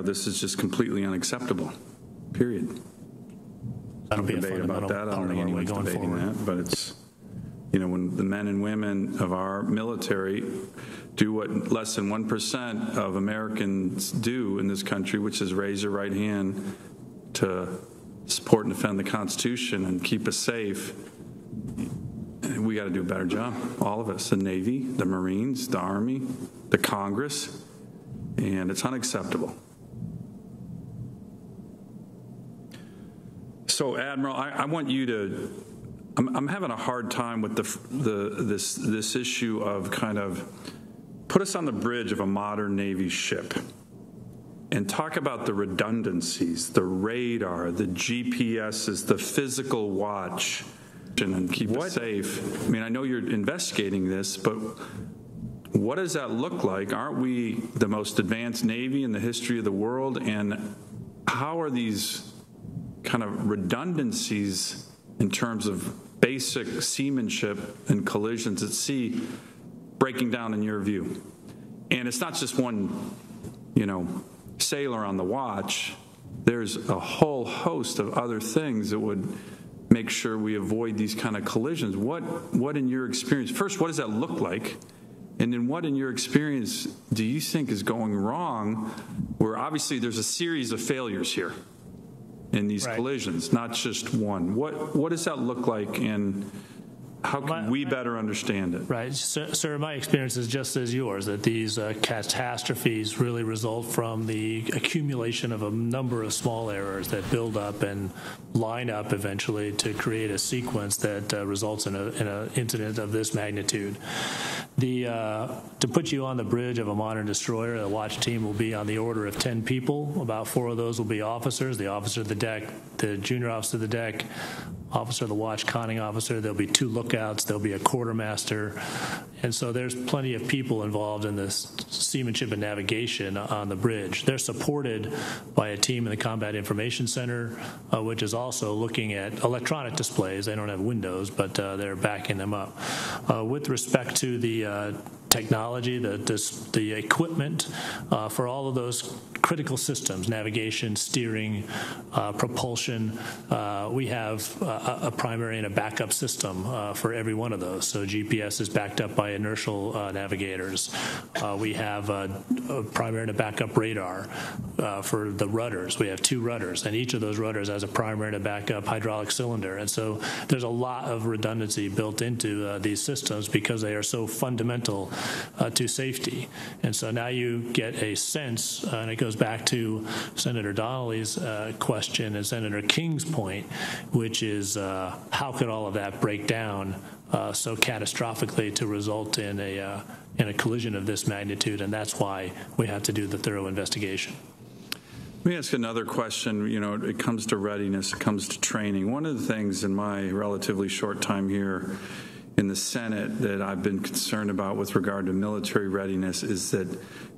this is just completely unacceptable, period. That'll be a debate about that. I don't know anyone's debating that, but it's, when the men and women of our military do what less than 1% of Americans do in this country, which is raise their right hand to support and defend the Constitution and keep us safe, we got to do a better job. All of us, the Navy, the Marines, the Army, the Congress, and it's unacceptable. So, Admiral, I want you to. I'm having a hard time with this issue of kind of put us on the bridge of a modern Navy ship and talk about the redundancies, the radar, the GPSs, the physical watch, and keep us safe. I mean, I know you're investigating this, but what does that look like? Aren't we the most advanced Navy in the history of the world? And how are these kind of redundancies in terms of basic seamanship and collisions at sea breaking down in your view? And it's not just one, sailor on the watch. There's a whole host of other things that would make sure we avoid these kind of collisions. What in your experience, first, what does that look like? And then what in your experience do you think is going wrong, where obviously there's a series of failures here in these collisions, not just one? What does that look like, and how can we better understand it? Right. Sir, my experience is just as yours, that these catastrophes really result from the accumulation of a number of small errors that build up and line up eventually to create a sequence that results in an incident of this magnitude. To put you on the bridge of a modern destroyer, the watch team will be on the order of 10 people. About 4 of those will be officers, the officer of the deck, the junior officer of the deck, officer of the watch, conning officer. There'll be 2 lookouts. There'll be a quartermaster. And so there's plenty of people involved in this seamanship and navigation on the bridge. They're supported by a team in the Combat Information Center, which is also looking at electronic displays. They don't have windows, but they're backing them up. With respect to the technology, the equipment for all of those critical systems, navigation, steering, propulsion, we have a primary and a backup system for every one of those. So GPS is backed up by inertial navigators. We have a primary and a backup radar for the rudders. We have 2 rudders, and each of those rudders has a primary and a backup hydraulic cylinder. And so there's a lot of redundancy built into these systems because they are so fundamental to safety. And so now you get a sense, and it goes back to Senator Donnelly's question and Senator King's point, which is how could all of that break down so catastrophically to result in a collision of this magnitude? And that's why we have to do the thorough investigation. Let me ask another question. It comes to readiness, it comes to training. One of the things in my relatively short time here in the Senate that I've been concerned about with regard to military readiness is that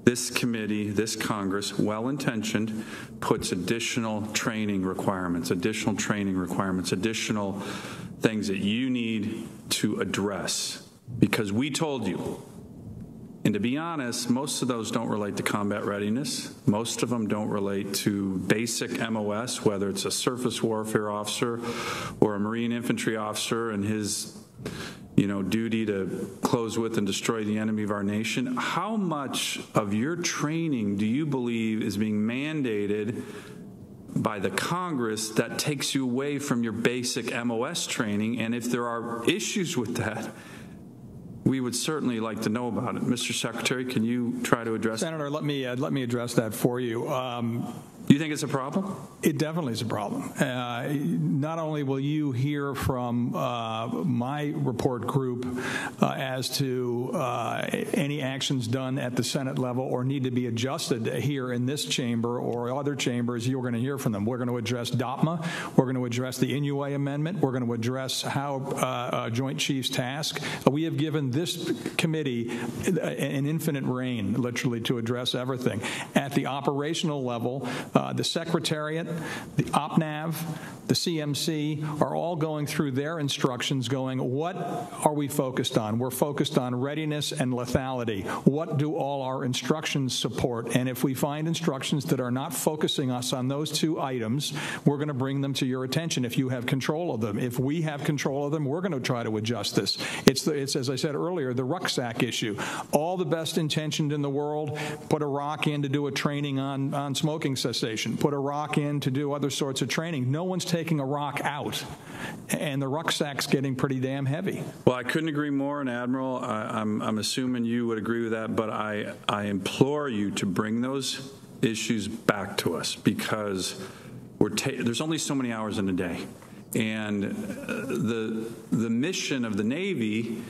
this committee, this Congress, well-intentioned, puts additional training requirements, additional things that you need to address, because we told you. And to be honest, most of those don't relate to combat readiness. Most of them don't relate to basic MOS, whether it's a surface warfare officer or a Marine infantry officer and his duty to close with and destroy the enemy of our nation. How much of your training do you believe is being mandated by the Congress that takes you away from your basic MOS training? And if there are issues with that, we would certainly like to know about it. Mr. Secretary, can you try to address Senator, let me address that for you. Do you think it's a problem? It definitely is a problem. Not only will you hear from my report group as to any actions done at the Senate level or need to be adjusted here in this chamber or other chambers, you're going to hear from them. We're going to address DOPMA. We're going to address the NUA amendment. We're going to address how Joint Chiefs task. We have given this committee an infinite reign, literally, to address everything. At the operational level, The Secretariat, the OPNAV, the CMC are all going through their instructions going, what are we focused on? We're focused on readiness and lethality. What do all our instructions support? And if we find instructions that are not focusing us on those two items, we're going to bring them to your attention if you have control of them. If we have control of them, we're going to try to adjust this. It's as I said earlier, the rucksack issue. All the best intentioned in the world, put a rock in to do a training on smoking cessation, put a rock in to do other sorts of training. No one's taking a rock out, and the rucksack's getting pretty damn heavy. Well, I couldn't agree more, and Admiral, I'm assuming you would agree with that, but I implore you to bring those issues back to us, because there's only so many hours in a day, and the mission of the Navy,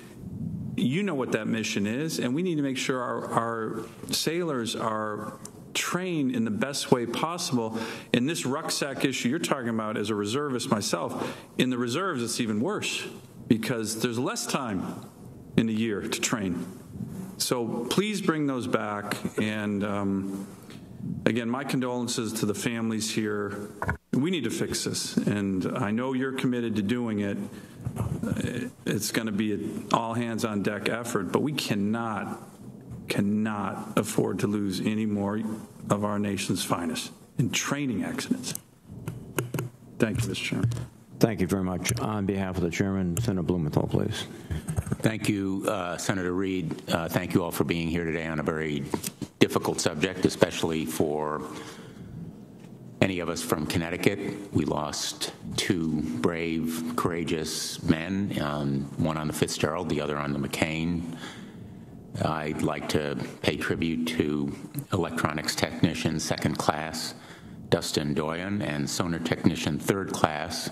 you know what that mission is, and we need to make sure our sailors are trained in the best way possible. In this rucksack issue you're talking about, as a reservist myself, in the reserves it's even worse, because there's less time in a year to train. So please bring those back, and again, my condolences to the families here. We need to fix this, and I know you're committed to doing it. It's going to be an all-hands-on-deck effort, but we cannot afford to lose any more of our nation's finest in training accidents. Thank you, Mr. Chairman. Thank you very much. On behalf of the Chairman, Senator Blumenthal, please. Thank you, Senator Reed. Thank you all for being here today on a very difficult subject, especially for any of us from Connecticut. We lost two brave, courageous men, one on the Fitzgerald, the other on the McCain. I'd like to pay tribute to electronics technician, second class, Dustin Doyen, and sonar technician, third class,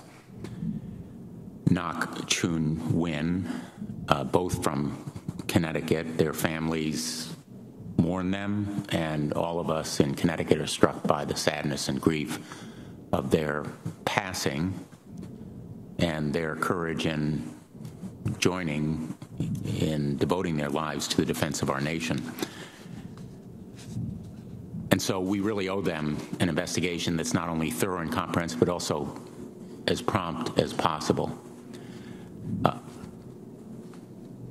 Nak Chun Win, both from Connecticut. Their families mourn them, and all of us in Connecticut are struck by the sadness and grief of their passing and their courage in joining in devoting their lives to the defense of our nation. And so we really owe them an investigation that's not only thorough and comprehensive, but also as prompt as possible.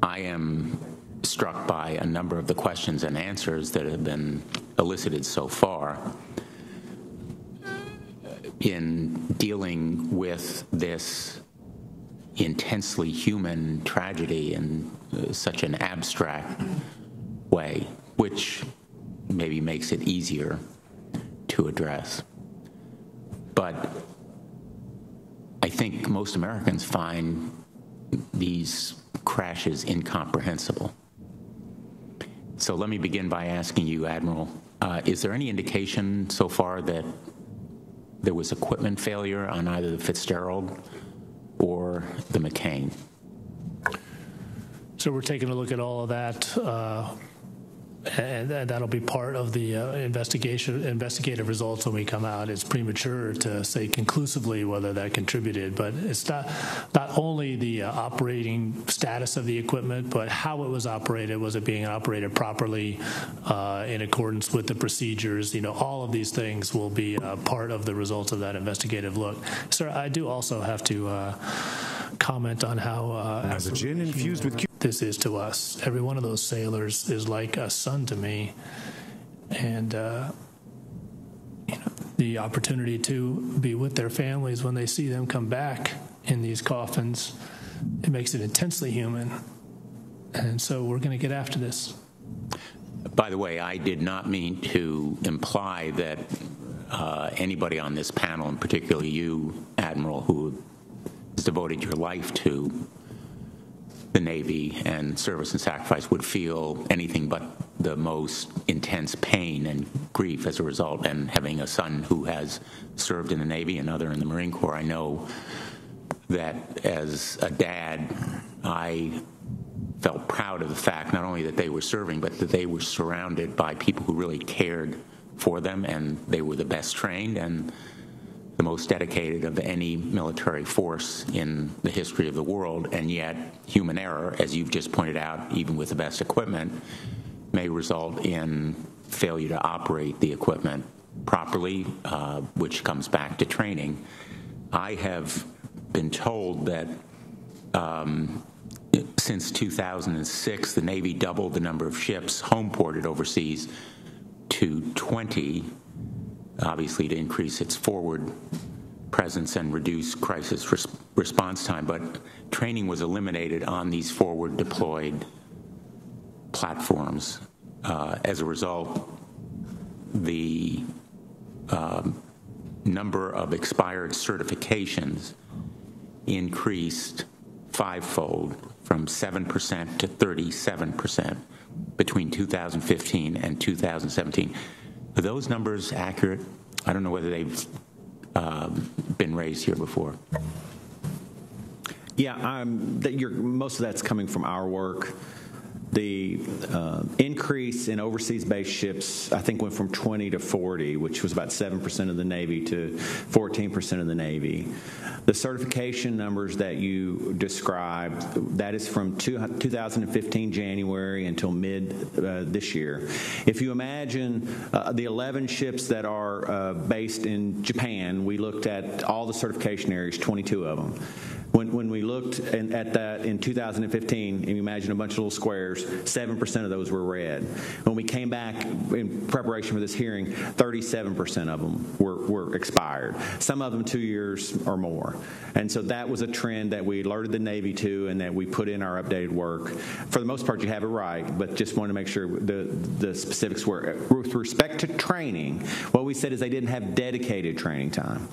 I am struck by a number of the questions and answers that have been elicited so far in dealing with this intensely human tragedy in such an abstract way, which maybe makes it easier to address. But I think most Americans find these crashes incomprehensible. So let me begin by asking you, Admiral, is there any indication so far that there was equipment failure on either the Fitzgerald or the McCain? So we're taking a look at all of that, and that'll be part of the investigative results when we come out. It's premature to say conclusively whether that contributed, but it's not only the operating status of the equipment, but how it was operated. Was it being operated properly in accordance with the procedures? All of these things will be part of the results of that investigative look. Sir, I do also have to comment on how as a gin infused with this is to us. Every one of those sailors is like a son to me, and the opportunity to be with their families when they see them come back in these coffins, it makes it intensely human. And so we're going to get after this. By the way, I did not mean to imply that anybody on this panel, and particularly you, Admiral, who has devoted your life to the Navy and service and sacrifice, would feel anything but the most intense pain and grief as a result. And having a son who has served in the Navy, another in the Marine Corps, I know that as a dad, I felt proud of the fact not only that they were serving, but that they were surrounded by people who really cared for them, and they were the best trained and the most dedicated of any military force in the history of the world. And yet human error, as you've just pointed out, even with the best equipment, may result in failure to operate the equipment properly. properly, which comes back to training. I have been told that since 2006, the Navy doubled the number of ships home-ported overseas to 20, obviously to increase its forward presence and reduce crisis response time, but training was eliminated on these forward deployed platforms. As a result, the number of expired certifications increased fivefold from 7% to 37% between 2015 and 2017. Are those numbers accurate? I don't know whether they've been raised here before. Yeah, most of that's coming from our work. The increase in overseas-based ships, I think, went from 20 to 40, which was about 7% of the Navy, to 14% of the Navy. The certification numbers that you described, that is from 2015 January until mid this year. If you imagine the 11 ships that are based in Japan, we looked at all the certification areas, 22 of them. When we looked at that in 2015, and you imagine a bunch of little squares, 7% of those were red. When we came back in preparation for this hearing, 37% of them were expired, some of them 2 years or more. And so that was a trend that we alerted the Navy to and that we put in our updated work. For the most part, you have it right, but just wanted to make sure the specifics were. With respect to training, what we said is they didn't have dedicated training time,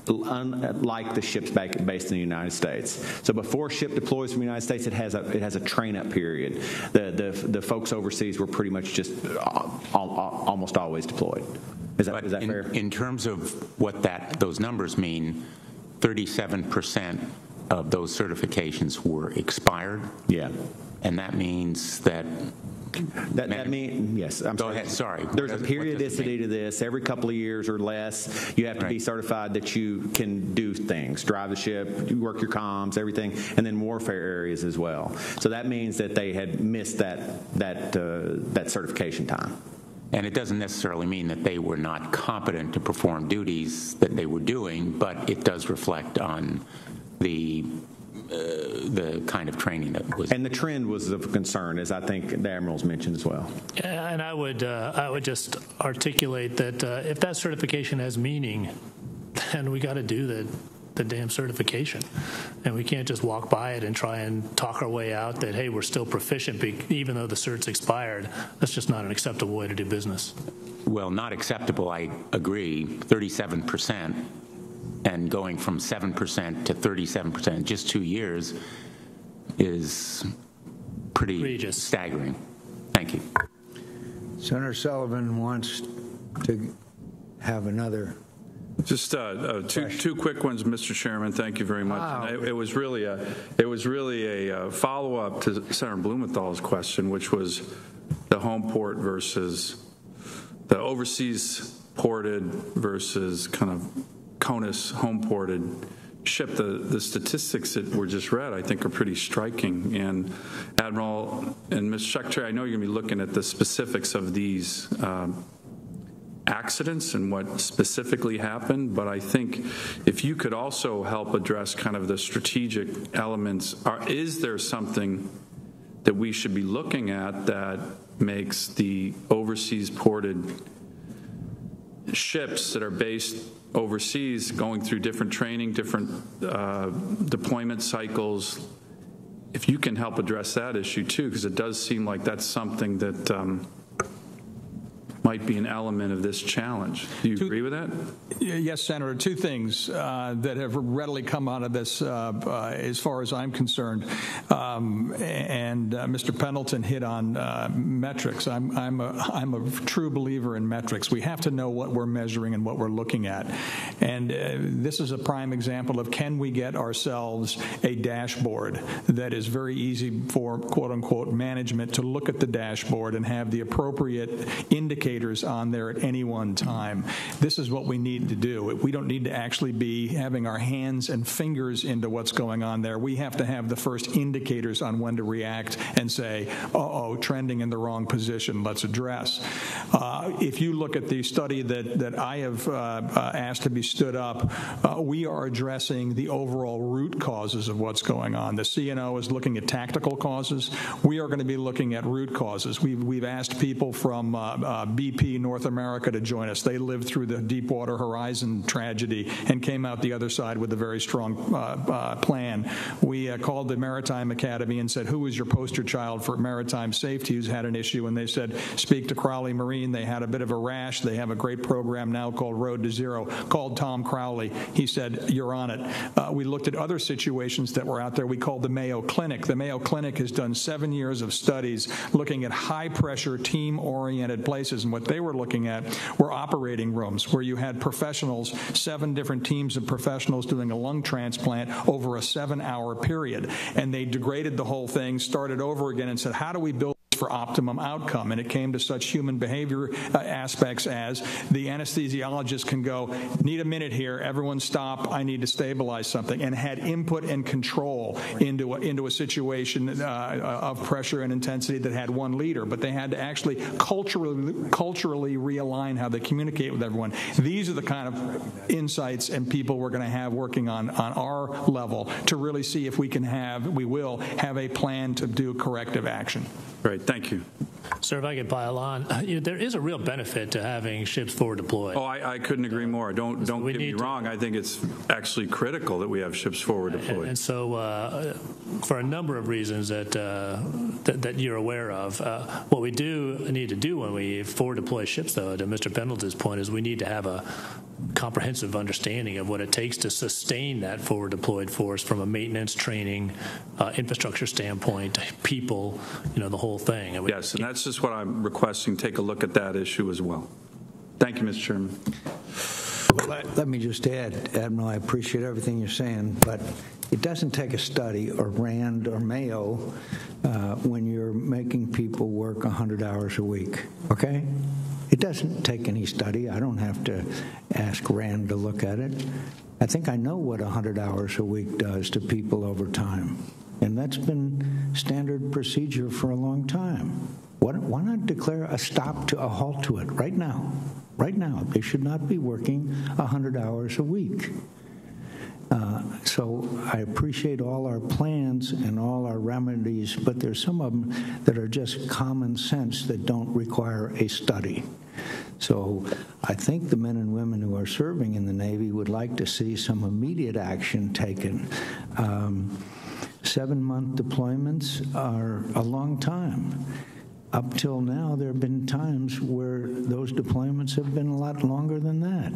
unlike the ships based in the United States. So before a ship deploys from the United States, it has a train-up period. The folks overseas were pretty much just almost always deployed. Is that fair? In terms of what those numbers mean, 37% of those certifications were expired. Yeah. And that means that... That means, yes. Go ahead, sorry. There's a periodicity to this. Every couple of years or less, you have to be certified that you can do things, drive the ship, you work your comms, everything, and then warfare areas as well. So that means that they had missed that certification time. And it doesn't necessarily mean that they were not competent to perform duties that they were doing, but it does reflect on the kind of training that was. And the trend was of concern, as I think the Admiral's mentioned as well. Yeah, and I would just articulate that if that certification has meaning, then we got to do the damn certification. And we can't just walk by it and try and talk our way out that, hey, we're still proficient, even though the cert's expired. That's just not an acceptable way to do business. Well, not acceptable, I agree, 37%. And going from 7% to 37% in just 2 years is pretty egregious. Staggering. Thank you. Senator Sullivan wants to have another. Just two quick ones, Mr. Chairman. Thank you very much. Wow. It was really a follow-up to Senator Blumenthal's question, which was the home port versus the overseas ported versus kind of CONUS home-ported ship. The statistics that were just read, I think, are pretty striking. And Admiral and Mr. Secretary, I know you're going to be looking at the specifics of these accidents and what specifically happened, but I think if you could also help address kind of the strategic elements, is there something that we should be looking at that makes the overseas ported ships that are based overseas going through different training, different deployment cycles, if you can help address that issue too, because it does seem like that's something that might be an element of this challenge. Do you agree with that? Yes, Senator. Two things that have readily come out of this as far as I'm concerned. And Mr. Pendleton hit on metrics. I'm a true believer in metrics. We have to know what we're measuring and what we're looking at. And this is a prime example of, can we get ourselves a dashboard that is very easy for quote-unquote management to look at the dashboard and have the appropriate indicators on there at any one time. This is what we need to do. We don't need to actually be having our hands and fingers into what's going on there. We have to have the first indicators on when to react and say, uh-oh, trending in the wrong position, let's address. If you look at the study that I have asked to be stood up, we are addressing the overall root causes of what's going on. The CNO is looking at tactical causes. We are going to be looking at root causes. We've asked people from BP North America to join us. They lived through the Deepwater Horizon tragedy and came out the other side with a very strong plan. We called the Maritime Academy and said, who is your poster child for maritime safety who's had an issue? And they said, speak to Crowley Marine. They had a bit of a rash. They have a great program now called Road to Zero. Called Tom Crowley. He said, you're on it. We looked at other situations that were out there. We called the Mayo Clinic. The Mayo Clinic has done 7 years of studies looking at high-pressure, team-oriented places. And what they were looking at were operating rooms where you had professionals, 7 different teams of professionals doing a lung transplant over a 7-hour period. And they degraded the whole thing, started over again, and said, how do we build for optimum outcome? And it came to such human behavior aspects as the anesthesiologist can go, need a minute here, everyone stop, I need to stabilize something, and had input and control into a situation of pressure and intensity that had one leader, but they had to actually culturally realign how they communicate with everyone. These are the kind of insights and people we're going to have working on our level to really see if we will have a plan to do corrective action. Great, thank you. Sir, if I could pile on, there is a real benefit to having ships forward deployed. Oh, I couldn't agree more. Don't get me wrong. I think it's actually critical that we have ships forward deployed. And so, for a number of reasons that you're aware of, what we do need to do when we forward deploy ships, though, to Mr. Pendleton's point, is we need to have a comprehensive understanding of what it takes to sustain that forward deployed force from a maintenance, training, infrastructure standpoint, people, the whole thing. Yes, and that's just what I'm requesting. Take a look at that issue as well. Thank you, Mr. Chairman. Let me just add, Admiral, I appreciate everything you're saying, but it doesn't take a study or RAND or Mayo when you're making people work 100 hours a week, okay? It doesn't take any study. I don't have to ask RAND to look at it. I think I know what 100 hours a week does to people over time, and that's been standard procedure for a long time. Why not declare a halt to it right now? Right now, they should not be working 100 hours a week. So I appreciate all our plans and all our remedies, but there's some of them that are just common sense that don't require a study. So I think the men and women who are serving in the Navy would like to see some immediate action taken. 7-month deployments are a long time. Up till now, there have been times where those deployments have been a lot longer than that.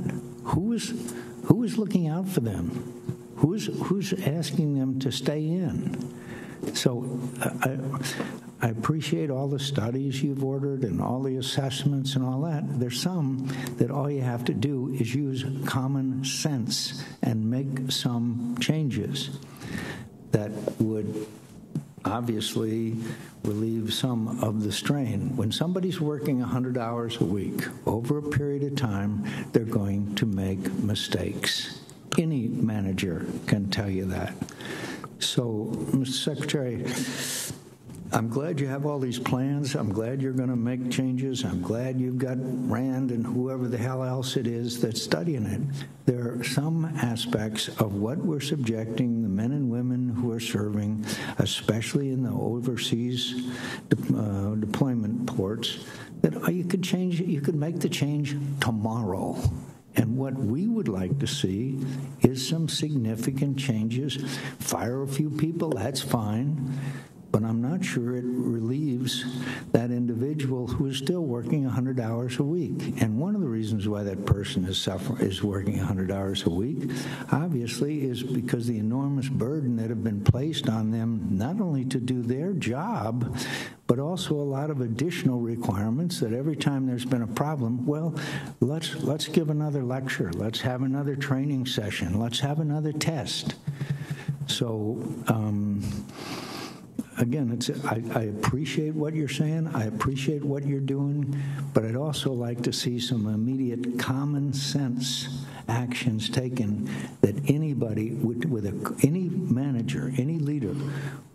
Who is looking out for them? Who's asking them to stay in? So I appreciate all the studies you've ordered and all the assessments and all that. There's some that all you have to do is use common sense and make some changes that would obviously relieve some of the strain. When somebody's working 100 hours a week, over a period of time, they're going to make mistakes. Any manager can tell you that. So, Mr. Secretary, I'm glad you have all these plans. I'm glad you're going to make changes. I'm glad you've got Rand and whoever the hell else it is that's studying it. There are some aspects of what we're subjecting the men and women who are serving, especially in the overseas deployment ports, that you could change. You could make the change tomorrow. And what we would like to see is some significant changes. Fire a few people, that's fine. but I'm not sure it relieves that individual who is still working 100 hours a week. And one of the reasons why that person is working 100 hours a week, obviously, is because the enormous burden that have been placed on them, not only to do their job, but also a lot of additional requirements that every time there's been a problem, well, let's give another lecture, let's have another training session, let's have another test. So, again, I appreciate what you're saying. I appreciate what you're doing, but I'd also like to see some immediate common sense actions taken that anybody, any manager, any leader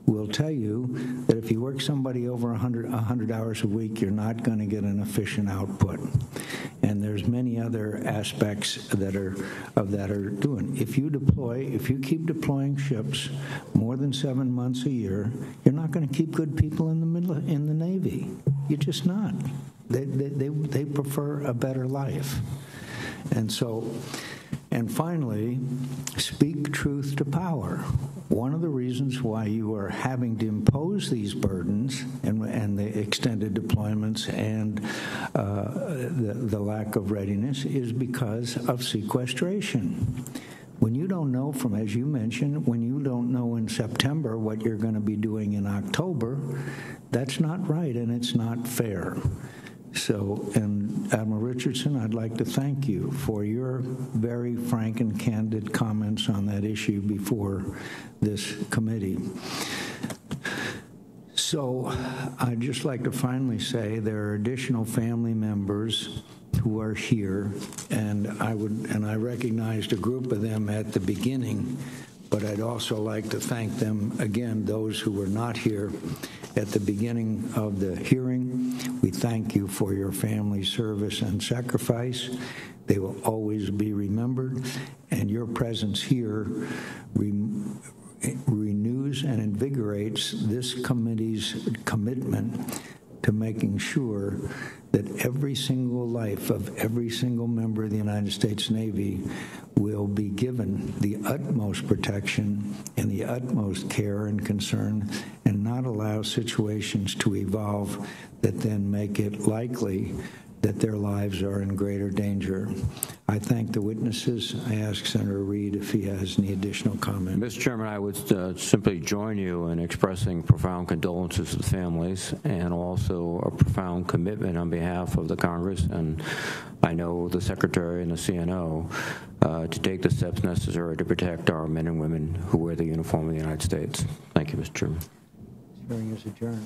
will tell you that if you work somebody over 100 hours a week, you're not going to get an efficient output. And there's many other aspects that are doing. If you keep deploying ships more than 7 months a year, you're not going to keep good people in the Navy. You're just not. They prefer a better life. And finally, speak truth to power. One of the reasons why you are having to impose these burdens and the extended deployments and the lack of readiness is because of sequestration. When you don't know as you mentioned, when you don't know in September what you're going to be doing in October, that's not right and it's not fair. So, and Admiral Richardson, I'd like to thank you for your very frank and candid comments on that issue before this committee. So, I'd just like to finally say there are additional family members who are here, and I recognized a group of them at the beginning, but I'd also like to thank them again, those who were not here at the beginning of the hearing. We thank you for your family service and sacrifice. They will always be remembered, and your presence here renews and invigorates this committee's commitment to making sure that every single life of every single member of the United States Navy will be given the utmost protection and the utmost care and concern, and not allow situations to evolve that then make it likely that their lives are in greater danger. I thank the witnesses. I ask Senator Reid if he has any additional comment. Mr. Chairman, I would simply join you in expressing profound condolences to the families and also a profound commitment on behalf of the Congress, and I know the Secretary and the CNO, to take the steps necessary to protect our men and women who wear the uniform of the United States. Thank you, Mr. Chairman. This hearing is adjourned.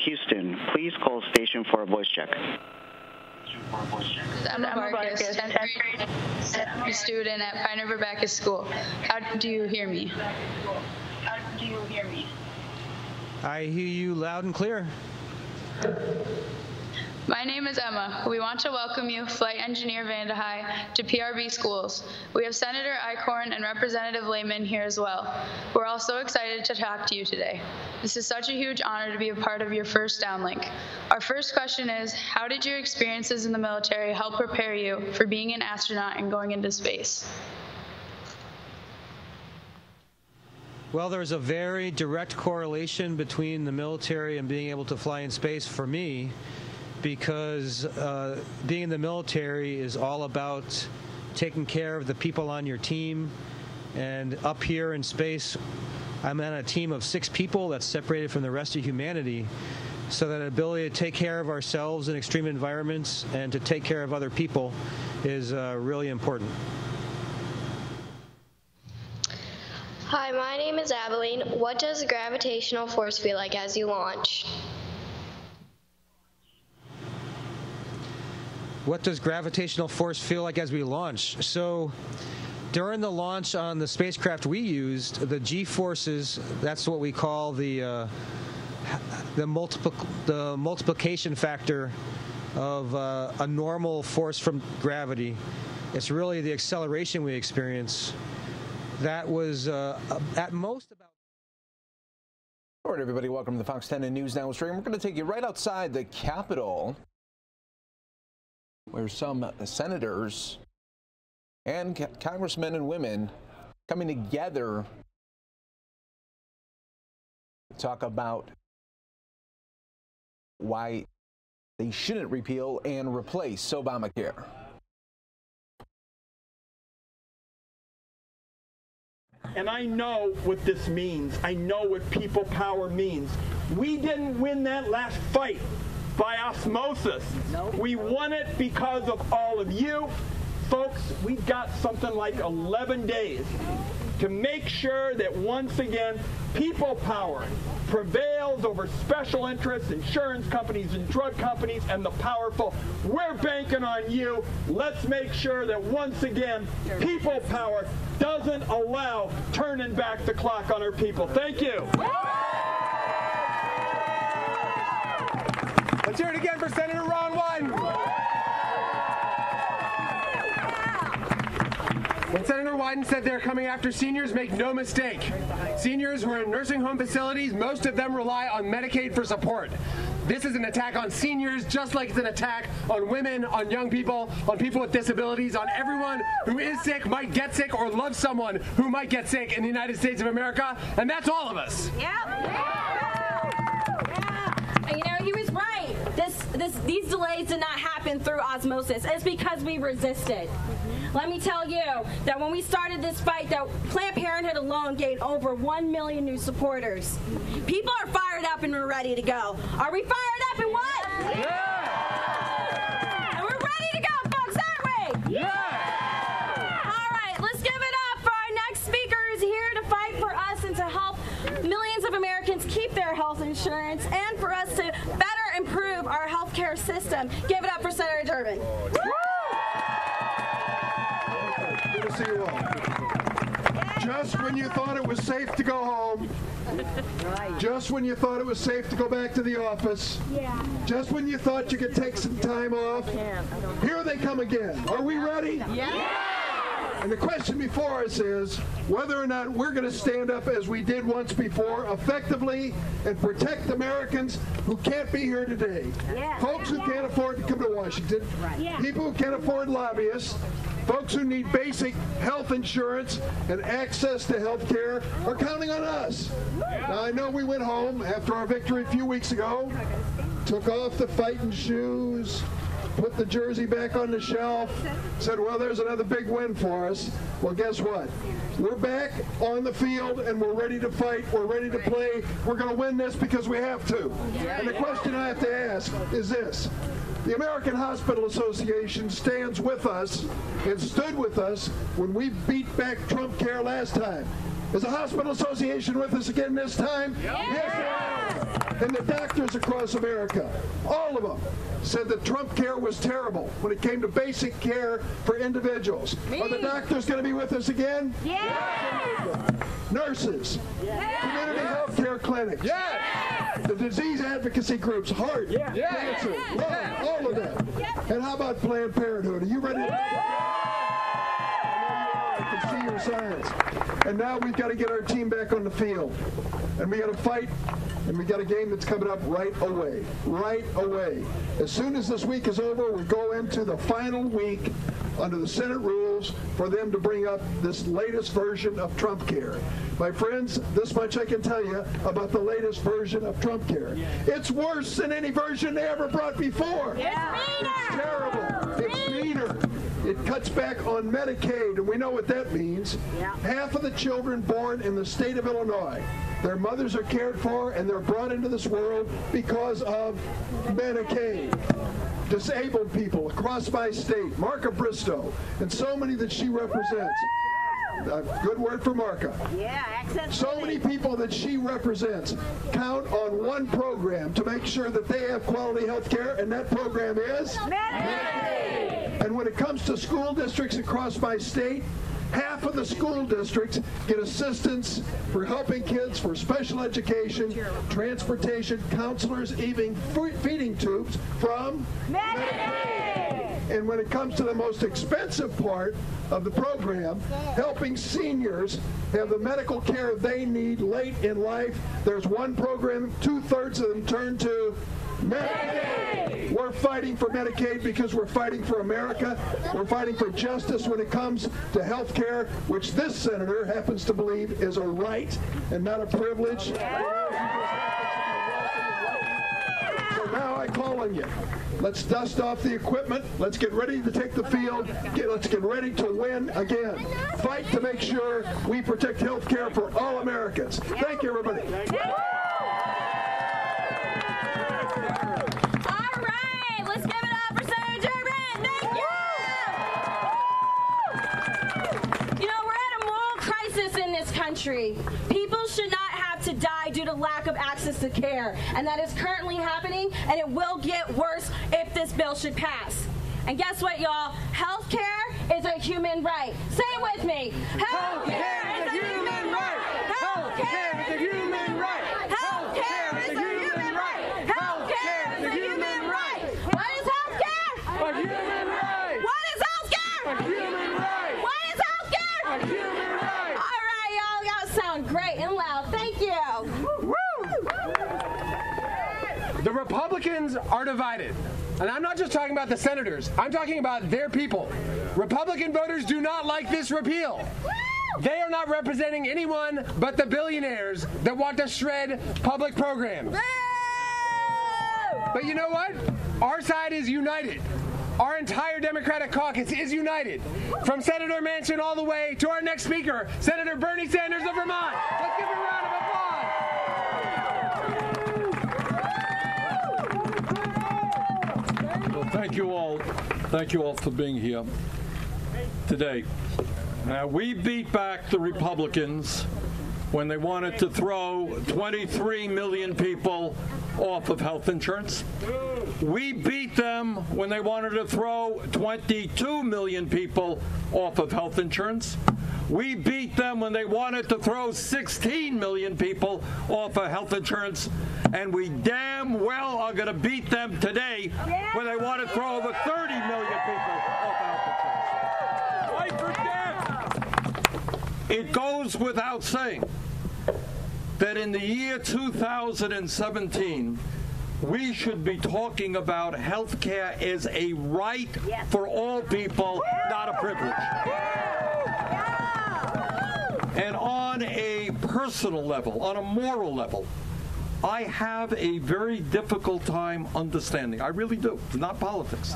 Houston. Please call station for a voice check. I'm a Marcus, 10th grade student at Pine River Baptist School. How do you hear me? I hear you loud and clear. My name is Emma. We want to welcome you, Flight Engineer Vandehei, to PRB Schools. We have Senator Eichhorn and Representative Lehman here as well. We're all so excited to talk to you today. This is such a huge honor to be a part of your first downlink. Our first question is, how did your experiences in the military help prepare you for being an astronaut and going into space? Well, there's a very direct correlation between the military and being able to fly in space for me, because being in the military is all about taking care of the people on your team. And up here in space, I'm on a team of 6 people that's separated from the rest of humanity. So that ability to take care of ourselves in extreme environments and to take care of other people is really important. Hi, my name is Abilene. What does the gravitational force feel like as you launch? What does gravitational force feel like as we launch? So during the launch on the spacecraft we used, the G-forces, that's what we call the multiplication factor of a normal force from gravity. It's really the acceleration we experience. That was at most about... All right, everybody, welcome to the Fox 10 News Now stream. We're going to take you right outside the Capitol, where some senators and congressmen and women coming together to talk about why they shouldn't repeal and replace Obamacare. And I know what this means. I know what people power means. We didn't win that last fight by osmosis. Nope. We won it because of all of you. Folks, we've got something like 11 days to make sure that once again, people power prevails over special interests, insurance companies and drug companies, and the powerful. We're banking on you. Let's make sure that once again, people power doesn't allow turning back the clock on our people. Thank you. Let's hear it again for Senator Ron Wyden. When Senator Wyden said they're coming after seniors, make no mistake. Seniors who are in nursing home facilities, most of them rely on Medicaid for support. This is an attack on seniors, just like it's an attack on women, on young people, on people with disabilities, on everyone who is sick, might get sick, or loves someone who might get sick in the United States of America, and that's all of us. Yeah. You know, he was right. These delays did not happen through osmosis. It's because we resisted. Let me tell you that when we started this fight, that Planned Parenthood alone gained over 1 million new supporters. People are fired up and we're ready to go. Are we fired up and what? Yeah! And we're ready to go, folks, aren't we? Yeah! All right, let's give it up for our next speaker who's here to fight for us and to help millions of Americans keep their health insurance and for us to better improve our health care system. Give it up for Senator Durbin. Good to see you all. Just when you thought it was safe to go home, just when you thought it was safe to go back to the office, just when you thought you could take some time off, here they come again. Are we ready? Yeah! And the question before us is whether or not we're going to stand up as we did once before effectively and protect Americans who can't be here today. Yeah. Folks who can't afford to come to Washington, people who can't afford lobbyists, folks who need basic health insurance and access to health care are counting on us. Now, I know we went home after our victory a few weeks ago, took off the fighting shoes, put the jersey back on the shelf, said, well, there's another big win for us. Well, guess what? We're back on the field and we're ready to fight. We're ready to play. We're going to win this because we have to. And the question I have to ask is this. The American Hospital Association stands with us and stood with us when we beat back Trump care last time. Is the Hospital Association with us again this time? Yes, they are. And the doctors across America, all of them, said that Trump care was terrible when it came to basic care for individuals. Are the doctors going to be with us again? Yeah. Nurses. Yeah. Community health care clinics. Yes. The disease advocacy groups, heart, cancer, lung, all of that. And how about Planned Parenthood? Are you ready to I can see your signs. And now we've got to get our team back on the field. And we got to fight. And we got a game that's coming up right away. Right away. As soon as this week is over, we go into the final week under the Senate rules for them to bring up this latest version of Trump Care. My friends, this much I can tell you about the latest version of Trump Care. It's worse than any version they ever brought before. It's terrible. It's meaner. It cuts back on Medicaid, and we know what that means. Half of the children born in the state of Illinois, their mothers are cared for, and they're brought into this world because of Medicaid. Disabled people across my state, Marka Bristow, and so many that she represents. Good word for Marka. Yeah, accent. So many people that she represents count on one program to make sure that they have quality health care, and that program is Medicaid. And when it comes to school districts across my state, half of the school districts get assistance for helping kids for special education, transportation, counselors, even feeding tubes from Medicaid. And when it comes to the most expensive part of the program, helping seniors have the medical care they need late in life, there's one program 2/3 of them turn to Medicaid. We're fighting for Medicaid because we're fighting for America. We're fighting for justice when it comes to health care, which this senator happens to believe is a right and not a privilege. So now I call on you. Let's dust off the equipment. Let's get ready to take the field. Let's get ready to win again. Fight to make sure we protect health care for all Americans. Thank you, everybody. People should not have to die due to lack of access to care, and that is currently happening, and it will get worse if this bill should pass. And guess what, y'all? Health care is a human right. Say it with me. Health care is a human right. Health care is a human right. Health care is a human right. Health care is a human right. What is health care? A human right. What is health care? A human right. What is health care? A human right. All right, y'all sound great and loud. Thank you. The Republicans are divided. And I'm not just talking about the senators. I'm talking about their people. Republican voters do not like this repeal. They are not representing anyone but the billionaires that want to shred public programs. But you know what? Our side is united. Our entire Democratic caucus is united. From Senator Manchin all the way to our next speaker, Senator Bernie Sanders of Vermont. Let's give him a round of applause. Well, thank you all. Thank you all for being here today. Now, we beat back the Republicans when they wanted to throw 23 million people off of health insurance. We beat them when they wanted to throw 22 million people off of health insurance. We beat them when they wanted to throw 16 million people off of health insurance. And we damn well are going to beat them today when they want to throw over 30 million people off health insurance. Fight for death! It goes without saying that in the year 2017, we should be talking about health care as a right for all people, not a privilege. And on a personal level, on a moral level, I have a very difficult time understanding. I really do. It's not politics.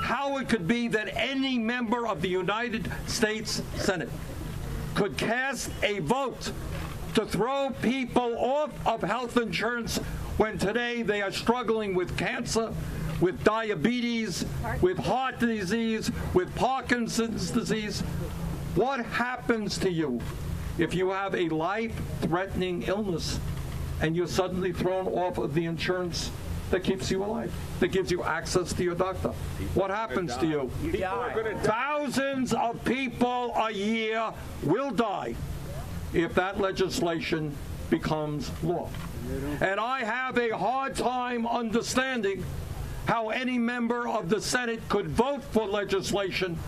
How it could be that any member of the United States Senate could cast a vote to throw people off of health insurance when today they are struggling with cancer, with diabetes, with heart disease, with Parkinson's disease. What happens to you if you have a life-threatening illness and you're suddenly thrown off of the insurance that keeps you alive, that gives you access to your doctor. What happens to you? Thousands of people a year will die if that legislation becomes law. And I have a hard time understanding how any member of the Senate could vote for legislation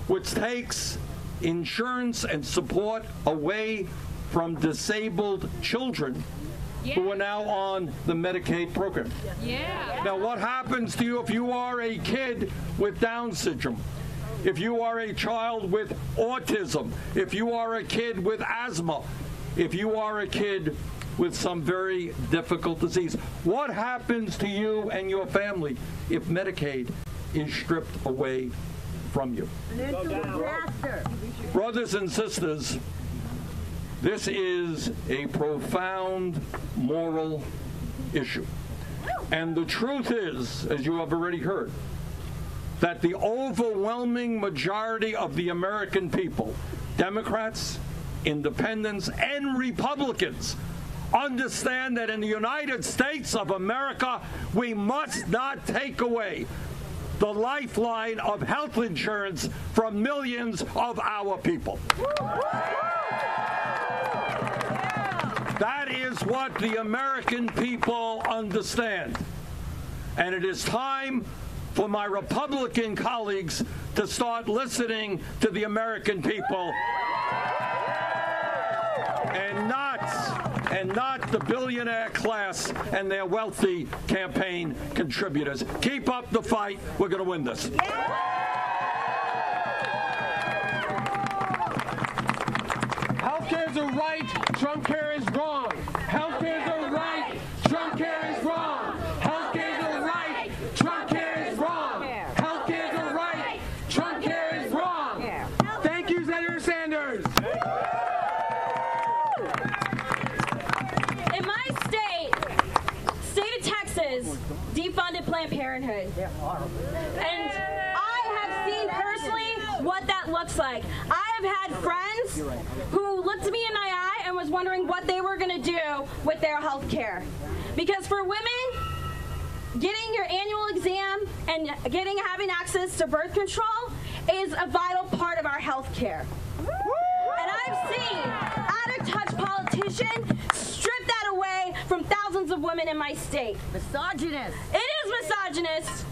which takes insurance and support away from disabled children who are now on the Medicaid program. Now, what happens to you if you are a kid with Down syndrome, if you are a child with autism, if you are a kid with asthma, if you are a kid with some very difficult disease? What happens to you and your family if Medicaid is stripped away from you? Brothers and sisters, this is a profound moral issue. And the truth is, as you have already heard, that the overwhelming majority of the American people, Democrats, Independents, and Republicans, understand that in the United States of America, we must not take away the lifeline of health insurance from millions of our people. That is what the American people understand. And it is time for my Republican colleagues to start listening to the American people and not the billionaire class and their wealthy campaign contributors. Keep up the fight. We're going to win this. Healthcare is a right. Trump care is wrong. Healthcare is a right. Trump care is wrong. Healthcare is a right. Trump care is wrong. Healthcare is a right. Trump care is wrong. Thank you, Senator Sanders. In my state of Texas, defunded Planned Parenthood. And I have seen personally what that looks like. I have had friends who looked me in my eye and was wondering what they were going to do with their health care. Because for women, getting your annual exam and having access to birth control is a vital part of our health care. And I've seen out-of-touch politicians strip that away from thousands of women in my state. Misogynist. It is misogynist.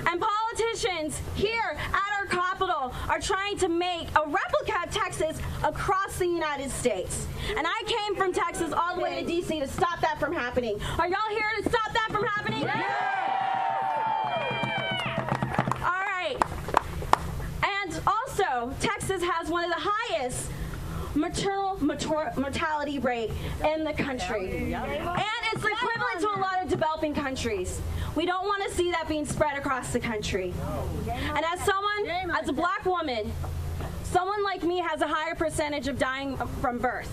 And politicians here at our Capitol are trying to make a replica of Texas across the United States. And I came from Texas all the way to D.C. to stop that from happening. Are y'all here to stop that from happening? All right. And also, Texas has one of the highest maternal mortality rate in the country. And it's equivalent to a lot of developing countries. We don't want to see that being spread across the country. And as a black woman, someone like me has a higher percentage of dying from birth.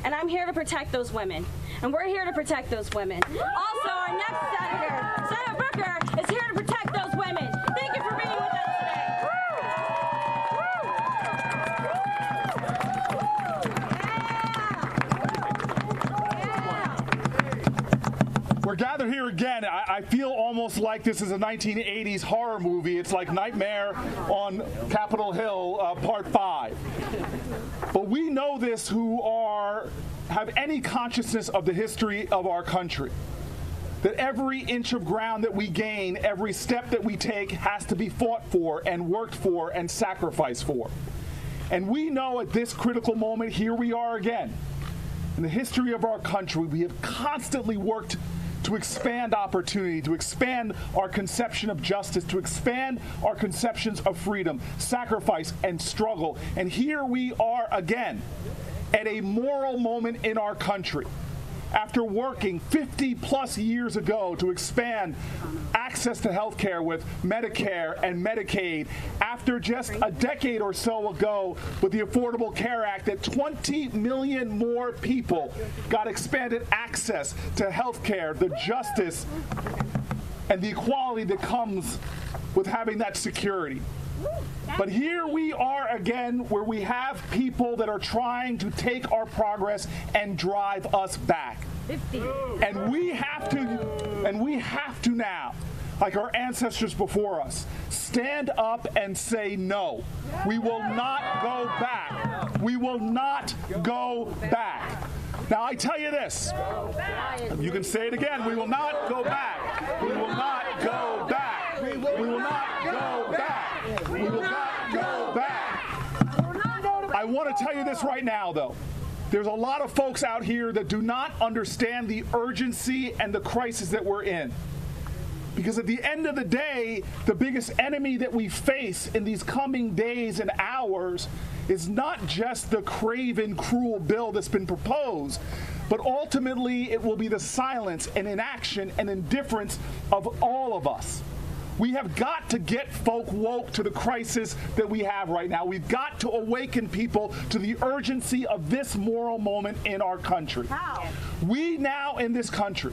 And I'm here to protect those women. And we're here to protect those women. Also, our next senator, Senator Booker, is here to protect those women. Thank you for being with us today. We're gathered here again. I feel almost like this is a 1980s horror movie. It's like Nightmare on Capitol Hill, Part 5. But we know this who have any consciousness of the history of our country, that every inch of ground that we gain, every step that we take has to be fought for and worked for and sacrificed for. And we know at this critical moment, here we are again. In the history of our country, we have constantly worked to expand opportunity, to expand our conception of justice, to expand our conceptions of freedom, sacrifice, and struggle. And here we are again at a moral moment in our country. After working 50-plus years ago to expand access to health care with Medicare and Medicaid, after just a decade or so ago with the Affordable Care Act, that 20 million more people got expanded access to health care, the justice and the equality that comes with having that security. But here we are again, where we have people that are trying to take our progress and drive us back. And we have to now, like our ancestors before us, stand up and say no. We will not go back. We will not go back. Now, I tell you this. You can say it again. We will not go back. We will not go back. We will not go back. We will not go back. I want to tell you this right now, though. There's a lot of folks out here that do not understand the urgency and the crisis that we're in. Because at the end of the day, the biggest enemy that we face in these coming days and hours is not just the craven, cruel bill that's been proposed, but ultimately it will be the silence and inaction and indifference of all of us. We have got to get folk woke to the crisis that we have right now. We've got to awaken people to the urgency of this moral moment in our country. How? We now in this country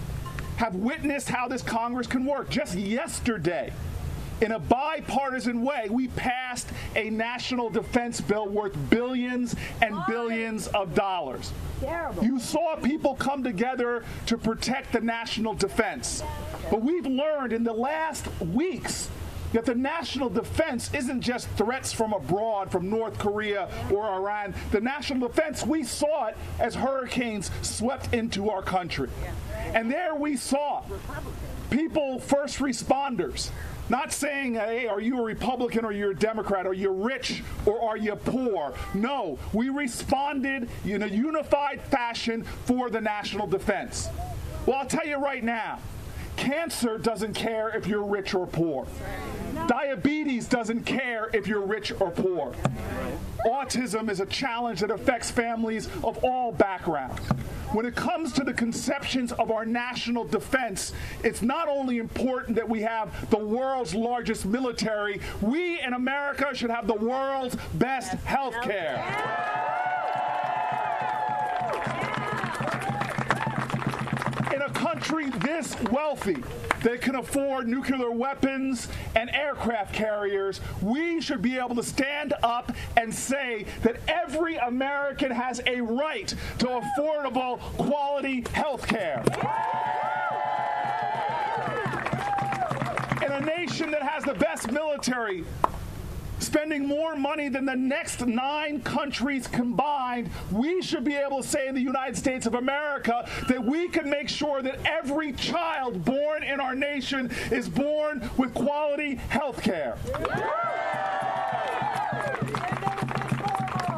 have witnessed how this Congress can work. Just yesterday, in a bipartisan way, we passed a national defense bill worth billions and billions of dollars. Terrible. You saw people come together to protect the national defense. But we've learned in the last weeks that the national defense isn't just threats from abroad, from North Korea or Iran. The national defense, we saw it as hurricanes swept into our country. And there we saw people, first responders, not saying, hey, are you a Republican or you're a Democrat? Are you rich or are you poor? No, we responded in a unified fashion for the national defense. Well, I'll tell you right now, cancer doesn't care if you're rich or poor. Diabetes doesn't care if you're rich or poor. Autism is a challenge that affects families of all backgrounds. When it comes to the conceptions of our national defense, it's not only important that we have the world's largest military, we in America should have the world's best health care. In a country this wealthy that can afford nuclear weapons and aircraft carriers, we should be able to stand up and say that every American has a right to affordable, quality health care. In a nation that has the best military, spending more money than the next 9 countries combined, we should be able to say in the United States of America that we can make sure that every child born in our nation is born with quality health care.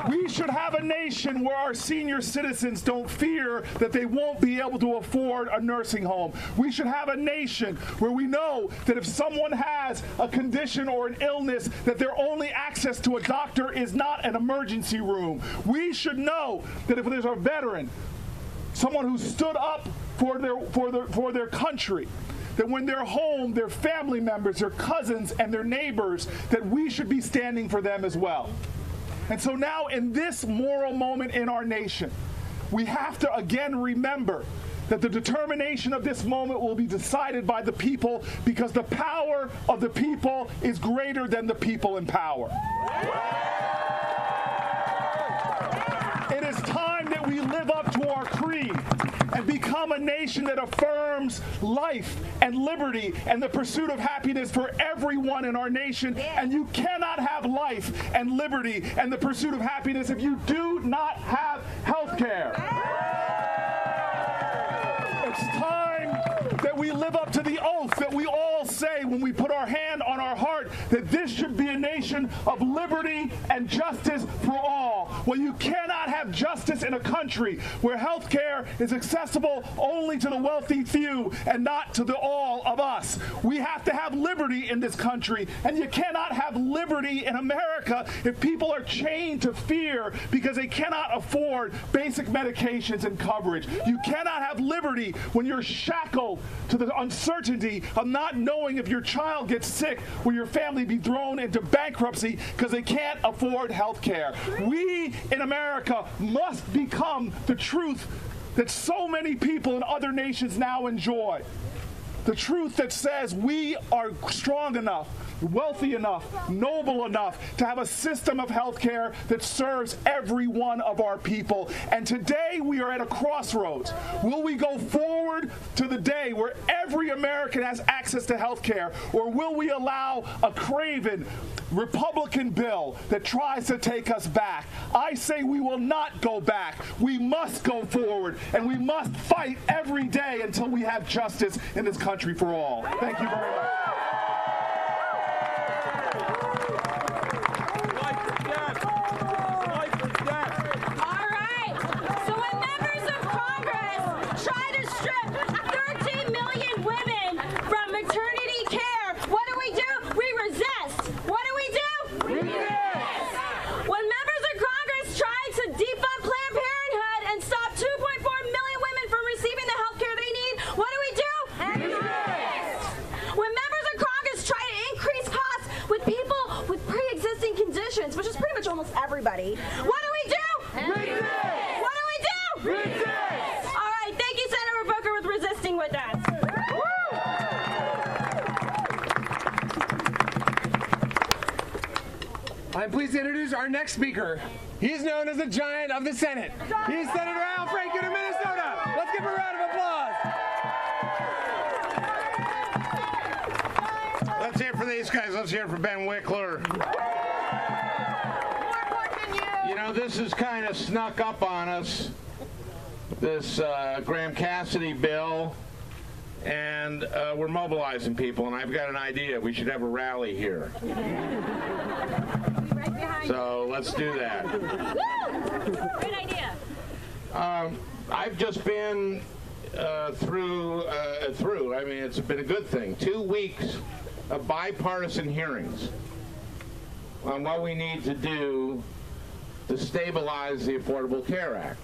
We should have a nation where our senior citizens don't fear that they won't be able to afford a nursing home. We should have a nation where we know that if someone has a condition or an illness, that their only access to a doctor is not an emergency room. We should know that if there's a veteran, someone who stood up for their country, that when they're home, their family members, their cousins, and their neighbors, that we should be standing for them as well. And so now in this moral moment in our nation, we have to again remember that the determination of this moment will be decided by the people, because the power of the people is greater than the people in power. It is time that we live up to our creed and become a nation that affirms life and liberty and the pursuit of happiness for everyone in our nation. And you cannot have life and liberty and the pursuit of happiness if you do not have health care. It's time that we live up to the oath that we all say when we put our hand on our heart, that this should be a nation of liberty and justice for all. Well, you cannot have justice in a country where health care is accessible only to the wealthy few and not to the all of us. We have to have liberty in this country, and you cannot have liberty in America if people are chained to fear because they cannot afford basic medications and coverage. You cannot have liberty when you're shackled to the uncertainty of not knowing if your child gets sick, will your family be thrown into bankruptcy because they can't afford health care. We in America must become the truth that so many people in other nations now enjoy. The truth that says we are strong enough wealthy enough, noble enough to have a system of health care that serves every one of our people. And today we are at a crossroads. Will we go forward to the day where every American has access to health care, or will we allow a craven Republican bill that tries to take us back? I say we will not go back. We must go forward, and we must fight every day until we have justice in this country for all. Thank you very much. All right. So when members of Congress try to strip 13 million women from maternity care, what do? We resist. What do? We resist. When members of Congress try to defund Planned Parenthood and stop 2.4 million women from receiving the health care they need, what do? Resist. When members of Congress try to increase costs with people with pre-existing conditions, which is pretty much almost everybody, what do? Resist. What do? Resist. All right, thank you, Senator Booker, with resisting with us. I'm pleased to introduce our next speaker. He's known as the Giant of the Senate. He's Senator Al Franken of Minnesota. Let's give him a round of applause. Let's hear for these guys. Let's hear for Ben Wickler. You know, this has kind of snuck up on us, this Graham Cassidy bill, and we're mobilizing people, and I've got an idea. We should have a rally here. So let's do that. Great idea. I've just been through. I mean, it's been a good thing. 2 weeks of bipartisan hearings on what we need to do to stabilize the Affordable Care Act.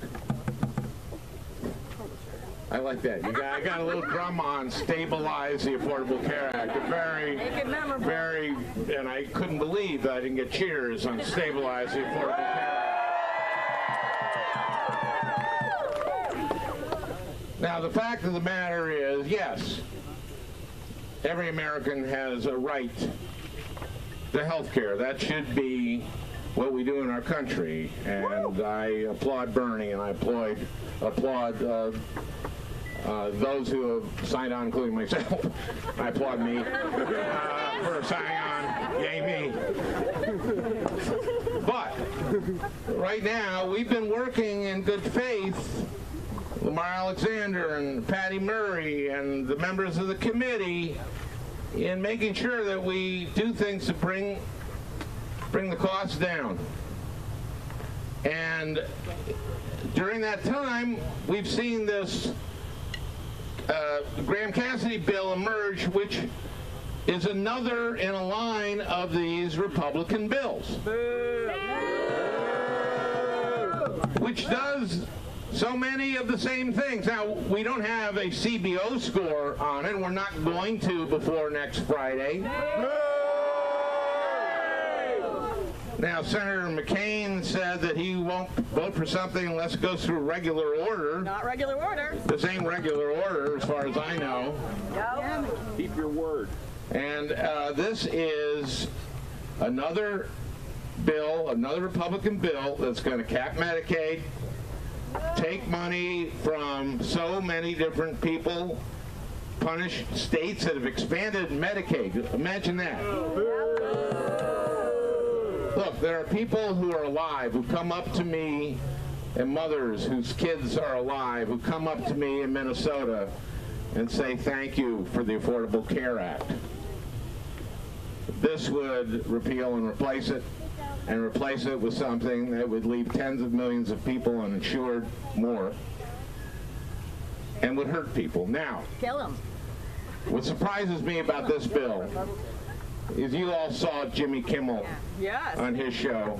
I like that. I got a little drum on stabilize the Affordable Care Act. Very, and I couldn't believe that I didn't get cheers on stabilize the Affordable Care Act. Now, the fact of the matter is, yes, every American has a right to health care. That should be what we do in our country. And I applaud Bernie, and I applaud those who have signed on, including myself. I applaud me for signing on. Yay, me. But right now, we've been working in good faith, Lamar Alexander and Patty Murray and the members of the committee, in making sure that we do things to bring the costs down. And during that time, we've seen this Graham Cassidy bill emerge, which is another in a line of these Republican bills, which does so many of the same things. Now, we don't have a CBO score on it. We're not going to before next Friday. Now, Senator McCain said that he won't vote for something unless it goes through regular order. Not regular order. This ain't regular order, as far as I know. Yep. Keep your word. And this is another bill, another Republican bill that's going to cap Medicaid, take money from so many different people, punish states that have expanded Medicaid. Imagine that. Look, there are people who are alive who come up to me, and mothers whose kids are alive who come up to me in Minnesota and say thank you for the Affordable Care Act. This would repeal and replace it with something that would leave tens of millions of people uninsured more and would hurt people. Now, Kill them. what surprises me about this bill is you all saw Jimmy Kimmel on his show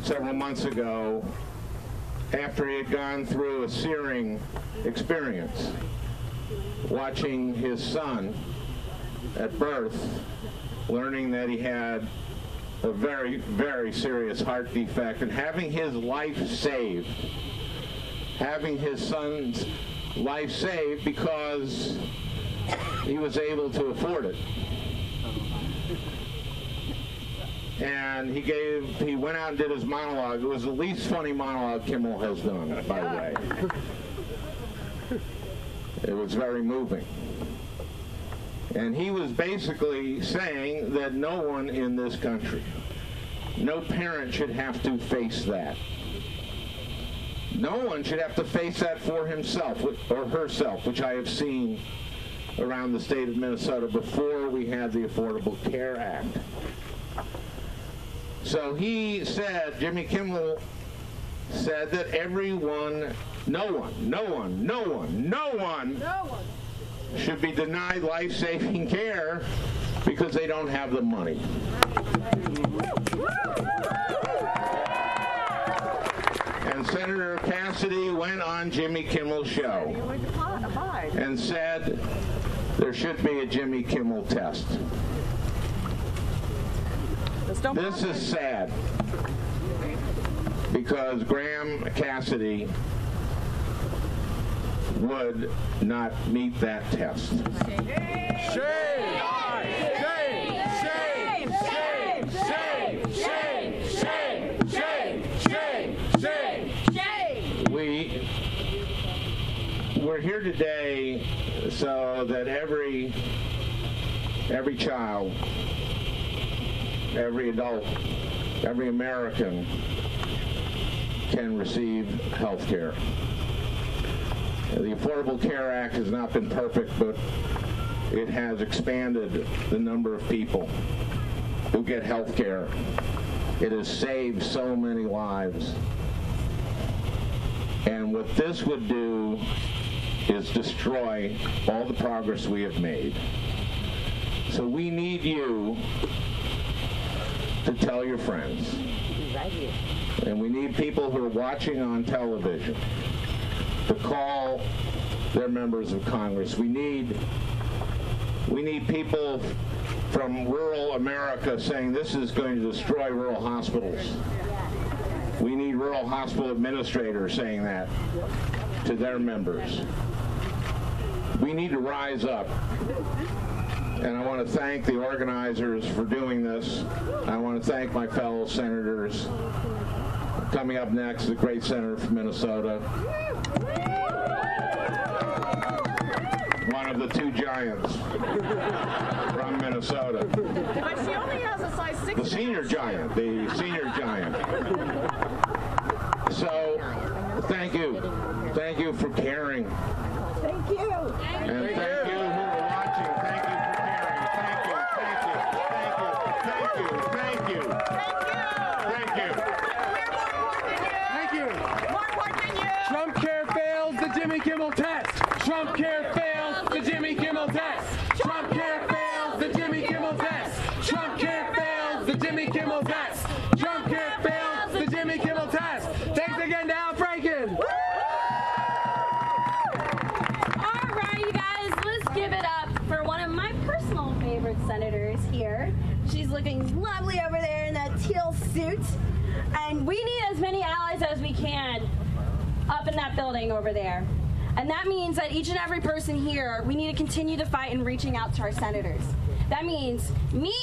several months ago after he had gone through a searing experience watching his son at birth, learning that he had a very, very serious heart defect, and having his life saved, having his son's life saved because he was able to afford it. And he went out and did his monologue. It was the least funny monologue Kimmel has done, by the way. It was very moving. And he was basically saying that no one in this country, no parent should have to face that. No one should have to face that for himself or herself, which I have seen around the state of Minnesota before we had the Affordable Care Act. So he said, Jimmy Kimmel said that no one should be denied life-saving care because they don't have the money. And Senator Cassidy went on Jimmy Kimmel's show and said there should be a Jimmy Kimmel test. This is sad because Graham Cassidy would not meet that test. We're here today so that every child, every adult, every American can receive health care. The Affordable Care Act has not been perfect, but it has expanded the number of people who get health care. It has saved so many lives. And what this would do is destroy all the progress we have made. So we need you to tell your friends. And we need people who are watching on television to call their members of Congress. We need people from rural America saying this is going to destroy rural hospitals. We need rural hospital administrators saying that to their members. We need to rise up. And I want to thank the organizers for doing this. I want to thank my fellow senators. Coming up next, the great senator from Minnesota. One of the two giants from Minnesota. But she only has a size 6. The senior giant. So, thank you. Thank you for caring. Thank you. And thank you who are watching. Thank you for caring. Thank you. More important than you. Trump care fails the Jimmy Kimmel test. Trump care fails the Jimmy Kimmel test. Trump care fails the Jimmy Kimmel test. Trump care fails the Jimmy Kimmel test. Trump care fails the Jimmy Kimmel test. Thanks again to Al Franken. All right, you guys, let's give it up for one of my personal favorite senators here. She's looking lovely over there in that teal suit. And we need as many allies as we can up in that building over there. And that means that each and every person here, we need to continue to fight in reaching out to our senators. That means me,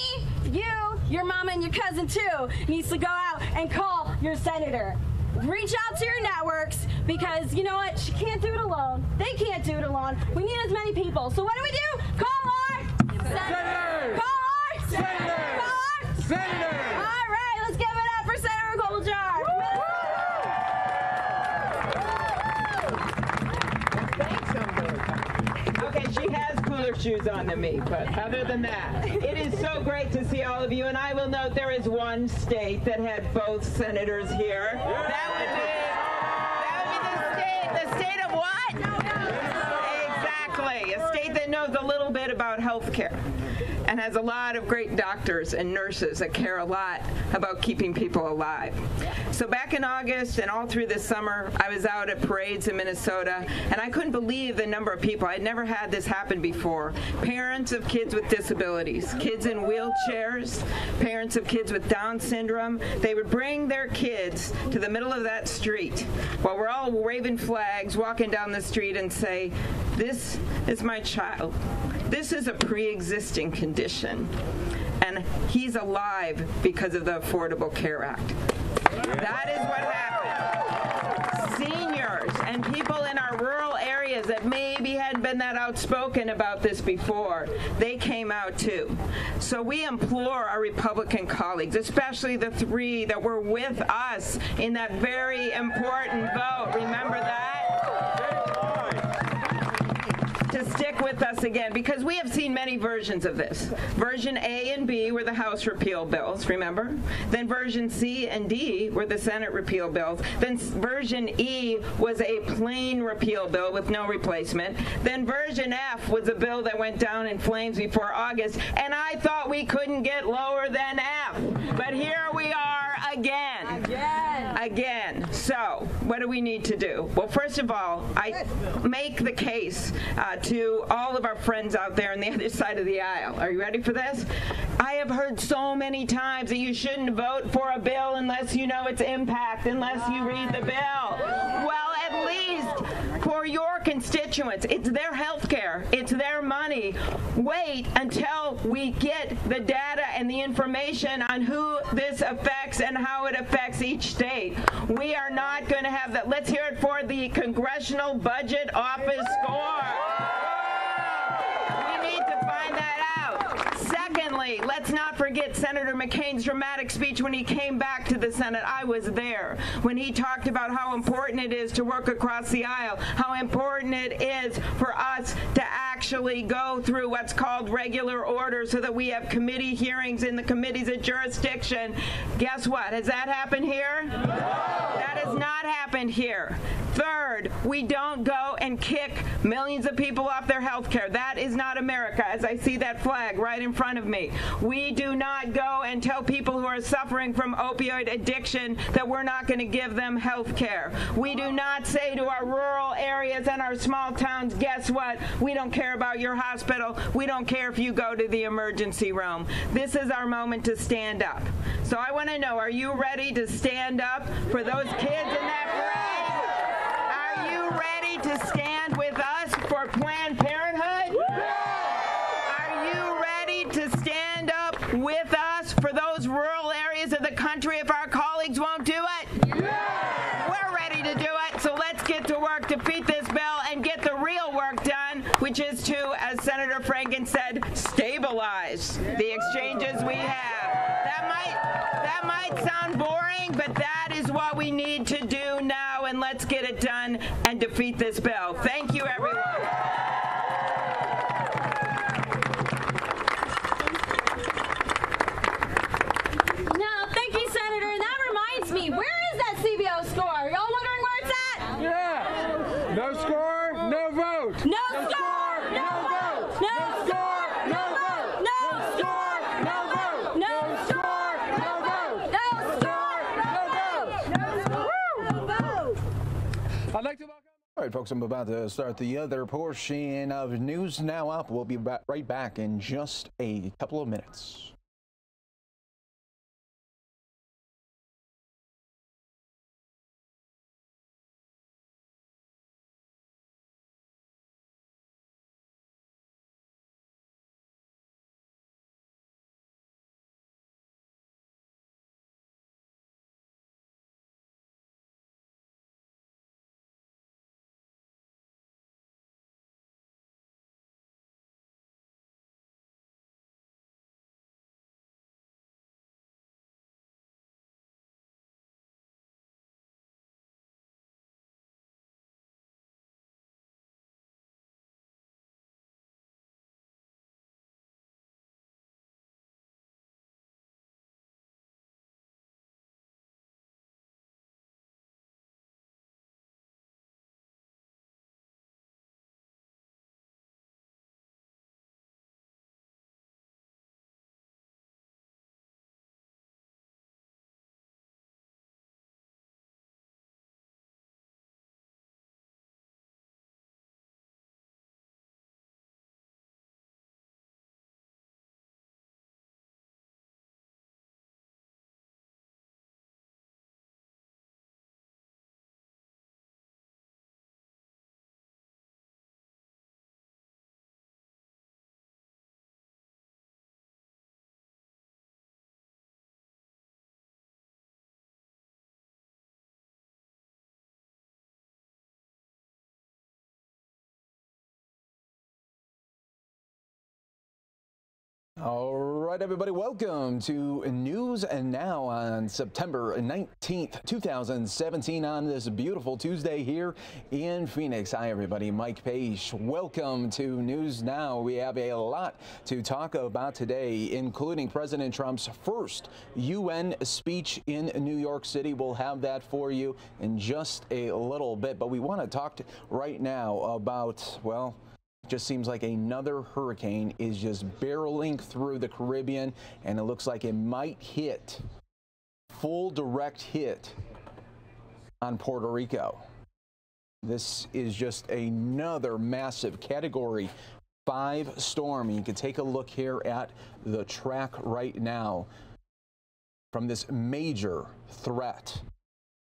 you, your mama, and your cousin too needs to go out and call your senator. Reach out to your networks because you know what? She can't do it alone. They can't do it alone. We need as many people. So what do? Call our senator. Call our senator. Call our senator. All right, let's give it up for Senator Klobuchar. Okay, she has cooler shoes on than me, but other than that, it is so great to see all of you. And I will note there is one state that had both senators here. That would be the state of what? Exactly, a state that knows a little bit about health care and has a lot of great doctors and nurses that care a lot about keeping people alive. So back in August and all through this summer, I was out at parades in Minnesota, and I couldn't believe the number of people. I'd never had this happen before. Parents of kids with disabilities, kids in wheelchairs, parents of kids with Down syndrome, they would bring their kids to the middle of that street while we're all waving flags, walking down the street and say, This is my child. This is a pre-existing condition, and he's alive because of the Affordable Care Act. That is what happened. Seniors and people in our rural areas that maybe hadn't been that outspoken about this before, they came out too. So we implore our Republican colleagues, especially the three that were with us in that very important vote, remember that? To stick with us again, because we have seen many versions of this. Version A and B were the House repeal bills, remember? Then version C and D were the Senate repeal bills. Then version E was a plain repeal bill with no replacement. Then version F was a bill that went down in flames before August, and I thought we couldn't get lower than F. But here we are again. Again. So, what do we need to do? Well, first of all, I make the case to all of our friends out there on the other side of the aisle. Are you ready for this? I have heard so many times that you shouldn't vote for a bill unless you know its impact, unless you read the bill. Well, at least for your constituents, it's their health care, it's their money. Wait until we get the data and the information on who this affects and how it affects each state. We are not going to have that. Let's hear it for the Congressional Budget Office score. We need to find that out. Secondly, let's not forget Senator McCain's dramatic speech when he came back to the Senate. I was there when he talked about how important it is to work across the aisle, how important it is for us to actually go through what's called regular order so that we have committee hearings in the committees of jurisdiction. Guess what? Has that happened here? That has not happened here. Third, we don't go and kick millions of people off their health care. That is not America, as I see that flag right in front of me. We do not go and tell people who are suffering from opioid addiction that we're not going to give them health care. We do not say to our rural areas and our small towns, guess what? We don't care about your hospital. We don't care if you go to the emergency room. This is our moment to stand up. So I want to know, are you ready to stand up for those kids in that parade? Are you ready to stand with us for Planned Parenthood? Are you ready to stand up with us for those rural areas of the country if our colleagues won't do it? We're ready to do it, so let's get to work, defeat this bill, and get the real work done, which is to, as Senator Franken said, stabilize the exchanges we have. That might sound boring, but that is what we need to do now, and let's get it done and defeat this bill. Thank you, everyone. No, thank you, Senator. That reminds me, where is that CBO score? Y'all wondering where it's at? Yeah. No score, no vote. No score, no vote. No score, no vote. No score, no vote. No score, no vote. No score, no vote. No vote. I'd like to welcome. All right, folks, I'm about to start the other portion of News Now Up. We'll be right back in just a couple of minutes. All right, everybody, welcome to News and Now on September 19th, 2017 on this beautiful Tuesday here in Phoenix. Hi, everybody. Mike Page. Welcome to News Now. We have a lot to talk about today, including President Trump's first UN speech in New York City. We'll have that for you in just a little bit, but we want to talk right now about, well, just seems like another hurricane is just barreling through the Caribbean, and it looks like it might hit, full direct hit on Puerto Rico. This is just another massive Category 5 storm. You can take a look here at the track right now from this major threat.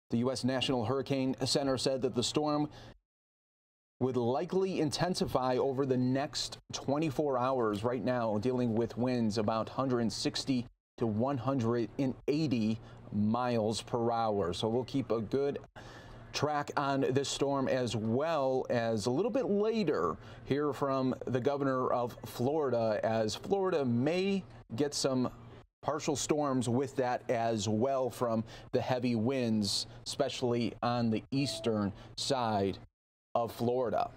The U.S. National Hurricane Center said that the storm would likely intensify over the next 24 hours. Right now, dealing with winds about 160 to 180 miles per hour. So we'll keep a good track on this storm, as well as a little bit later hear from the governor of Florida, as Florida may get some partial storms with that as well from the heavy winds, especially on the eastern side of Florida.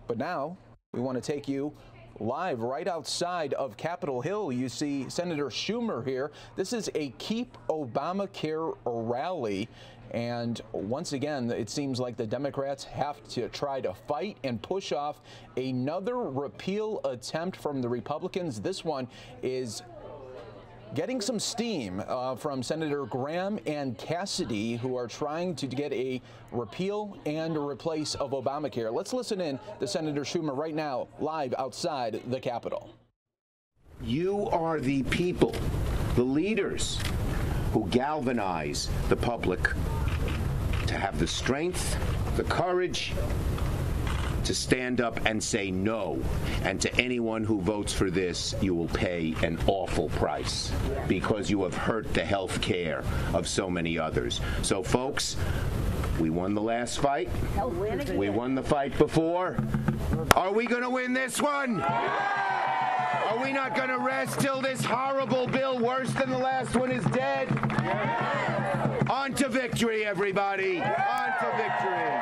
But now we want to take you live right outside of Capitol Hill. You see Senator Schumer here. This is a Keep Obamacare rally. And once again, it seems like the Democrats have to try to fight and push off another repeal attempt from the Republicans. This one is getting some steam from Senator Graham and Cassidy, who are trying to get a repeal and a replace of Obamacare. Let's listen in to Senator Schumer right now, live outside the Capitol. You are the people, the leaders, who galvanize the public to have the strength, the courage to stand up and say no. And to anyone who votes for this, you will pay an awful price, because you have hurt the health care of so many others. So, folks, we won the last fight. We won the fight before. Are we going to win this one? Are we not going to rest till this horrible bill, worse than the last one, is dead? On to victory, everybody. On to victory.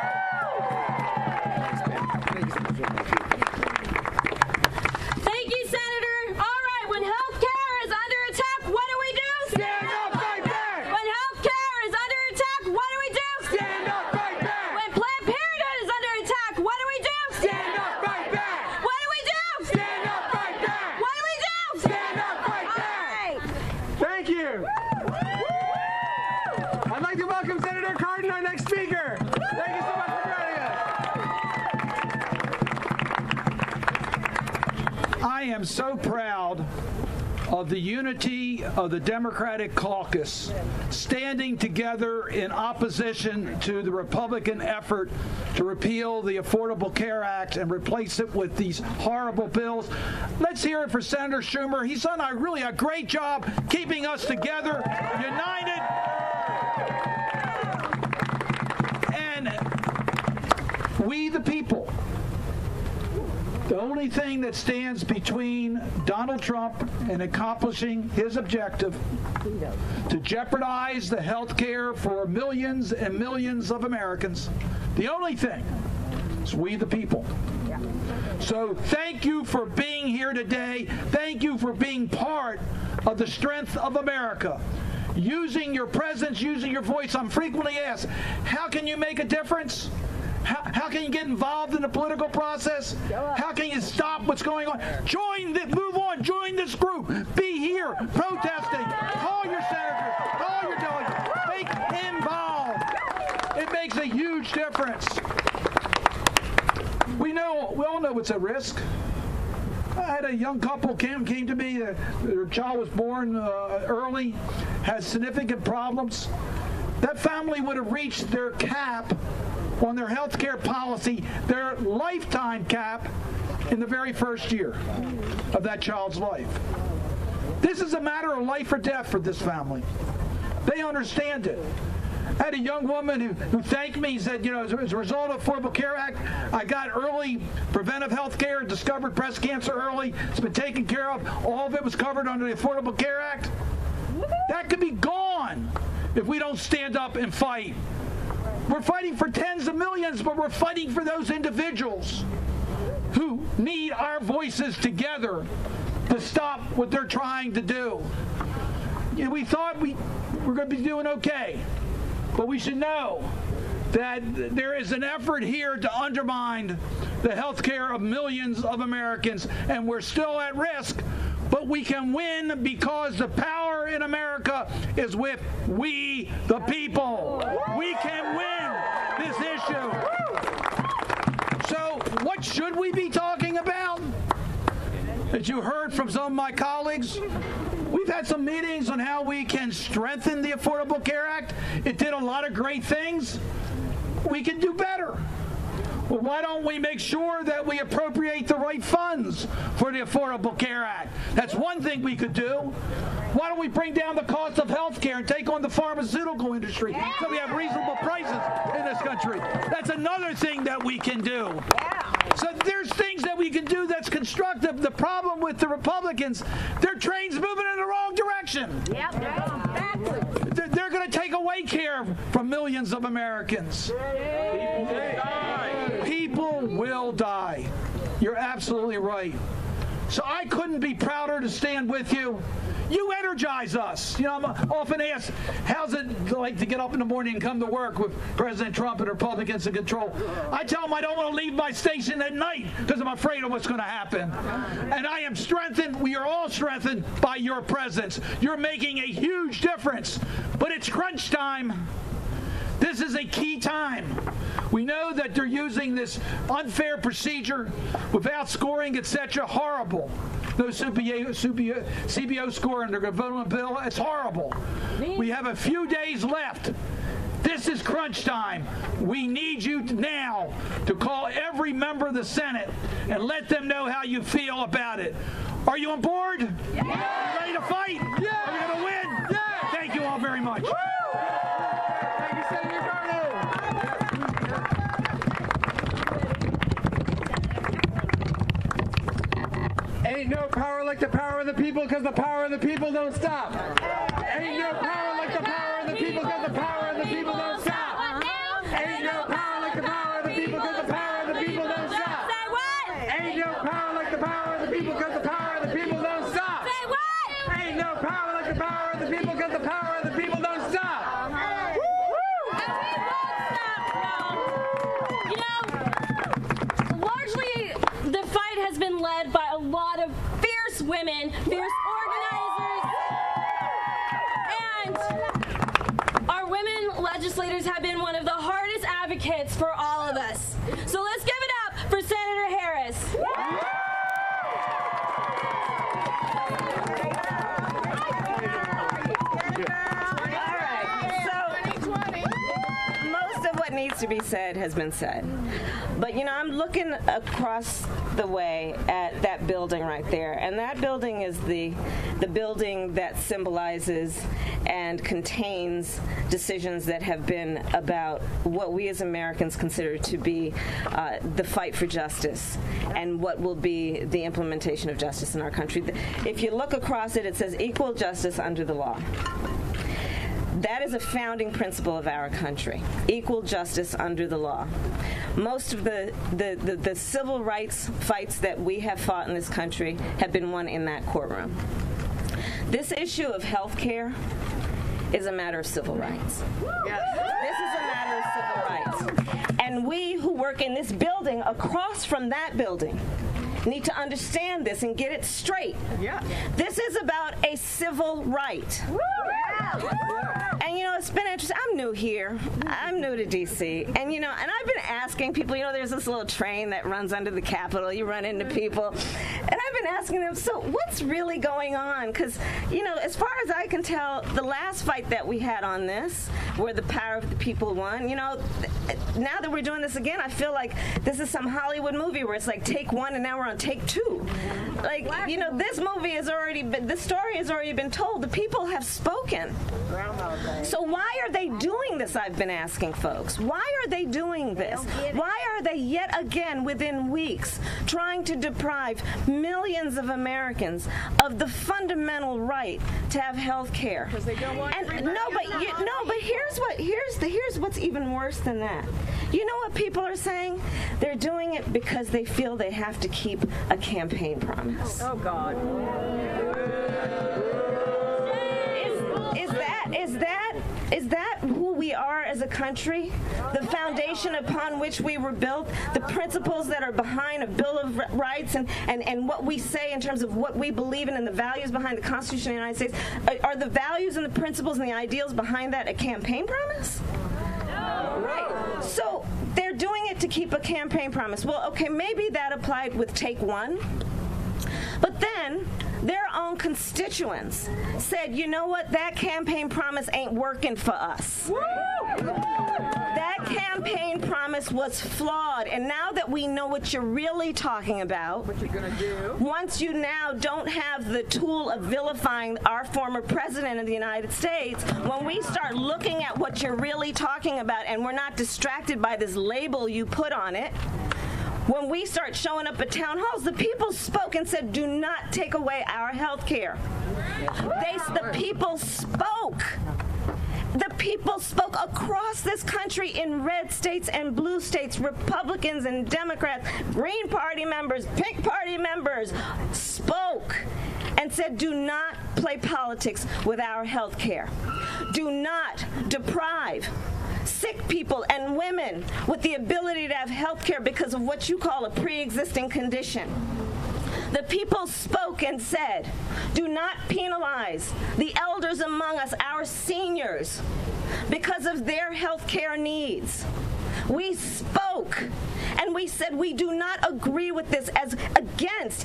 Thank you, Senator. All right, when health care is under attack, what do? Stand up, fight back. When health care is under attack, what do? Stand up, fight back. When Planned Parenthood is under attack, what do? Stand up, fight back. What do? Stand up, fight back. What do? Stand up, fight back. Thank you. I'd like to welcome Senator Cardin, our next speaker. Thank you so much for joining us. I am so proud of the unity of the Democratic caucus standing together in opposition to the Republican effort to repeal the Affordable Care Act and replace it with these horrible bills. Let's hear it for Senator Schumer. He's done really a great job keeping us together, united. And we, the people, the only thing that stands between Donald Trump and accomplishing his objective to jeopardize the health care for millions and millions of Americans, the only thing is we, the people. So thank you for being here today. Thank you for being part of the strength of America. Using your presence, using your voice. I'm frequently asked, how can you make a difference? How can you get involved in the political process? How can you stop what's going on? Move on, join this group. Be here, protesting. Call your senators, call your delegates. Make involved. It makes a huge difference. We all know it's a risk. I had a young couple came to me. Their child was born early, has significant problems. That family would have reached their cap on their health care policy, their lifetime cap, in the very first year of that child's life. This is a matter of life or death for this family. They understand it. I had a young woman who thanked me. He said, as a result of Affordable Care Act, I got early preventive health care, discovered breast cancer early. It's been taken care of. All of it was covered under the Affordable Care Act. That could be gone if we don't stand up and fight. We're fighting for tens of millions, but we're fighting for those individuals who need our voices together to stop what they're trying to do. We thought we were going to be doing okay, but we should know that there is an effort here to undermine the health care of millions of Americans, and we're still at risk, but we can win because the power in America is with we, the people. We can win this issue. So what should we be talking about? As you heard from some of my colleagues, we've had some meetings on how we can strengthen the Affordable Care Act. It did a lot of great things. We can do better. Well, why don't we make sure that we appropriate the right funds for the Affordable Care Act? That's one thing we could do. Why don't we bring down the cost of health care and take on the pharmaceutical industry so we have reasonable prices in this country? That's another thing that we can do. So there's things that we can do that's constructive. The problem with the Republicans, their train's moving in the wrong direction. They're going to take away care from millions of Americans. People will die. You're absolutely right. So I couldn't be prouder to stand with you. You energize us. I'm often asked, how's it like to get up in the morning and come to work with President Trump and Republicans in control? I tell them I don't want to leave my station at night because I'm afraid of what's going to happen. And I am strengthened. We are all strengthened by your presence. You're making a huge difference. But it's crunch time. This is a key time. We know that they're using this unfair procedure without scoring, etc. Horrible. No CBO score under the government bill. It's horrible. We have a few days left. This is crunch time. We need you now to call every member of the Senate and let them know how you feel about it. Are you on board? Yeah. Are you ready to fight? Yeah. Are you going to win? Yeah. Thank you all very much. Thank you, Senator Garneau. Ain't no power like the power of the people, because the power of the people don't stop. Ain't no power like the power of the people, because the power of the people don't stop. Ain't no power like the power of the people, because the power of the people don't stop. Say what? Ain't no power like the power of the people, because the power of the people don't stop. Say what? Ain't no power like the power of the people, because the power of the people don't stop. Largely, the fight has been led by a lot of fierce women, fierce organizers, and our women legislators have been one of the hardest advocates for all of us. So let's give it up for Senator Harris. Needs to be said has been said. But I'm looking across the way at that building right there, and that building is the building that symbolizes and contains decisions that have been about what we as Americans consider to be the fight for justice and what will be the implementation of justice in our country. If you look across it, it says equal justice under the law. That is a founding principle of our country, equal justice under the law. Most of the civil rights fights that we have fought in this country have been won in that courtroom. This issue of health care is a matter of civil rights. Yes. This is a matter of civil rights. And we who work in this building, across from that building, need to understand this and get it straight. Yeah. This is about a civil right. Woo! And it's been interesting. I'm new here. I'm new to D.C. And and I've been asking people, there's this little train that runs under the Capitol. You run into people. And I've been asking them, so what's really going on? Because, you know, as far as I can tell, the last fight that we had on this, where the power of the people won, you know, now that we're doing this again, I feel like this is some Hollywood movie where it's like take one and now we're on take two. Like, you know, this movie has already been, the story has already been told. The people have spoken. So why are they doing this, I've been asking folks. Why are they doing this? Why are they yet again within weeks trying to deprive millions of Americans of the fundamental right to have health care? Because they don't want but here's what's even worse than that. You know what people are saying? They're doing it because they feel they have to keep a campaign promise. Oh God. Is that who we are as a country? The foundation upon which we were built, the principles that are behind a Bill of Rights and what we say in terms of what we believe in and the values behind the Constitution of the United States, are the values and the principles and the ideals behind that a campaign promise? No. Right. So they're doing it to keep a campaign promise. Well, okay, maybe that applied with take one. But then their own constituents said, you know what, that campaign promise ain't working for us. Woo! That campaign promise was flawed. And now that we know what you're really talking about, what you're gonna do, once you now don't have the tool of vilifying our former president of the United States, when we start looking at what you're really talking about and we're not distracted by this label you put on it, when we start showing up at town halls, the people spoke and said, do not take away our health care. The people spoke. The people spoke across this country in red states and blue states, Republicans and Democrats, Green Party members, Pink Party members spoke and said, do not play politics with our health care. Do not deprive sick people and women with the ability to have health care because of what you call a pre-existing condition. The people spoke and said, do not penalize the elders among us, our seniors, because of their health care needs. We spoke and we said we do not agree with this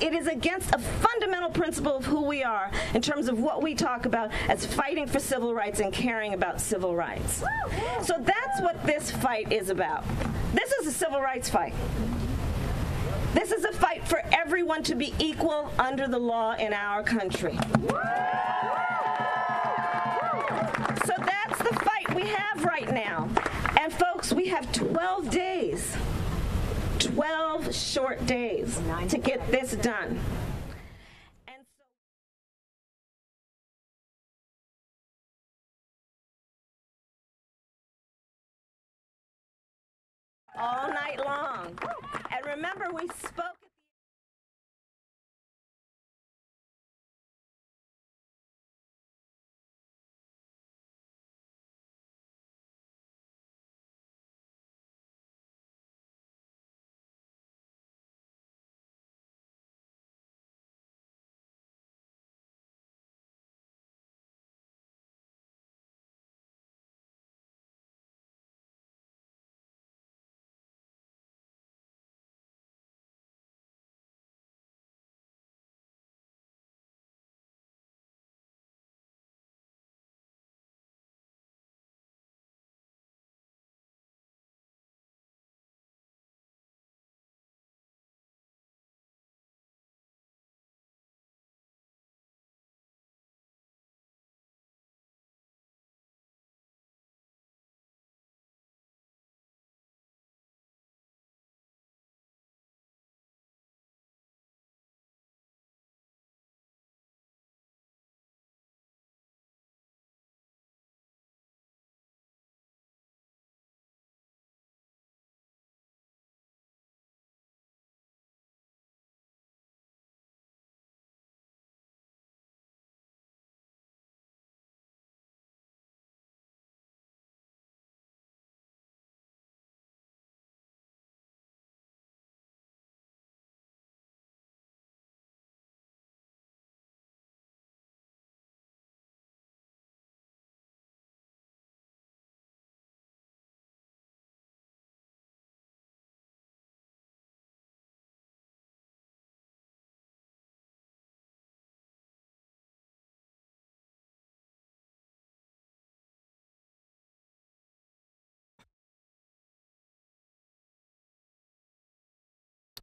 it is against a fundamental principle of who we are in terms of what we talk about as fighting for civil rights and caring about civil rights. So that's what this fight is about. This is a civil rights fight. This is a fight for everyone to be equal under the law in our country. So that's the fight we have right now. And folks, we have 12 days, 12 short days to get this done. And so all night long. And remember, we spoke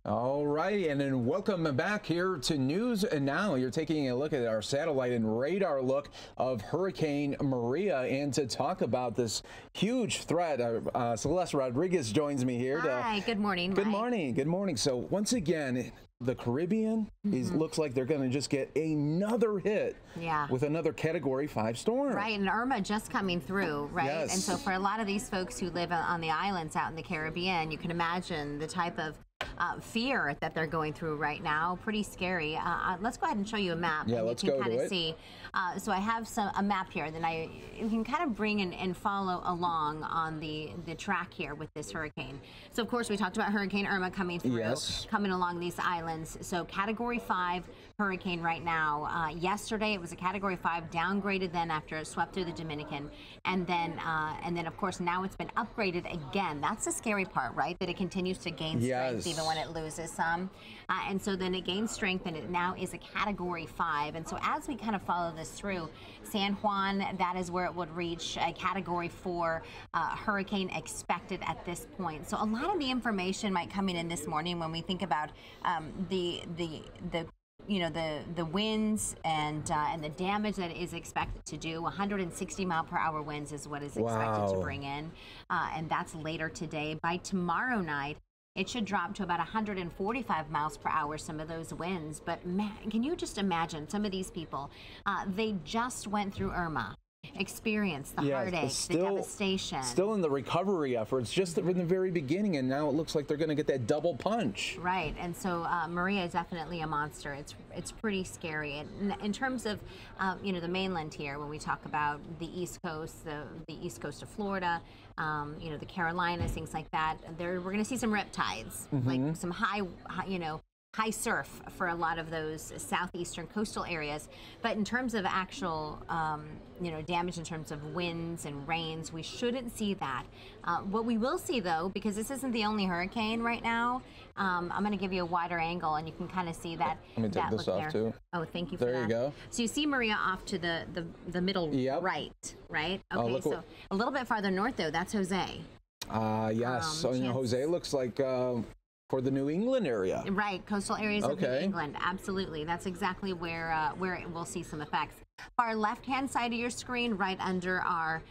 All right, and then welcome back here to News and Now. You're taking a look at our satellite and radar look of Hurricane Maria, and to talk about this huge threat, Celeste Rodriguez joins me here. Hi, good morning. Good morning. Good morning. So once again, the Caribbean looks like they're going to just get another hit with another Category 5 storm. Right, and Irma just coming through, right? Yes. And so for a lot of these folks who live on the islands out in the Caribbean, you can imagine the type of fear that they're going through right now. Pretty scary. Let's go ahead and show you a map. Yeah, and let's you can go kind to of it. see. So I have a map here that you can kind of bring and follow along on the track here with this hurricane. So of course we talked about Hurricane Irma coming through, coming along these islands. So Category 5 hurricane right now. Yesterday it was a Category 5, downgraded then after it swept through the Dominican, and then of course now it's been upgraded again. That's the scary part, right? That it continues to gain strength even when it loses some. And so then it gains strength and it now is a Category 5. And so as we kind of follow this through, San Juan, that is where it would reach a Category 4 hurricane expected at this point. So a lot of the information might come in this morning when we think about the winds and the damage that it is expected to do. 160-mile-per-hour winds is what is expected to bring in, and that's later today. By tomorrow night, it should drop to about 145 miles per hour, some of those winds. But man, can you just imagine some of these people? They just went through Irma, experienced the heartache, the devastation. Still in the recovery efforts, just in the very beginning, and now it looks like they're going to get that double punch. Right, and so Maria is definitely a monster. It's pretty scary. And in terms of the mainland here, when we talk about the East Coast, the East Coast of Florida, the Carolinas, things like that, we're going to see some riptides, like some high surf for a lot of those southeastern coastal areas. But in terms of actual, damage in terms of winds and rains, we shouldn't see that. What we will see, though, because this isn't the only hurricane right now, I'm going to give you a wider angle, and you can kind of see that. Let me take this off, there. too. Oh, thank you for that. There you go. So you see Maria off to the middle right? Okay, so a little bit farther north, though, that's Jose. Yes. So, Jose looks like for the New England area. Right, coastal areas of New England. Absolutely. That's exactly where we'll see some effects. Our left-hand side of your screen, right under our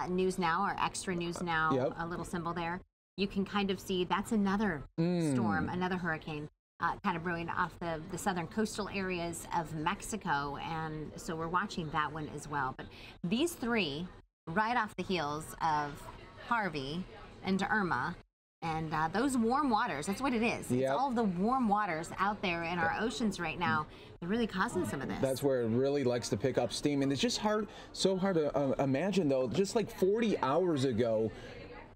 News Now, our Extra News Now, a little symbol there, you can kind of see that's another storm, another hurricane. Kind of brewing off the southern coastal areas of Mexico, and so we're watching that one as well. But these three, right off the heels of Harvey and Irma, and those warm waters, that's what it is. It's all of the warm waters out there in our oceans right now. They're really causing some of this. That's where it really likes to pick up steam, and it's just so hard to imagine, though. Just like 40 hours ago,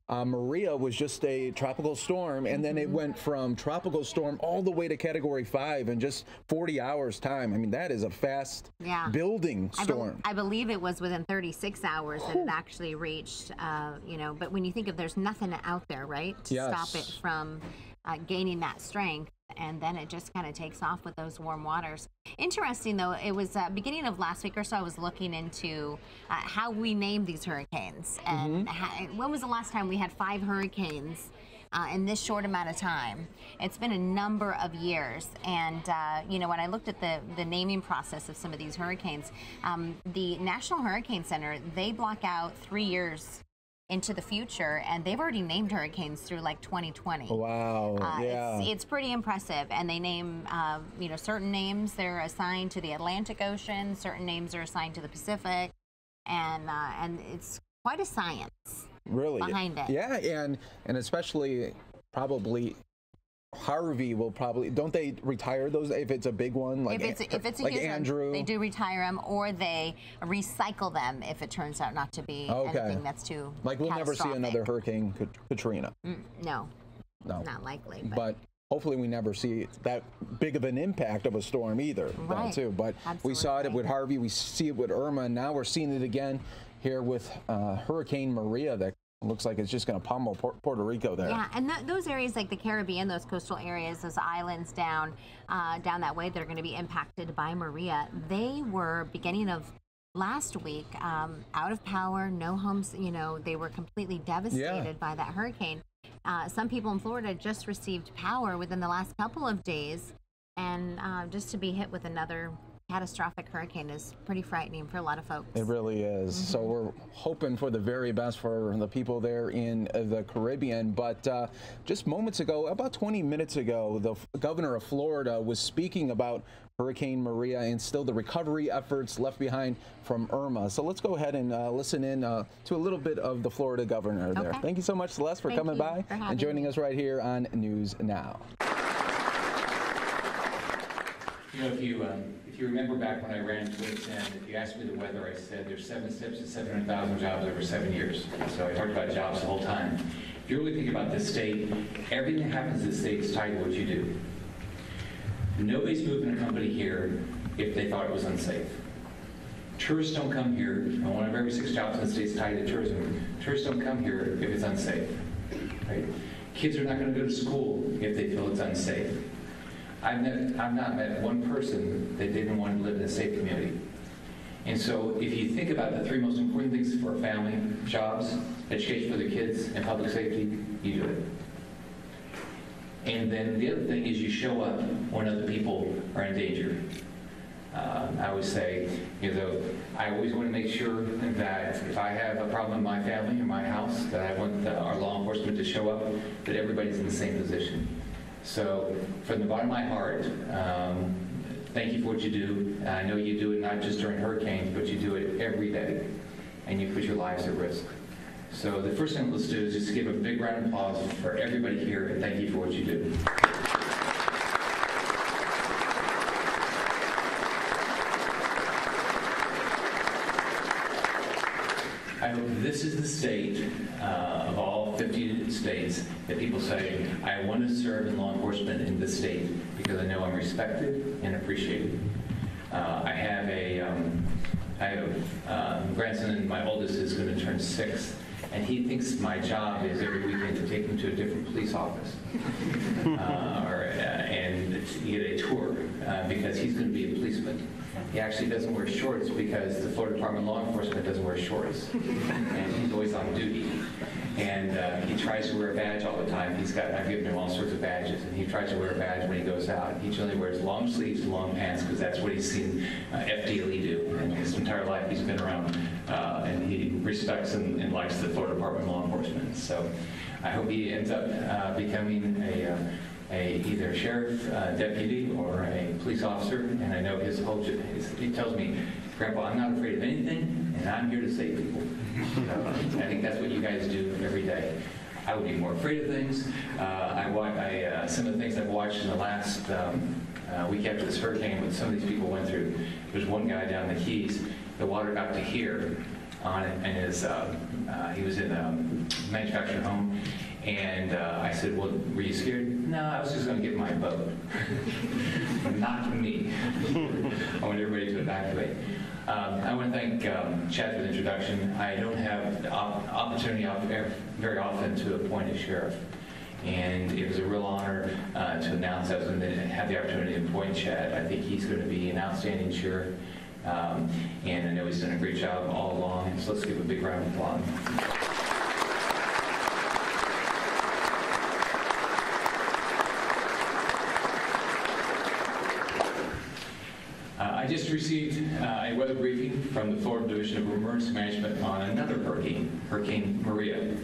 Maria was just a tropical storm, and then it went from tropical storm all the way to Category 5 in just 40 hours time. I mean, that is a fast building storm. I believe it was within 36 hours that it actually reached, but when you think of there's nothing out there, right, to stop it from gaining that strength, and then it just kind of takes off with those warm waters. Interesting, though, it was beginning of last week or so, I was looking into how we name these hurricanes. And when was the last time we had 5 hurricanes in this short amount of time? It's been a number of years. And, when I looked at the naming process of some of these hurricanes, the National Hurricane Center, they block out 3 years into the future, and they've already named hurricanes through like 2020. Wow. It's pretty impressive, and they name certain names they're assigned to the Atlantic Ocean, certain names are assigned to the Pacific, and it's quite a science behind it. Yeah, and especially probably Harvey will probably, don't they retire those if it's a big one? Like if it's a like huge Andrew, one, they do retire them, or they recycle them if it turns out not to be anything that's too like we'll never see another Hurricane Katrina. No, not likely. But hopefully we never see that big of an impact of a storm either. Right. Too. But we saw it with Harvey, we see it with Irma, and now we're seeing it again here with Hurricane Maria that looks like it's just going to pummel Puerto Rico there. Yeah, and those areas like the Caribbean, those coastal areas, those islands down that way that are going to be impacted by Maria, they were beginning of last week out of power, no homes, they were completely devastated by that hurricane. some people in Florida just received power within the last couple of days, and just to be hit with another catastrophic hurricane is pretty frightening for a lot of folks. It really is. So we're hoping for the very best for the people there in the Caribbean. But just moments ago, about 20 minutes ago, the governor of Florida was speaking about Hurricane Maria and still the recovery efforts left behind from Irma. So let's go ahead and listen in to a little bit of the Florida governor there. Thank you so much, Celeste, for coming by and joining us right here on News Now. You know, if you remember back when I ran 2010, if you asked me the weather, I said there's 7 steps to 700,000 jobs over 7 years. So I talked about jobs the whole time. If you really think about this state, everything that happens in this state is tied to what you do. Nobody's moving a company here if they thought it was unsafe. Tourists don't come here, and 1 of every 6 jobs in the state is tied to tourism. Tourists don't come here if it's unsafe. Right? Kids are not going to go to school if they feel it's unsafe. I've not met one person that didn't want to live in a safe community. And so if you think about the 3 most important things for a family, jobs, education for their kids, and public safety, you do it. And then the other thing is you show up when other people are in danger. I always say, you know, I always want to make sure that if I have a problem in my family or my house, that I want our law enforcement to show up, that everybody's in the same position. So from the bottom of my heart, thank you for what you do. I know you do it not just during hurricanes, but you do it every day, and you put your lives at risk. So the first thing let's do is just give a big round of applause for everybody here, and thank you for what you do. I hope this is the state of all 50 states that people say, I want to serve in law enforcement in this state because I know I'm respected and appreciated. I have a grandson, and my oldest is going to turn 6, and he thinks my job is every weekend to take him to a different police office and get a tour because he's going to be a policeman. He actually doesn't wear shorts because the Florida Department of Law Enforcement doesn't wear shorts, and he's always on duty. And he tries to wear a badge all the time. I've given him all sorts of badges, and he tries to wear a badge when he goes out. He generally wears long sleeves and long pants because that's what he's seen FDLE do. And his entire life he's been around, and he respects and likes the Florida Department of Law Enforcement. So I hope he ends up becoming either a sheriff deputy or a police officer. And I know he tells me, Grandpa, I'm not afraid of anything, and I'm here to save people. So I think that's what you guys do every day. I would be more afraid of things. Some of the things I've watched in the last week after this hurricane, what some of these people went through. There's one guy down the Keys, the water got to here on it, and he was in a manufactured home. And I said, well, were you scared? No, I was just going to get my boat. Not me. I want everybody to evacuate. I want to thank Chad for the introduction. I don't have the opportunity very often to appoint a sheriff. And it was a real honor to announce I was going to have the opportunity to appoint Chad. I think he's going to be an outstanding sheriff. And I know he's done a great job all along. So let's give a big round of applause. I just received a weather briefing from the Florida Division of Emergency Management on another hurricane, Hurricane Maria.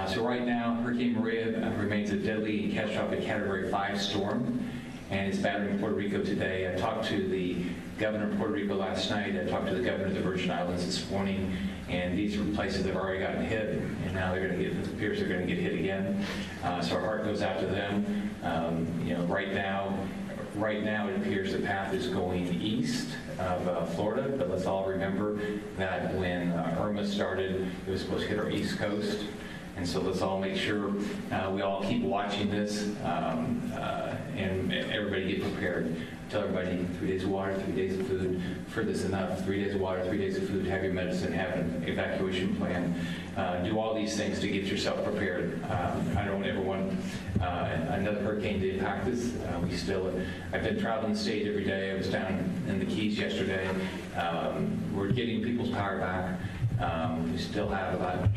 So right now, Hurricane Maria remains a deadly and catastrophic Category 5 storm, and it's battering Puerto Rico today. I talked to the governor of Puerto Rico last night. I talked to the governor of the Virgin Islands this morning, and these are places that have already gotten hit, and now it appears they're going to get hit again. So our heart goes out to them. Right now, it appears the path is going east of Florida, but let's all remember that when Irma started, it was supposed to hit our east coast. And so let's all make sure we all keep watching this and everybody get prepared. Tell everybody 3 days of water, 3 days of food. For this enough, 3 days of water, 3 days of food, have your medicine, have an evacuation plan. Do all these things to get yourself prepared. I don't ever want another hurricane to impact us. I've been traveling the state every day. I was down in the Keys yesterday. We're getting people's power back. We still have about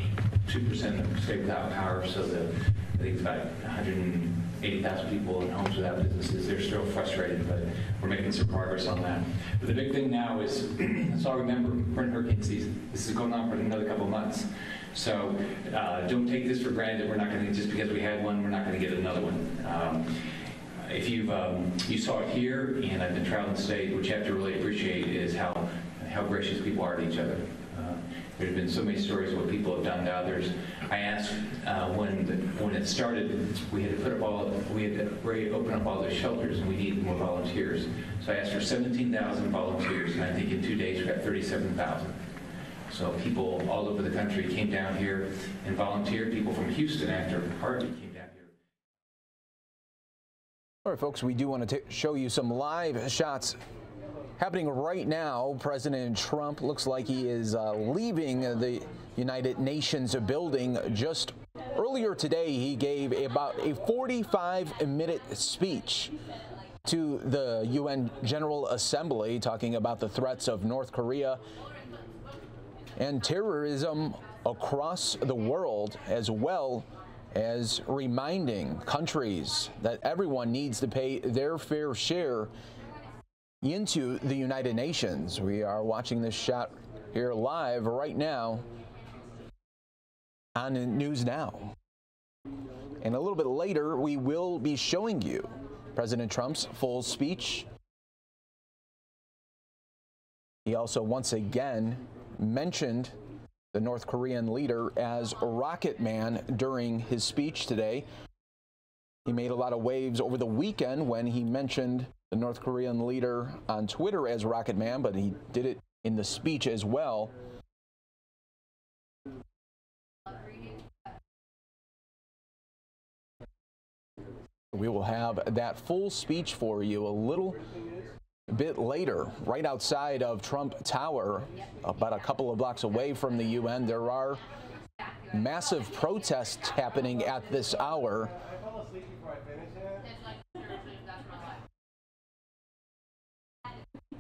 2% stay without power, so I think it's about 180,000 people in homes without businesses. They're still frustrated, but we're making some progress on that. But the big thing now is, let's all remember, we're in hurricane season. This is going on for another couple of months. So don't take this for granted that we're not going to, just because we had one, we're not going to get another one. If you saw it here, and I've been traveling the state, what you have to really appreciate is how gracious people are to each other. There's been so many stories of what people have done to others. I asked when it started, we had to open up all those shelters, and we needed more volunteers. So I asked for 17,000 volunteers, and I think in 2 days we got 37,000. So people all over the country came down here and volunteered. People from Houston after Harvey came down here. All right, folks, we do want to show you some live shots happening right now. President Trump looks like he is leaving the United Nations building. Just earlier today, he gave about a 45-minute speech to the UN General Assembly, talking about the threats of North Korea and terrorism across the world, as well as reminding countries that everyone needs to pay their fair share into the United Nations. We are watching this shot here live right now on News Now. And a little bit later, we will be showing you President Trump's full speech. He also once again mentioned the North Korean leader as Rocket Man during his speech today. He made a lot of waves over the weekend when he mentioned the North Korean leader on Twitter as Rocket Man, but he did it in the speech as well. We will have that full speech for you a little bit later, right outside of Trump Tower, about a couple of blocks away from the UN. There are massive protests happening at this hour.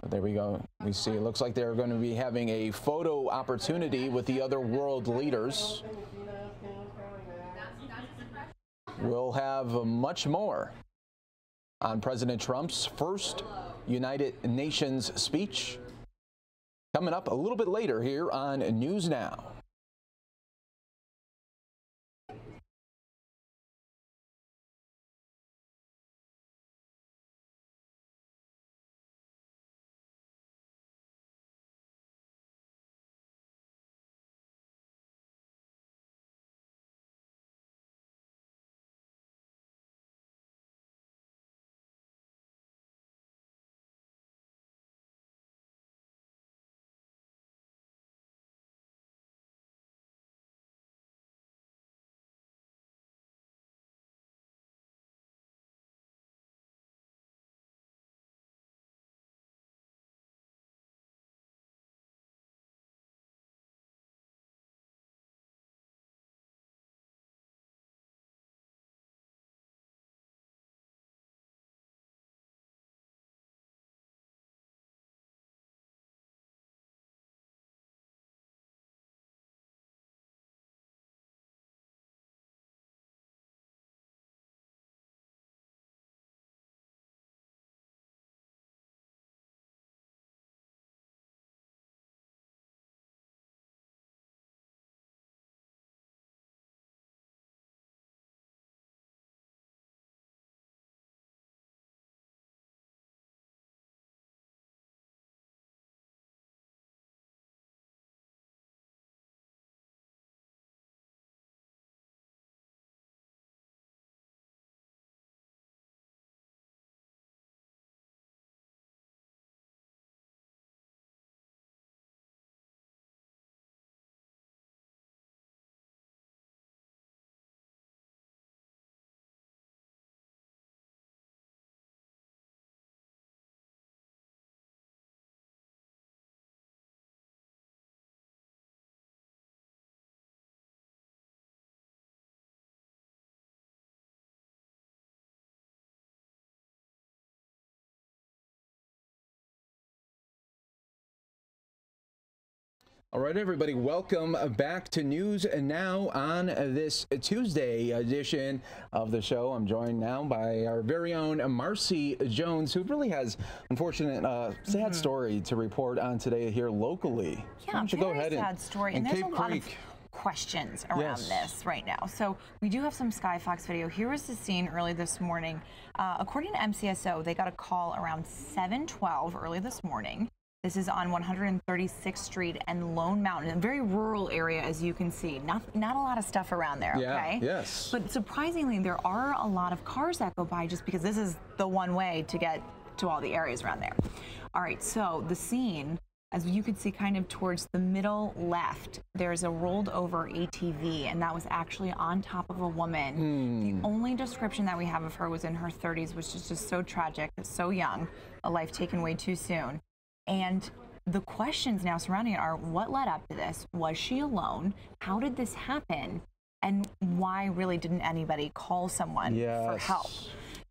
There we go. We see it looks like they're going to be having a photo opportunity with the other world leaders. We'll have much more on President Trump's first United Nations speech coming up a little bit later here on News Now. All right, everybody, welcome back to News and Now on this Tuesday edition of the show. I'm joined now by our very own Marcy Jones, who really has, unfortunate, sad story to report on today here locally. Yeah, very sad story, and there's a lot of questions around this right now. So we do have some Sky Fox video. Here was the scene early this morning. According to MCSO, they got a call around 7:12 early this morning. This is on 136th Street and Lone Mountain, a very rural area, as you can see. Not a lot of stuff around there, okay? Yes. But surprisingly, there are a lot of cars that go by just because this is the one way to get to all the areas around there. All right, so the scene, as you can see kind of towards the middle left, there's a rolled over ATV, and that was actually on top of a woman. The only description that we have of her was in her 30s, which is just so tragic, so young, a life taken way too soon. And the questions now surrounding it are, what led up to this? Was she alone? How did this happen? And why really didn't anybody call someone for help?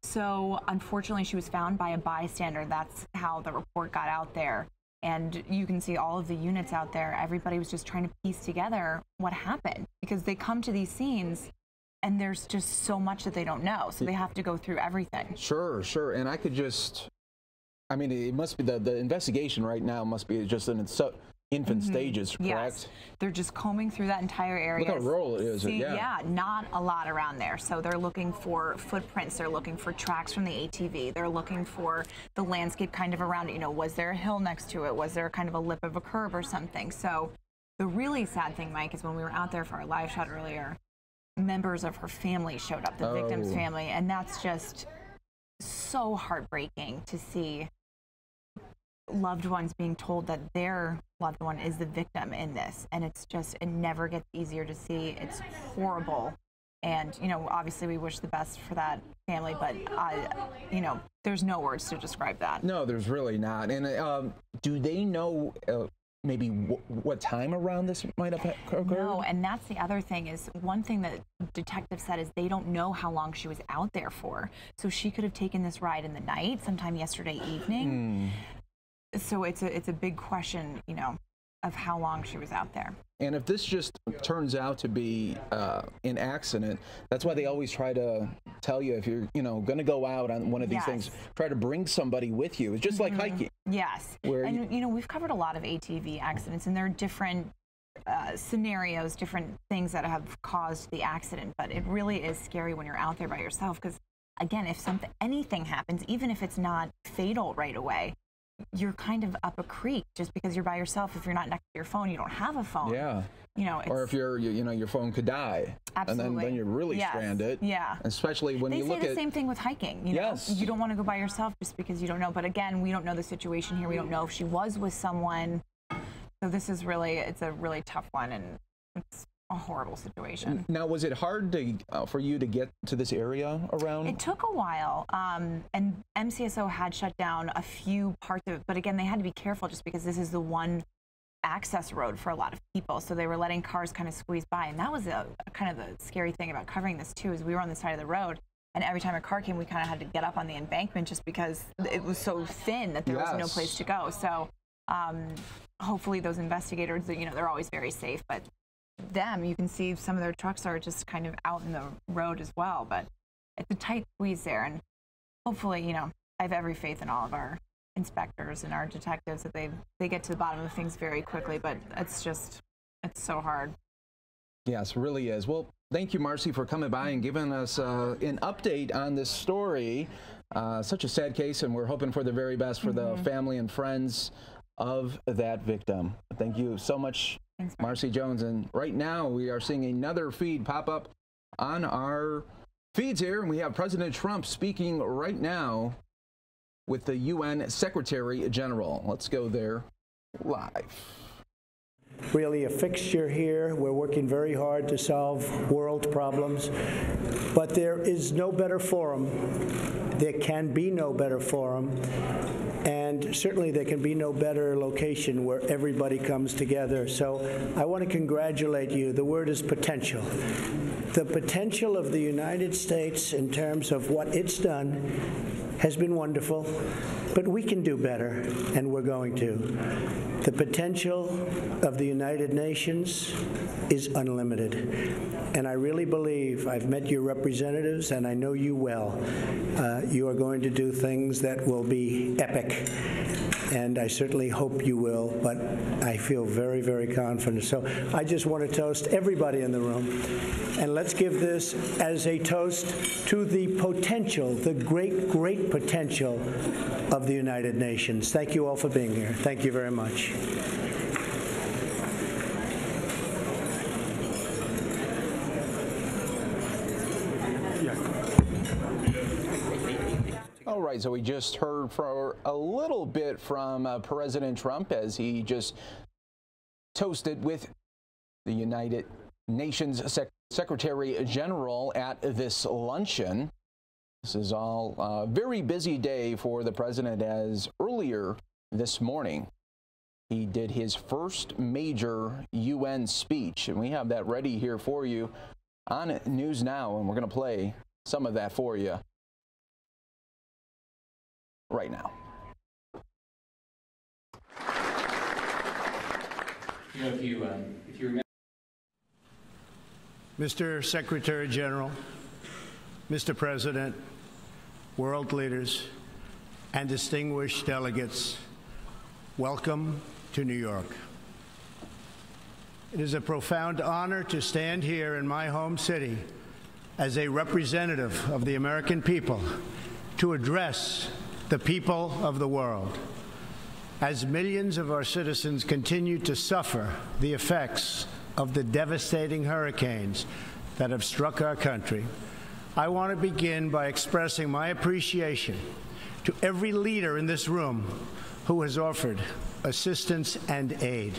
So unfortunately, she was found by a bystander. That's how the report got out there. And you can see all of the units out there. Everybody was just trying to piece together what happened, because they come to these scenes and there's just so much that they don't know. So they have to go through everything. Sure. And I could just... I mean, it must be the investigation right now must be just in its infant stages, correct? Yes. They're just combing through that entire area. Look how rural it is. Yeah, not a lot around there. So they're looking for footprints. They're looking for tracks from the ATV. They're looking for the landscape kind of around it. You know, was there a hill next to it? Was there kind of a lip of a curb or something? So the really sad thing, Mike, is when we were out there for our live shot earlier, members of her family showed up, the victim's family, and that's just so heartbreaking to see loved ones being told that their loved one is the victim in this. And it's just, it never gets easier to see. It's horrible. And, you know, obviously we wish the best for that family, but, you know, there's no words to describe that. No, there's really not. And do they know maybe what time around this might have occurred? No, and that's the other thing is, one thing that detectives said is they don't know how long she was out there for. So she could have taken this ride in the night, sometime yesterday evening. So it's a big question, you know, of how long she was out there. And if this just turns out to be an accident, that's why they always try to tell you, if you're, you know, going to go out on one of these things, try to bring somebody with you. It's just like hiking. Yes. And, you know, we've covered a lot of ATV accidents, and there are different scenarios, different things that have caused the accident. But it really is scary when you're out there by yourself, because, again, if anything happens, even if it's not fatal right away, you're kind of up a creek just because you're by yourself. If you're not next to your phone, you don't have a phone. Yeah. You know, or if you know, your phone could die. Absolutely. And then you're really stranded. Yeah. Especially when you look at... They say the same thing with hiking. You know, you don't want to go by yourself just because you don't know. But again, we don't know the situation here. We don't know if she was with someone. So this is really, it's a really tough one, and it's a horrible situation. Now, was it hard to for you to get to this area around? It took a while, and MCSO had shut down a few parts of it, but again, they had to be careful just because this is the one access road for a lot of people, so they were letting cars kind of squeeze by, and that was kind of the scary thing about covering this too, is we were on the side of the road, and every time a car came, we kind of had to get up on the embankment just because it was so thin that there was no place to go. So hopefully those investigators, you know, they're always very safe, but you can see some of their trucks are just kind of out in the road as well, but it's a tight squeeze there, and hopefully, you know, I have every faith in all of our inspectors and our detectives that they get to the bottom of things very quickly, but it's so hard. Yes, it really is. Well, thank you, Marcy, for coming by and giving us an update on this story. Such a sad case, and we're hoping for the very best for the family and friends of that victim. Thank you so much. Thanks, Marcy Jones. And right now we are seeing another feed pop up on our feeds here, and we have President Trump speaking right now with the UN Secretary General. Let's go there live. Really a fixture here. We're working very hard to solve world problems, but there is no better forum. There can be no better forum, and certainly there can be no better location where everybody comes together. So I want to congratulate you. The word is potential. The potential of the United States in terms of what it's done has been wonderful, but we can do better, and we're going to. The potential of the United Nations is unlimited, and I really believe, I've met your representatives, and I know you well, you are going to do things that will be epic, and I certainly hope you will, but I feel very, very confident. So I just want to toast everybody in the room, and let's give this as a toast to the potential, the great, great potential of the United Nations. Thank you all for being here. Thank you very much. All right, so we just heard for a little bit from President Trump as he just toasted with the United Nations Secretary General at this luncheon. This is all a very busy day for the president, as earlier this morning he did his first major UN speech, and we have that ready here for you on News Now, and we're going to play some of that for you right now. You know, if you remember, Mr. Secretary General, Mr. President, world leaders, and distinguished delegates, welcome to New York. It is a profound honor to stand here in my home city as a representative of the American people to address the people of the world. As millions of our citizens continue to suffer the effects of the devastating hurricanes that have struck our country, I want to begin by expressing my appreciation to every leader in this room who has offered assistance and aid.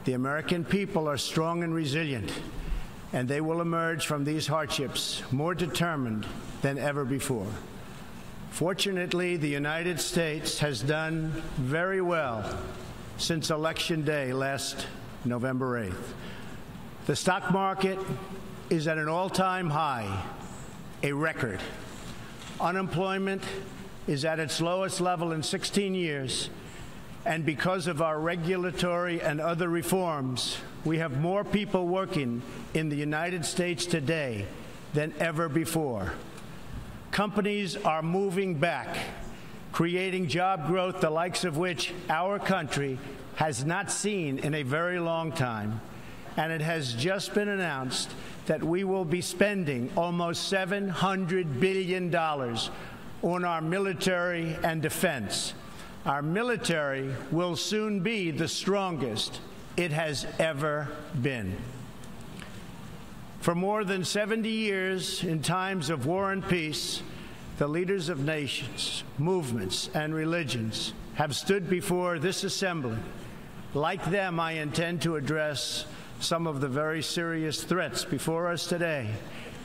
The American people are strong and resilient, and they will emerge from these hardships more determined than ever before. Fortunately, the United States has done very well since Election Day last November 8th. The stock market is at an all-time high, a record. Unemployment is at its lowest level in 16 years, and because of our regulatory and other reforms, we have more people working in the United States today than ever before. Companies are moving back, creating job growth the likes of which our country has not seen in a very long time. And it has just been announced that we will be spending almost $700 billion on our military and defense. Our military will soon be the strongest it has ever been. For more than 70 years, in times of war and peace, the leaders of nations, movements, and religions have stood before this assembly. Like them, I intend to address some of the very serious threats before us today,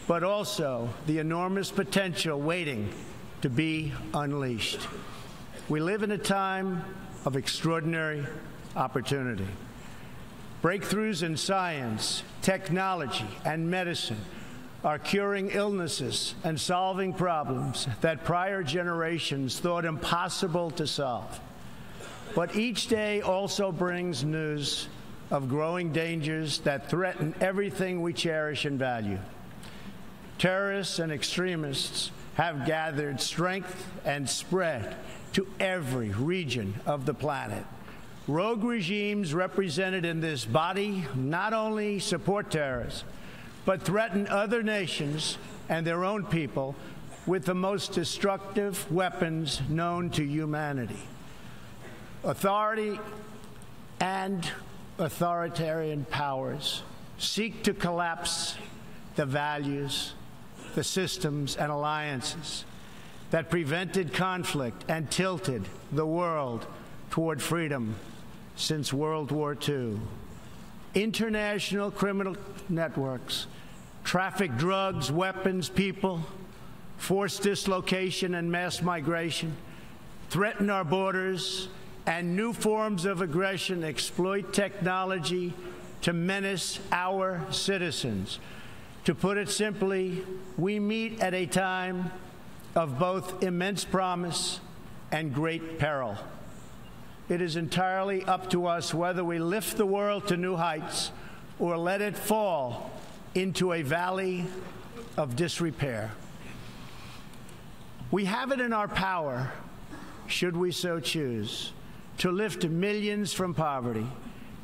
but also the enormous potential waiting to be unleashed. We live in a time of extraordinary opportunity. Breakthroughs in science, technology, and medicine are curing illnesses and solving problems that prior generations thought impossible to solve. But each day also brings news of growing dangers that threaten everything we cherish and value. Terrorists and extremists have gathered strength and spread to every region of the planet. Rogue regimes represented in this body not only support terrorists, but threaten other nations and their own people with the most destructive weapons known to humanity. Authority and authoritarian powers seek to collapse the values, the systems, and alliances that prevented conflict and tilted the world toward freedom since World War II. International criminal networks traffic drugs, weapons, people, forced dislocation and mass migration, threaten our borders, and new forms of aggression exploit technology to menace our citizens. To put it simply, we meet at a time of both immense promise and great peril. It is entirely up to us whether we lift the world to new heights or let it fall into a valley of disrepair. We have it in our power, should we so choose, to lift millions from poverty,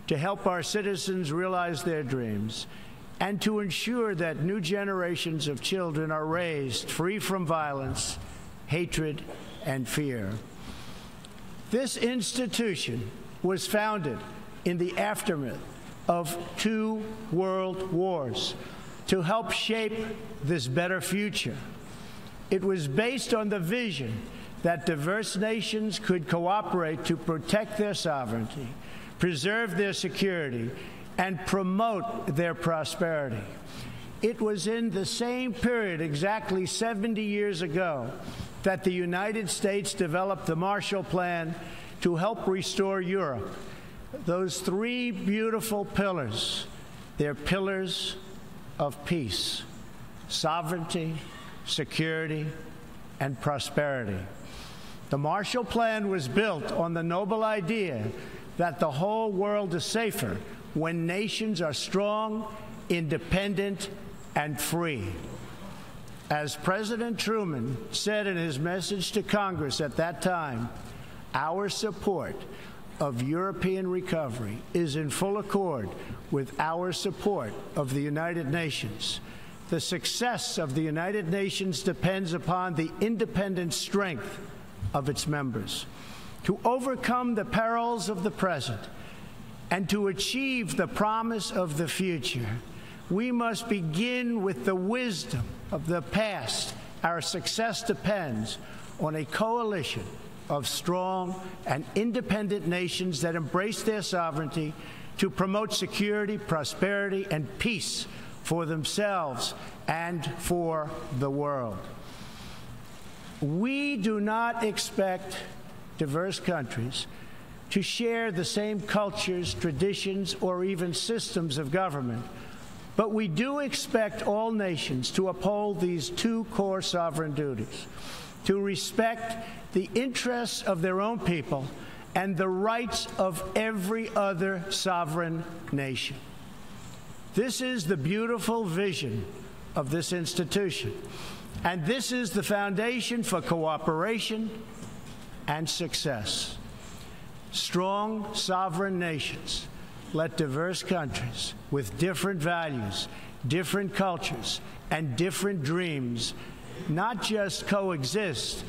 to help our citizens realize their dreams, and to ensure that new generations of children are raised free from violence, hatred, and fear. This institution was founded in the aftermath of 2 world wars to help shape this better future. It was based on the vision that diverse nations could cooperate to protect their sovereignty, preserve their security, and promote their prosperity. It was in the same period, exactly 70 years ago, that the United States developed the Marshall Plan to help restore Europe. Those 3 beautiful pillars, they're pillars of peace, sovereignty, security, and prosperity. The Marshall Plan was built on the noble idea that the whole world is safer when nations are strong, independent, and free. As President Truman said in his message to Congress at that time, our support of European recovery is in full accord with our support of the United Nations. The success of the United Nations depends upon the independent strength of its members. To overcome the perils of the present and to achieve the promise of the future, we must begin with the wisdom of the past. Our success depends on a coalition of strong and independent nations that embrace their sovereignty to promote security, prosperity, and peace for themselves and for the world. We do not expect diverse countries to share the same cultures, traditions, or even systems of government, but we do expect all nations to uphold these 2 core sovereign duties: to respect the interests of their own people and the rights of every other sovereign nation. This is the beautiful vision of this institution, and this is the foundation for cooperation and success. Strong sovereign nations let diverse countries with different values, different cultures, and different dreams not just coexist,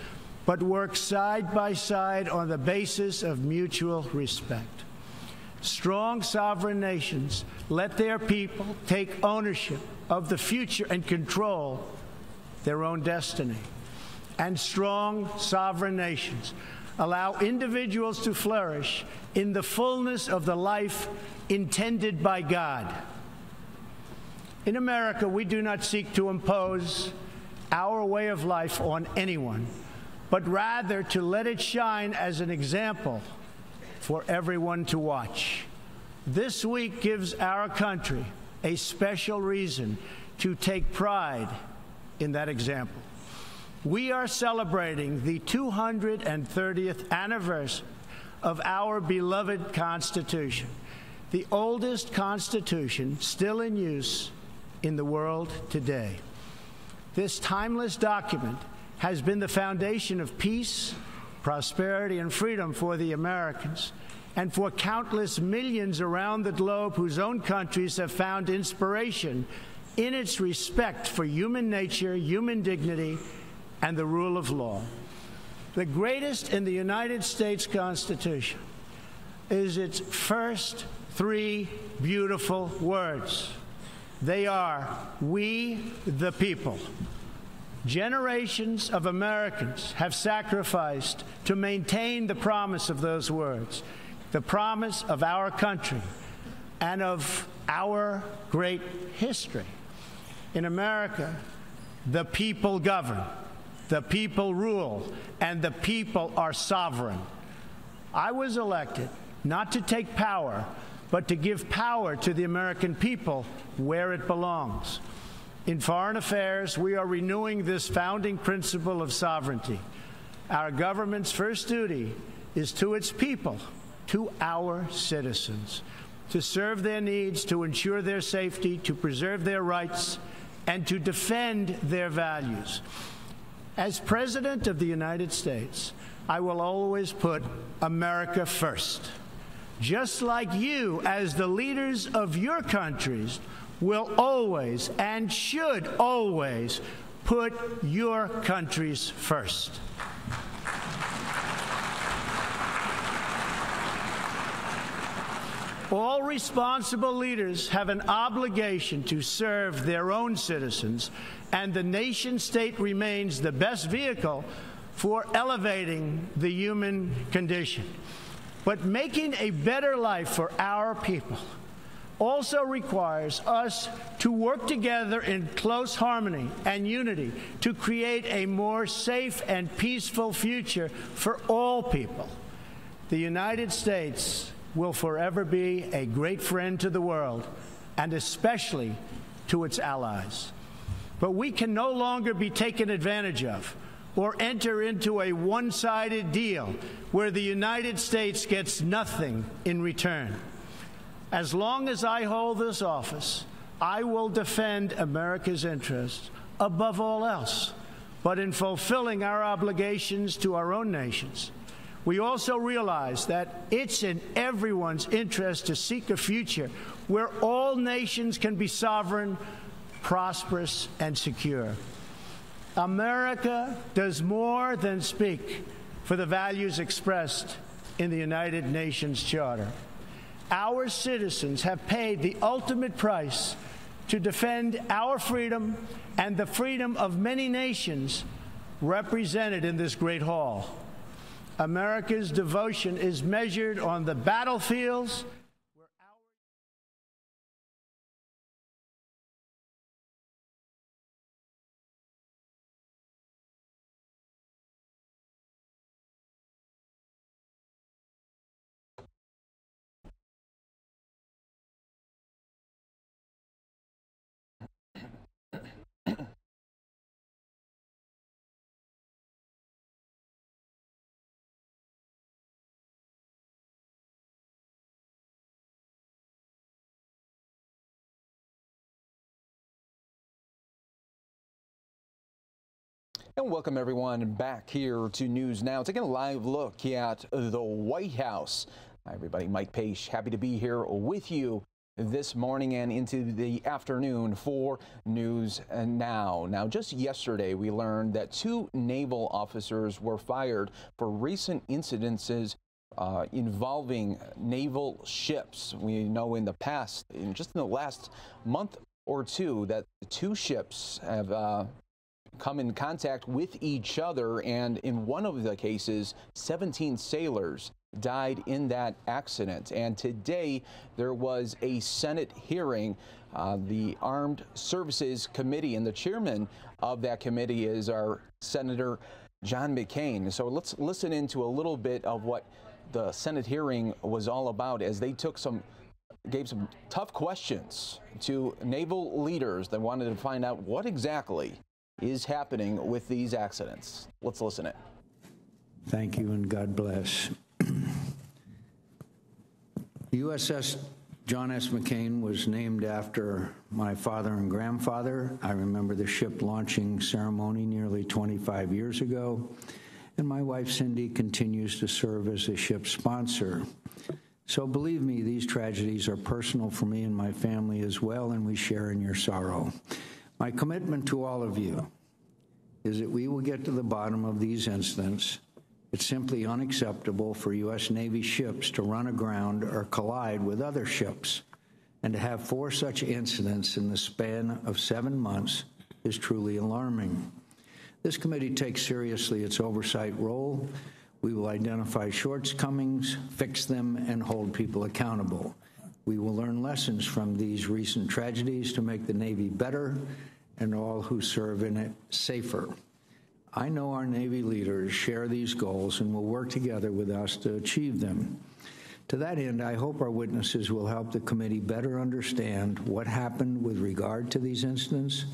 but work side by side on the basis of mutual respect. Strong sovereign nations let their people take ownership of the future and control their own destiny. And strong sovereign nations allow individuals to flourish in the fullness of the life intended by God. In America, we do not seek to impose our way of life on anyone, but rather to let it shine as an example for everyone to watch. This week gives our country a special reason to take pride in that example. We are celebrating the 230th anniversary of our beloved Constitution, the oldest Constitution still in use in the world today. This timeless document has been the foundation of peace, prosperity, and freedom for the Americans and for countless millions around the globe whose own countries have found inspiration in its respect for human nature, human dignity, and the rule of law. The greatest in the United States Constitution is its first 3 beautiful words. They are, "We the people." Generations of Americans have sacrificed to maintain the promise of those words, the promise of our country and of our great history. In America, the people govern, the people rule, and the people are sovereign. I was elected not to take power, but to give power to the American people where it belongs. In foreign affairs, we are renewing this founding principle of sovereignty. Our government's first duty is to its people, to our citizens, to serve their needs, to ensure their safety, to preserve their rights, and to defend their values. As President of the United States, I will always put America first, just like you, as the leaders of your countries, will always and should always put your countries first. All responsible leaders have an obligation to serve their own citizens, and the nation-state remains the best vehicle for elevating the human condition. But making a better life for our people also requires us to work together in close harmony and unity to create a more safe and peaceful future for all people. The United States will forever be a great friend to the world, and especially to its allies. But we can no longer be taken advantage of or enter into a one-sided deal where the United States gets nothing in return. As long as I hold this office, I will defend America's interests above all else. But in fulfilling our obligations to our own nations, we also realize that it's in everyone's interest to seek a future where all nations can be sovereign, prosperous, and secure. America does more than speak for the values expressed in the United Nations Charter. Our citizens have paid the ultimate price to defend our freedom and the freedom of many nations represented in this great hall. America's devotion is measured on the battlefields where And welcome everyone back here to News Now. Taking a live look at the White House. Hi everybody, Mike Page, happy to be here with you this morning and into the afternoon for News Now. Now, just yesterday we learned that 2 naval officers were fired for recent incidences involving naval ships. We know in the past, just in the last month or two, that 2 ships have come in contact with each other, and in one of the cases, 17 sailors died in that accident. And today there was a Senate hearing. The Armed Services Committee, and the chairman of that committee is our Senator John McCain. So let's listen into a little bit of what the Senate hearing was all about, as they gave some tough questions to naval leaders that wanted to find out what exactly is happening with these accidents. Let's listen in. Thank you and God bless. USS John S. McCain was named after my father and grandfather. I remember the ship launching ceremony nearly 25 years ago, and my wife Cindy continues to serve as the ship's sponsor. So believe me, these tragedies are personal for me and my family as well, and we share in your sorrow. My commitment to all of you is that we will get to the bottom of these incidents. It's simply unacceptable for U.S. Navy ships to run aground or collide with other ships, and to have 4 such incidents in the span of 7 months is truly alarming. This committee takes seriously its oversight role. We will identify shortcomings, fix them, and hold people accountable. We will learn lessons from these recent tragedies to make the Navy better and all who serve in it safer. I know our Navy leaders share these goals and will work together with us to achieve them. To that end, I hope our witnesses will help the committee better understand what happened with regard to these incidents,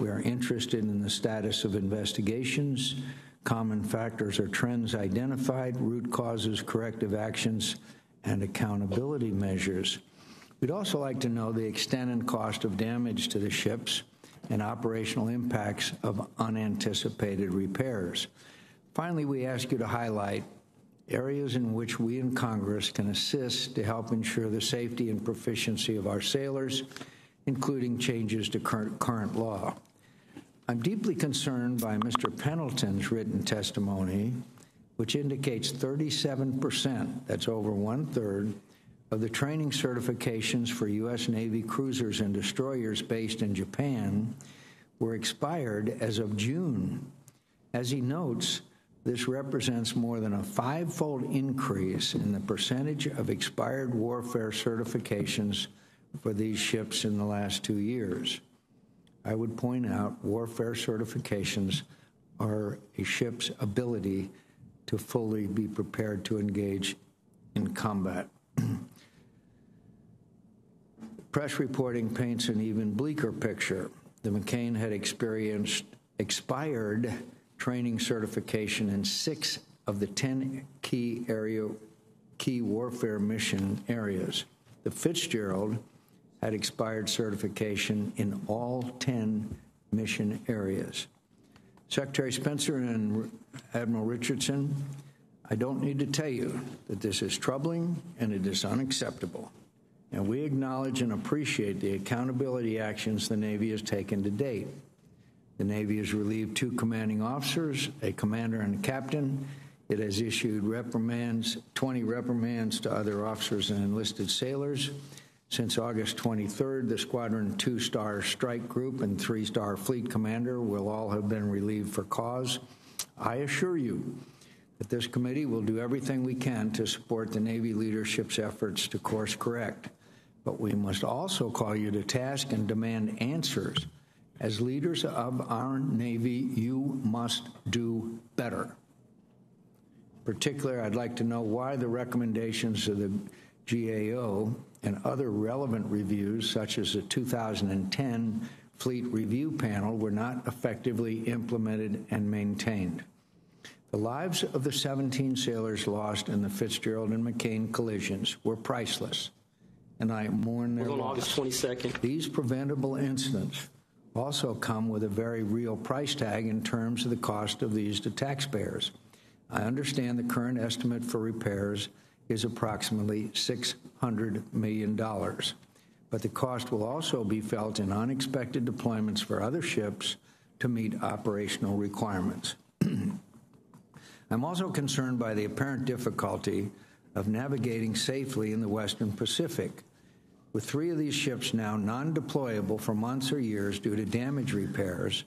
We are interested in the status of investigations, common factors or trends identified, root causes, corrective actions, and accountability measures. We'd also like to know the extent and cost of damage to the ships and operational impacts of unanticipated repairs. Finally, we ask you to highlight areas in which we in Congress can assist to help ensure the safety and proficiency of our sailors, including changes to current law. I'm deeply concerned by Mr. Pendleton's written testimony, which indicates 37%, that's over 1/3, of the training certifications for U.S. Navy cruisers and destroyers based in Japan were expired as of June. As he notes, this represents more than a 5-fold increase in the percentage of expired warfare certifications for these ships in the last 2 years. I would point out warfare certifications are a ship's ability to fully be prepared to engage in combat. Press reporting paints an even bleaker picture. The McCain had experienced expired training certification in 6 of the 10 key warfare mission areas. The Fitzgerald had expired certification in all 10 mission areas. Secretary Spencer and Admiral Richardson, I don't need to tell you that this is troubling and it is unacceptable. And we acknowledge and appreciate the accountability actions the Navy has taken to date. The Navy has relieved 2 commanding officers, a commander and a captain. It has issued 20 reprimands to other officers and enlisted sailors. Since August 23rd, the Squadron 2-star strike group and 3-star fleet commander will all have been relieved for cause. I assure you that this committee will do everything we can to support the Navy leadership's efforts to course correct. But we must also call you to task and demand answers. As leaders of our Navy, you must do better. In particular, I'd like to know why the recommendations of the GAO and other relevant reviews, such as the 2010 Fleet Review Panel, were not effectively implemented and maintained. The lives of the 17 sailors lost in the Fitzgerald and McCain collisions were priceless, and I mourn their loss. On August 22nd. These preventable incidents also come with a very real price tag in terms of the cost of these to taxpayers. I understand the current estimate for repairs is approximately $600 million, but the cost will also be felt in unexpected deployments for other ships to meet operational requirements. I'm also concerned by the apparent difficulty of navigating safely in the Western Pacific. With 3 of these ships now non-deployable for months or years due to damage repairs,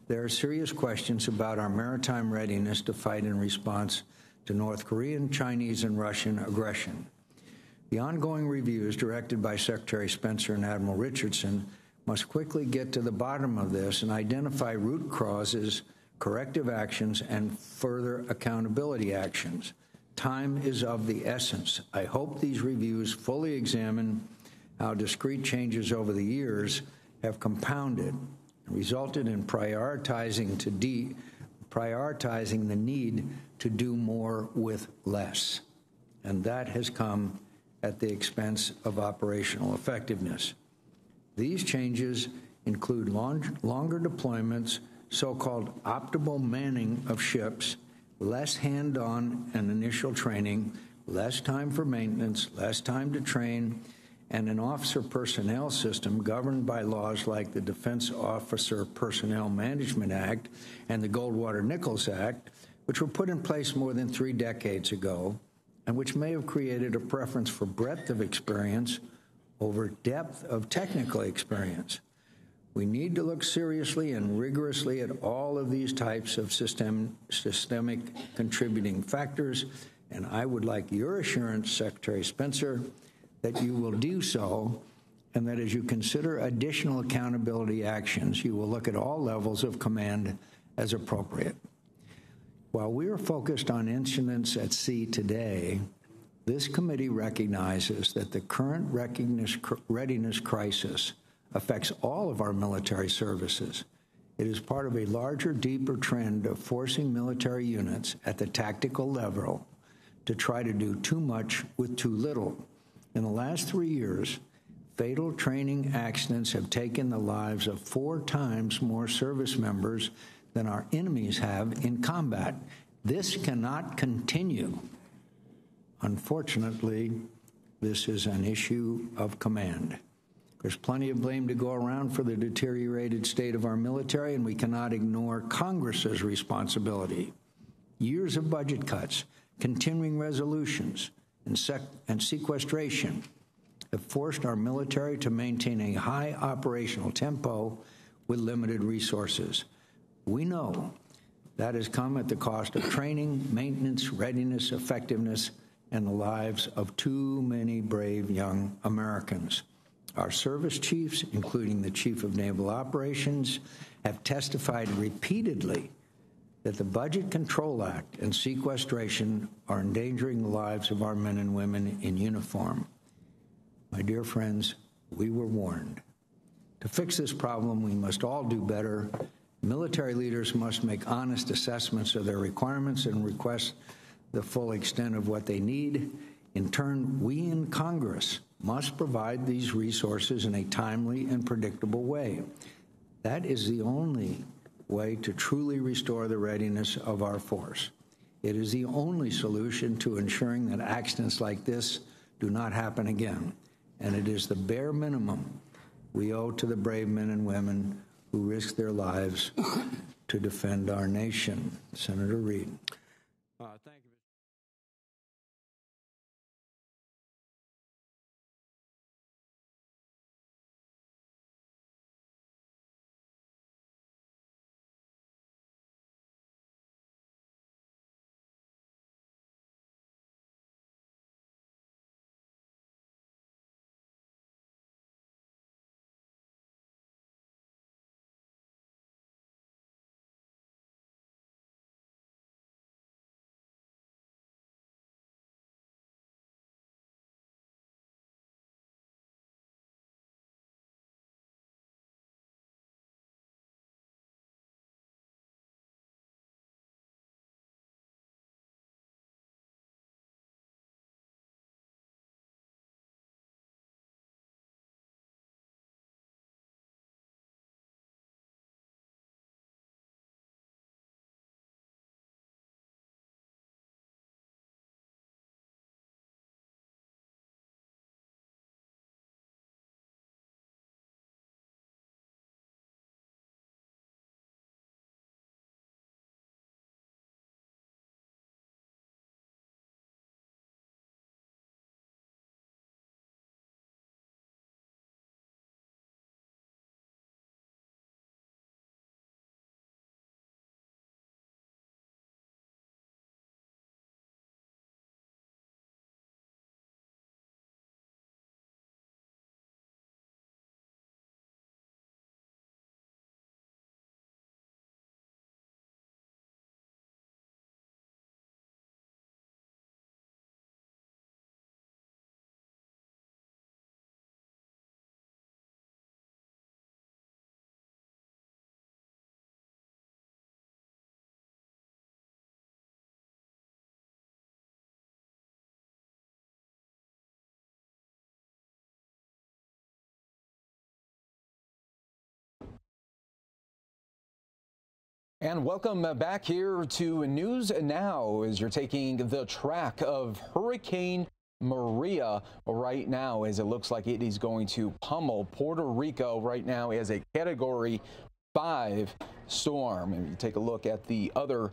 there are serious questions about our maritime readiness to fight in response to North Korean, Chinese, and Russian aggression. The ongoing reviews directed by Secretary Spencer and Admiral Richardson must quickly get to the bottom of this and identify root causes, corrective actions, and further accountability actions. Time is of the essence. I hope these reviews fully examine how discrete changes over the years have compounded and resulted in prioritizing the need to do more with less. And that has come at the expense of operational effectiveness. These changes include longer deployments, so-called optimal manning of ships, less hand-on and initial training, less time for maintenance, less time to train, and an officer personnel system governed by laws like the Defense Officer Personnel Management Act and the Goldwater-Nichols Act, which were put in place more than 3 decades ago, and which may have created a preference for breadth of experience over depth of technical experience. We need to look seriously and rigorously at all of these types of systemic contributing factors, and I would like your assurance, Secretary Spencer, that you will do so, and that as you consider additional accountability actions, you will look at all levels of command as appropriate. While we are focused on incidents at sea today, this committee recognizes that the current readiness crisis affects all of our military services, It is part of a larger, deeper trend of forcing military units at the tactical level to try to do too much with too little. In the last 3 years, fatal training accidents have taken the lives of 4 times more service members than our enemies have in combat. This cannot continue. Unfortunately, this is an issue of command. There's plenty of blame to go around for the deteriorated state of our military, and we cannot ignore Congress's responsibility. Years of budget cuts, continuing resolutions, and sequestration have forced our military to maintain a high operational tempo with limited resources. We know that has come at the cost of training, maintenance, readiness, effectiveness, and the lives of too many brave young Americans. Our service chiefs, including the Chief of Naval Operations, have testified repeatedly that the Budget Control Act and sequestration are endangering the lives of our men and women in uniform. My dear friends, we were warned. To fix this problem, we must all do better. Military leaders must make honest assessments of their requirements and request the full extent of what they need. In turn, we in Congress must provide these resources in a timely and predictable way. That is the only way to truly restore the readiness of our force. It is the only solution to ensuring that accidents like this do not happen again. And it is the bare minimum we owe to the brave men and women who risk their lives to defend our nation. Senator Reid. Thank you. And welcome back here to News Now as you're taking the track of Hurricane Maria right now, as it looks like it is going to pummel Puerto Rico right now as a Category 5 storm. And you take a look at the other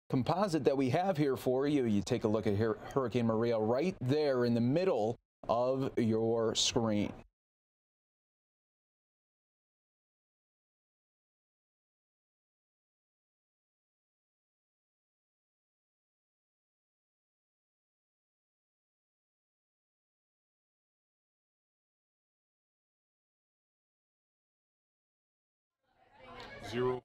composite that we have here for you. You take a look at Hurricane Maria right there in the middle of your screen. Zero.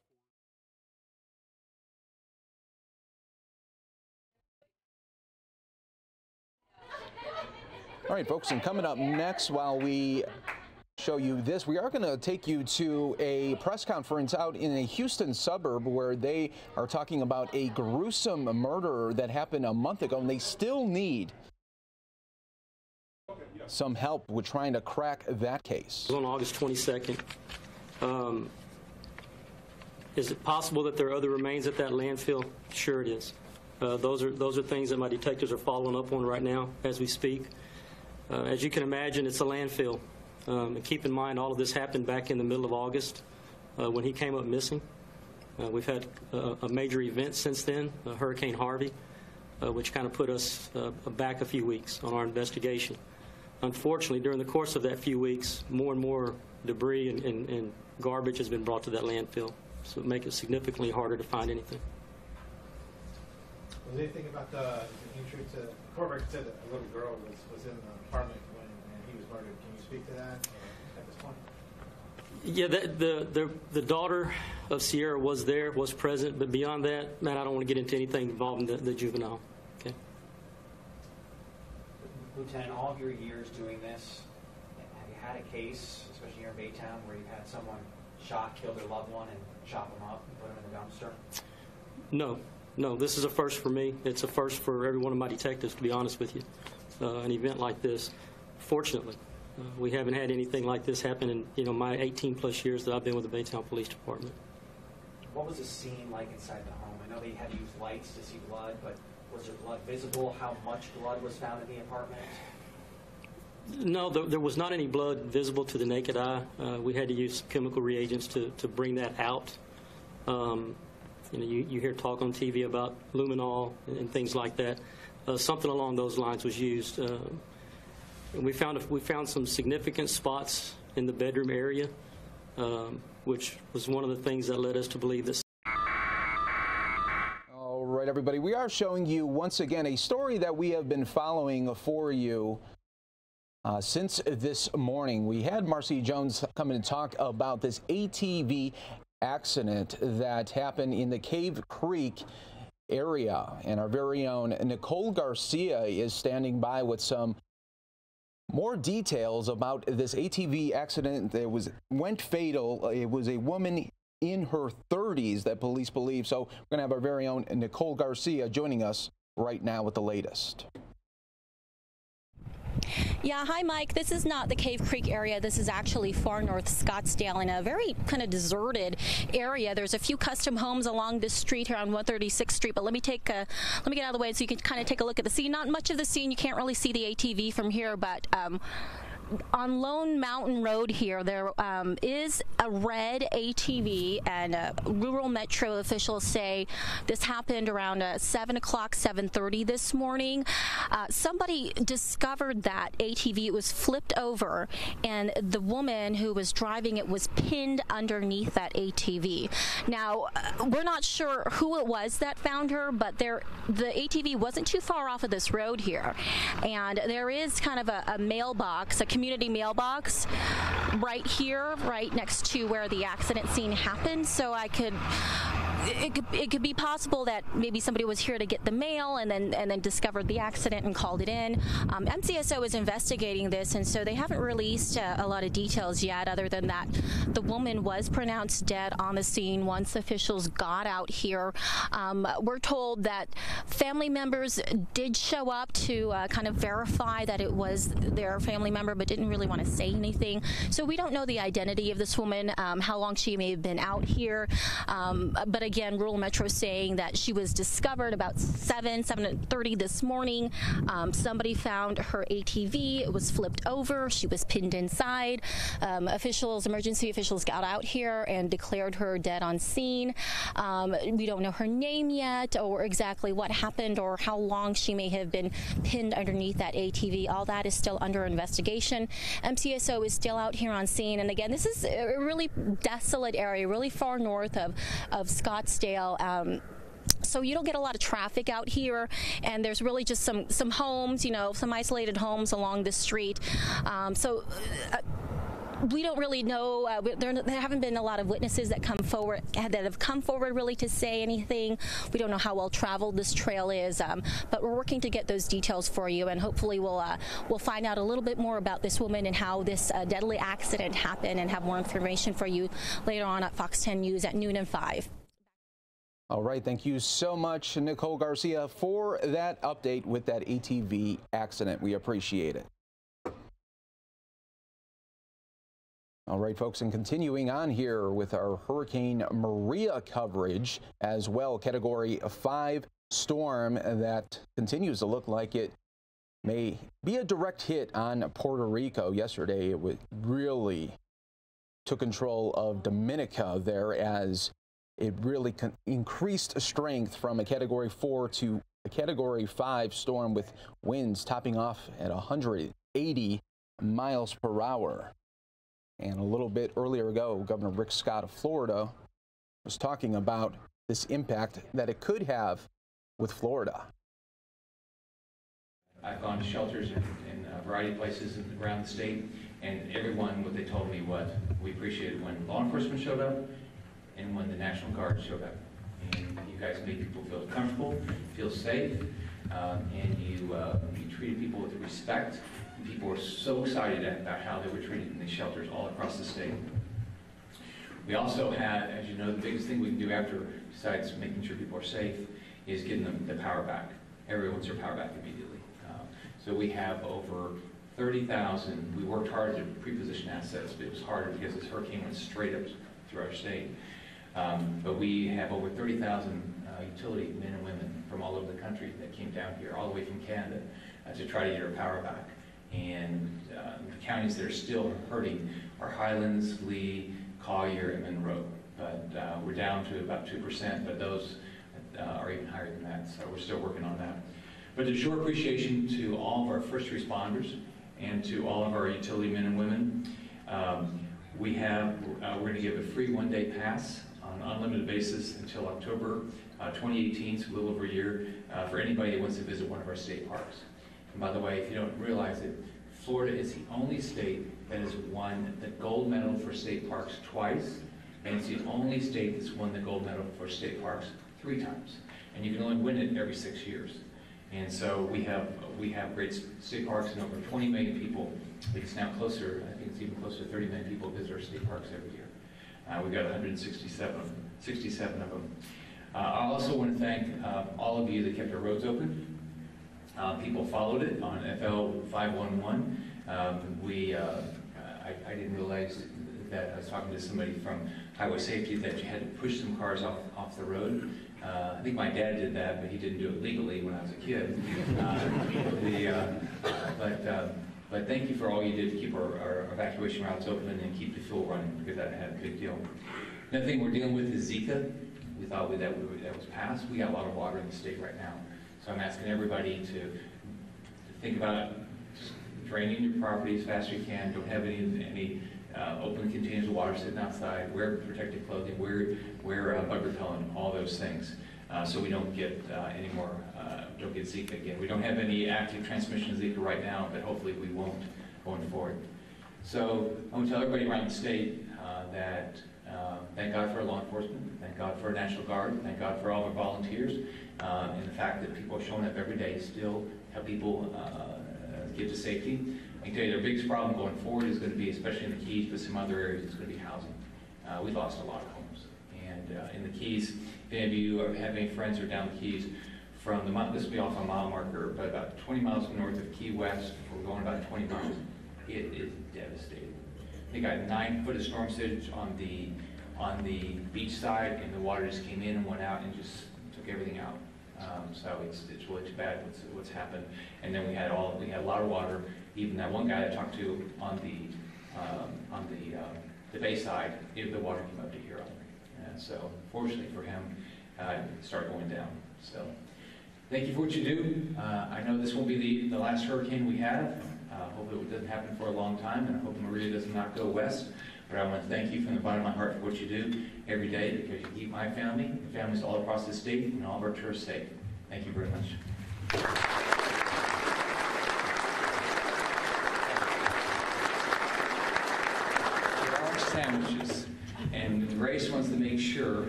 All right, folks, and coming up next, while we Show you this. We are going to take you to a press conference out in a Houston suburb where they are talking about a gruesome murder that happened a month ago, and they still need some help with trying to crack that case. On August 22nd, is it possible that there are other remains at that landfill? Sure it is. Those are things that my detectives are following up on right now as we speak. As you can imagine, it's a landfill. And keep in mind, all of this happened back in the middle of August when he came up missing. We've had a major event since then, Hurricane Harvey, which kind of put us back a few weeks on our investigation. Unfortunately, during the course of that few weeks, more and more debris and garbage has been brought to that landfill, so it makes it significantly harder to find anything. Was there anything about the entry to the court record said that a little girl was in the apartment when he was murdered? Can you speak to that at this point? Yeah, the daughter of Sierra was there, was present, but beyond that, man, I don't want to get into anything involving the juvenile. Okay. Lieutenant, all of your years doing this, have you had a case, especially here in Baytown, where you've had someone shot, killed their loved one, and chop them up and put them in the dumpster? No, this is a first for me. It's a first for every one of my detectives, to be honest with you. An event like this, fortunately, we haven't had anything like this happen in my 18-plus years that I've been with the Baytown Police Department. What was the scene like inside the home? I know they had to use lights to see blood, but was there blood visible? How much blood was found in the apartment? No, there was not any blood visible to the naked eye. We had to use chemical reagents to bring that out. You hear talk on TV about luminol and things like that. Something along those lines was used. We found some significant spots in the bedroom area, which was one of the things that led us to believe this. All right, everybody, we are showing you once again a story that we have been following for you since this morning. We had Marcy Jones come in and talk about this ATV accident that happened in the Cave Creek area, and our very own Nicole Garcia is standing by with some more details about this ATV accident that went fatal. It was a woman in her 30s that police believe. So we're going to have our very own Nicole Garcia joining us right now with the latest. Yeah, hi Mike. This is not the Cave Creek area. This is actually far north Scottsdale in a very kind of deserted area. There's a few custom homes along this street here on 136th Street, but let me get out of the way so you can kind of take a look at the scene. Not much of the scene. You can't really see the ATV from here, but on Lone Mountain Road here, there is a red ATV, and rural metro officials say this happened around 7 o'clock, 7:30 this morning. Somebody discovered that ATV. It was flipped over, and the woman who was driving it was pinned underneath that ATV. Now, we're not sure who it was that found her, but the ATV wasn't too far off of this road here, and there is kind of a mailbox, a community mailbox right here, right next to where the accident scene happened. So it could be possible that maybe somebody was here to get the mail and then discovered the accident and called it in. MCSO is investigating this, and so they haven't released a lot of details yet, other than that the woman was pronounced dead on the scene once officials got out here. We're told that family members did show up to kind of verify that it was their family member, but didn't really want to say anything. So we don't know the identity of this woman, how long she may have been out here. But again, rural metro saying that she was discovered about 7:30 this morning. Somebody found her ATV. It was flipped over. She was pinned inside. Emergency officials got out here and declared her dead on scene. We don't know her name yet, or exactly what happened, or how long she may have been pinned underneath that ATV. All that is still under investigation. MCSO is still out here on scene, and again, this is a really desolate area, really far north of Scottsdale. So you don't get a lot of traffic out here, and there's really just some homes, some isolated homes along the street. We don't really know. There haven't been a lot of witnesses that have come forward really to say anything. We don't know how well traveled this trail is, but we're working to get those details for you, and hopefully we'll find out a little bit more about this woman and how this deadly accident happened, and have more information for you later on at Fox 10 News at noon and 5. All right, thank you so much, Nicole Garcia, for that update with that ATV accident. We appreciate it. All right, folks, and continuing on here with our Hurricane Maria coverage as well. Category 5 storm that continues to look like it may be a direct hit on Puerto Rico. Yesterday, it really took control of Dominica there as it really increased strength from a Category 4 to a Category 5 storm with winds topping off at 180 miles per hour. And a little bit earlier ago, Governor Rick Scott of Florida was talking about this impact that it could have with Florida. I've gone to shelters in a variety of places around the state, and everyone, what they told me was, we appreciated when law enforcement showed up and when the National Guard showed up. And you guys made people feel comfortable, feel safe, and you treated people with respect. And people were so excited about how they were treated in these shelters all across the state. We also had, as you know, the biggest thing we can do after, besides making sure people are safe, is getting them the power back. Everyone wants their power back immediately. So we have over 30,000. We worked hard to pre-position assets, but it was harder because this hurricane went straight up through our state. But we have over 30,000 utility men and women from all over the country that came down here, all the way from Canada, to try to get our power back. And the counties that are still hurting are Highlands, Lee, Collier, and Monroe. But we're down to about 2%, but those are even higher than that, so we're still working on that. But to show appreciation to all of our first responders and to all of our utility men and women, we're going to give a free one-day pass on an unlimited basis until October 2018, so a little over a year, for anybody that wants to visit one of our state parks. And by the way, if you don't realize it, Florida is the only state that has won the gold medal for state parks twice, and it's the only state that's won the gold medal for state parks 3 times. And you can only win it every 6 years. And so we have great state parks, and over 20 million people. It's now closer, I think it's even closer to 30 million people visit our state parks every year. We've got 167 of them. I also want to thank all of you that kept our roads open. People followed it on FL 511. I didn't realize that I was talking to somebody from Highway Safety that you had to push some cars off the road. I think my dad did that, but he didn't do it legally when I was a kid. But thank you for all you did to keep our evacuation routes open and keep the fuel running, because that had a big deal. Another thing we're dealing with is Zika. We thought that was passed. We got a lot of water in the state right now. So I'm asking everybody to think about just draining your property as fast as you can. Don't have any open containers of water sitting outside. Wear protective clothing. Wear bug repellent. All those things, so we don't get don't get Zika again. We don't have any active transmission of Zika right now, but hopefully we won't going forward. So I want to tell everybody around the state that thank God for our law enforcement. Thank God for our National Guard. Thank God for all our volunteers, and the fact that people are showing up every day still help people get to safety. I can tell you their biggest problem going forward is going to be, especially in the Keys, but some other areas, it's going to be housing. We've lost a lot of homes. And in the Keys, if any of you have any friends who are down the Keys, this will be off a mile marker, but about 20 miles north of Key West, we're going about 20 miles, it is devastating. They got 9 foot of storm surge on the beach side, and the water just came in and went out and just took everything out. So it's really too bad what's happened. And then we had a lot of water. Even that one guy I talked to on the bay side, the water came up to here. And so fortunately for him, it started going down. So thank you for what you do. I know this won't be the last hurricane we have. Hopefully it doesn't happen for a long time, and I hope Maria does not go west. But I want to thank you from the bottom of my heart for what you do every day, because you keep my family and families all across the state and all of our tourists safe. Thank you very much. sandwiches. And Grace wants to make sure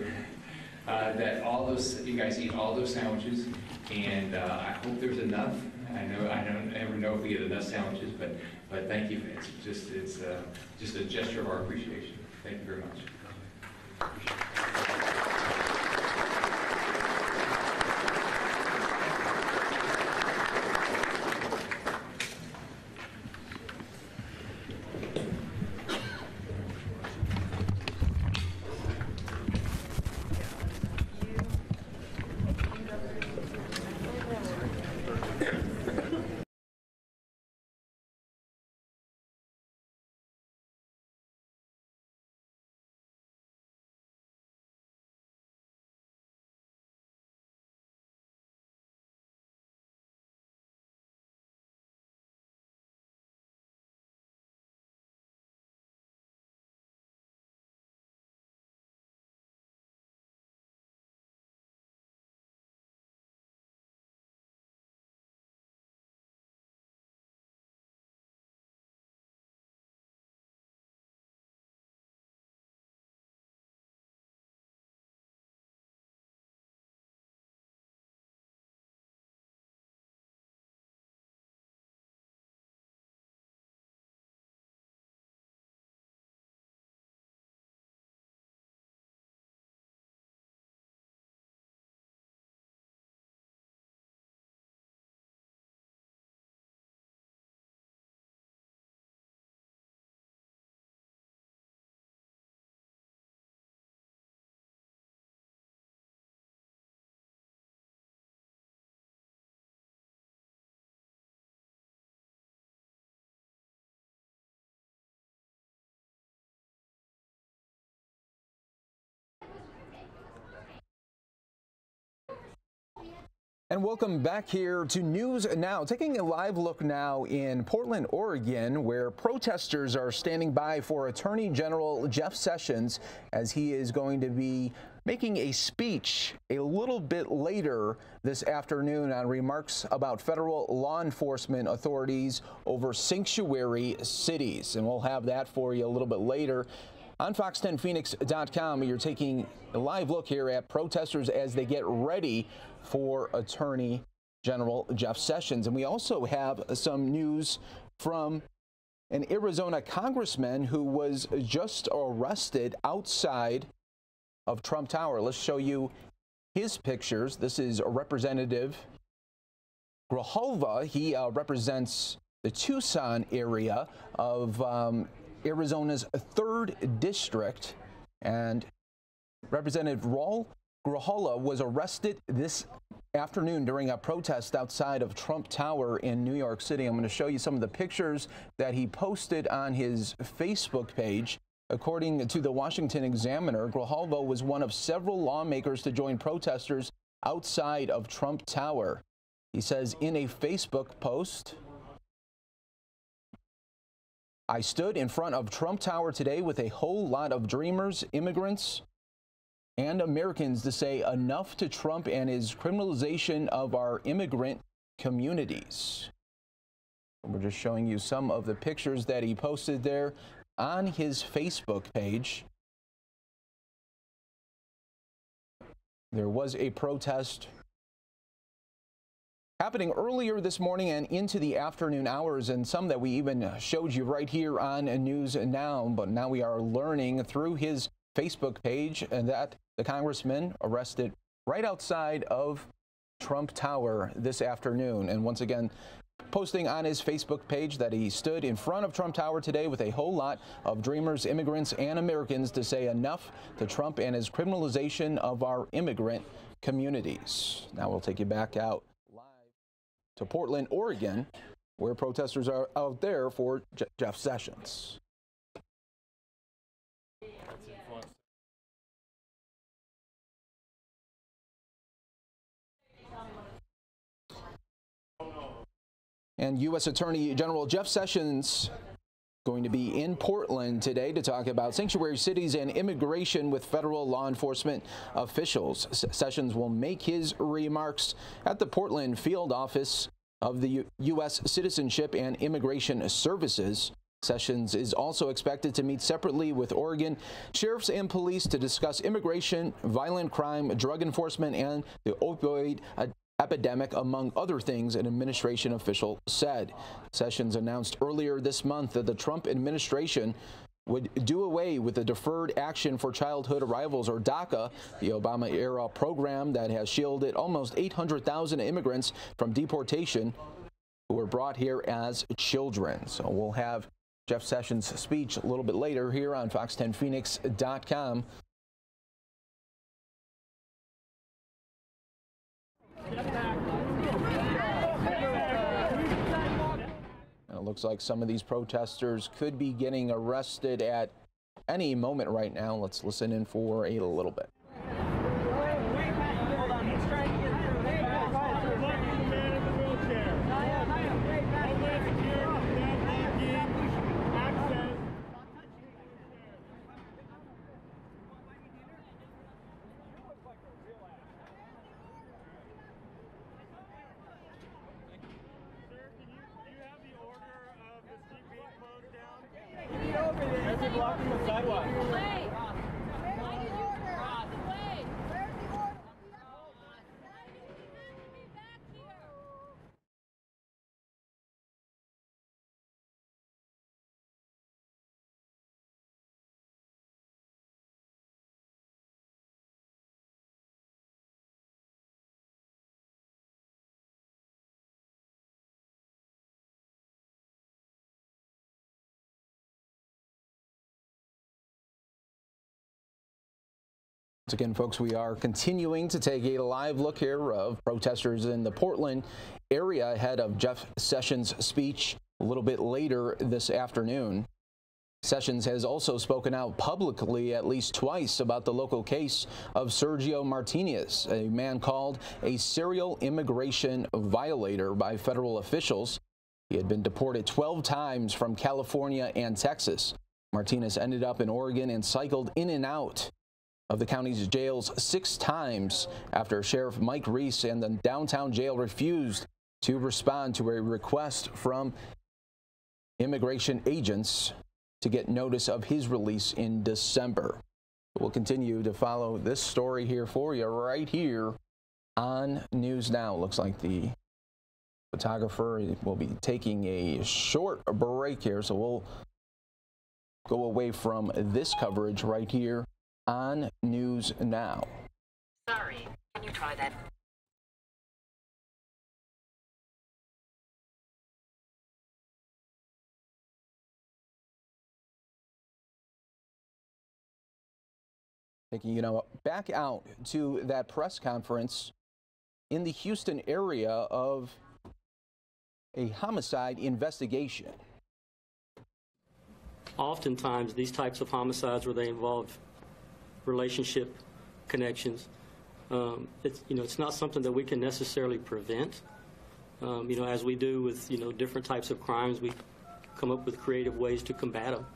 that you guys eat all those sandwiches, and I hope there's enough. I don't ever know if we get enough sandwiches, but thank you. It's just a gesture of our appreciation. Thank you very much. And welcome back here to News Now. Taking a live look now in Portland, Oregon, where protesters are standing by for Attorney General Jeff Sessions as he is going to be making a speech a little bit later this afternoon on remarks about federal law enforcement authorities over sanctuary cities. And we'll have that for you a little bit later. On Fox10Phoenix.com, you're taking a live look here at protesters as they get ready for Attorney General Jeff Sessions. And we also have some news from an Arizona congressman who was just arrested outside of Trump Tower. Let's show you his pictures. This is Representative Grijalva. He represents the Tucson area of Arizona's 3rd district, and Representative Raul Grijalva was arrested this afternoon during a protest outside of Trump Tower in New York City. I'm going to show you some of the pictures that he posted on his Facebook page. According to the Washington Examiner, Grijalva was one of several lawmakers to join protesters outside of Trump Tower. He says in a Facebook post, "I stood in front of Trump Tower today with a whole lot of dreamers, immigrants, and Americans to say enough to Trump and his criminalization of our immigrant communities." We're just showing you some of the pictures that he posted there on his Facebook page. There was a protest happening earlier this morning and into the afternoon hours, and some that we even showed you right here on News Now. But now we are learning through his Facebook page and that the congressman arrested right outside of Trump Tower this afternoon. And once again, posting on his Facebook page that he stood in front of Trump Tower today with a whole lot of dreamers, immigrants, and Americans to say enough to Trump and his criminalization of our immigrant communities. Now we'll take you back out live to Portland, Oregon, where protesters are out there for Jeff Sessions. And U.S. Attorney General Jeff Sessions going to be in Portland today to talk about sanctuary cities and immigration with federal law enforcement officials. Sessions will make his remarks at the Portland field office of the U.S. Citizenship and Immigration Services. Sessions is also expected to meet separately with Oregon sheriffs and police to discuss immigration, violent crime, drug enforcement, and the opioid epidemic, among other things, an administration official said. Sessions announced earlier this month that the Trump administration would do away with the Deferred Action for Childhood Arrivals, or DACA, the Obama-era program that has shielded almost 800,000 immigrants from deportation who were brought here as children. So we'll have Jeff Sessions' speech a little bit later here on Fox10Phoenix.com. It looks like some of these protesters could be getting arrested at any moment right now. Let's listen in for a little bit. Blocking the sidewalk. Once again, folks, we are continuing to take a live look here of protesters in the Portland area ahead of Jeff Sessions' speech a little bit later this afternoon. Sessions has also spoken out publicly at least twice about the local case of Sergio Martinez, a man called a serial immigration violator by federal officials. He had been deported 12 times from California and Texas. Martinez ended up in Oregon and cycled in and out of the county's jails 6 times after Sheriff Mike Reese and the downtown jail refused to respond to a request from immigration agents to get notice of his release in December. We'll continue to follow this story here for you right here on News Now. Looks like the photographer will be taking a short break here, so we'll go away from this coverage right here on News Now. Sorry, can you try that? Taking back out to that press conference in the Houston area of a homicide investigation. Oftentimes, these types of homicides where they involve relationship connections, it's not something that we can necessarily prevent. As we do with different types of crimes, we come up with creative ways to combat them.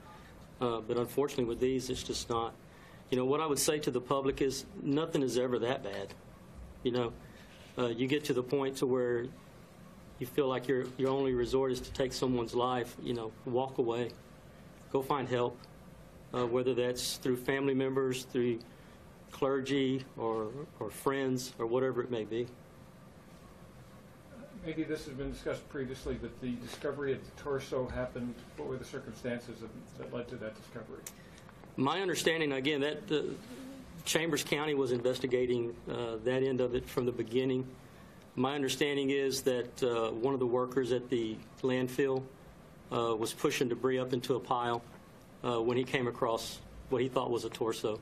But unfortunately, with these, it's just not. What I would say to the public is nothing is ever that bad. You get to the point to where you feel like your only resort is to take someone's life. Walk away, go find help. Whether that's through family members, through clergy, or friends, or whatever it may be. Maybe this has been discussed previously, but the discovery of the torso happened. What were the circumstances that led to that discovery? My understanding, again, that Chambers County was investigating that end of it from the beginning. My understanding is that one of the workers at the landfill was pushing debris up into a pile when he came across what he thought was a torso.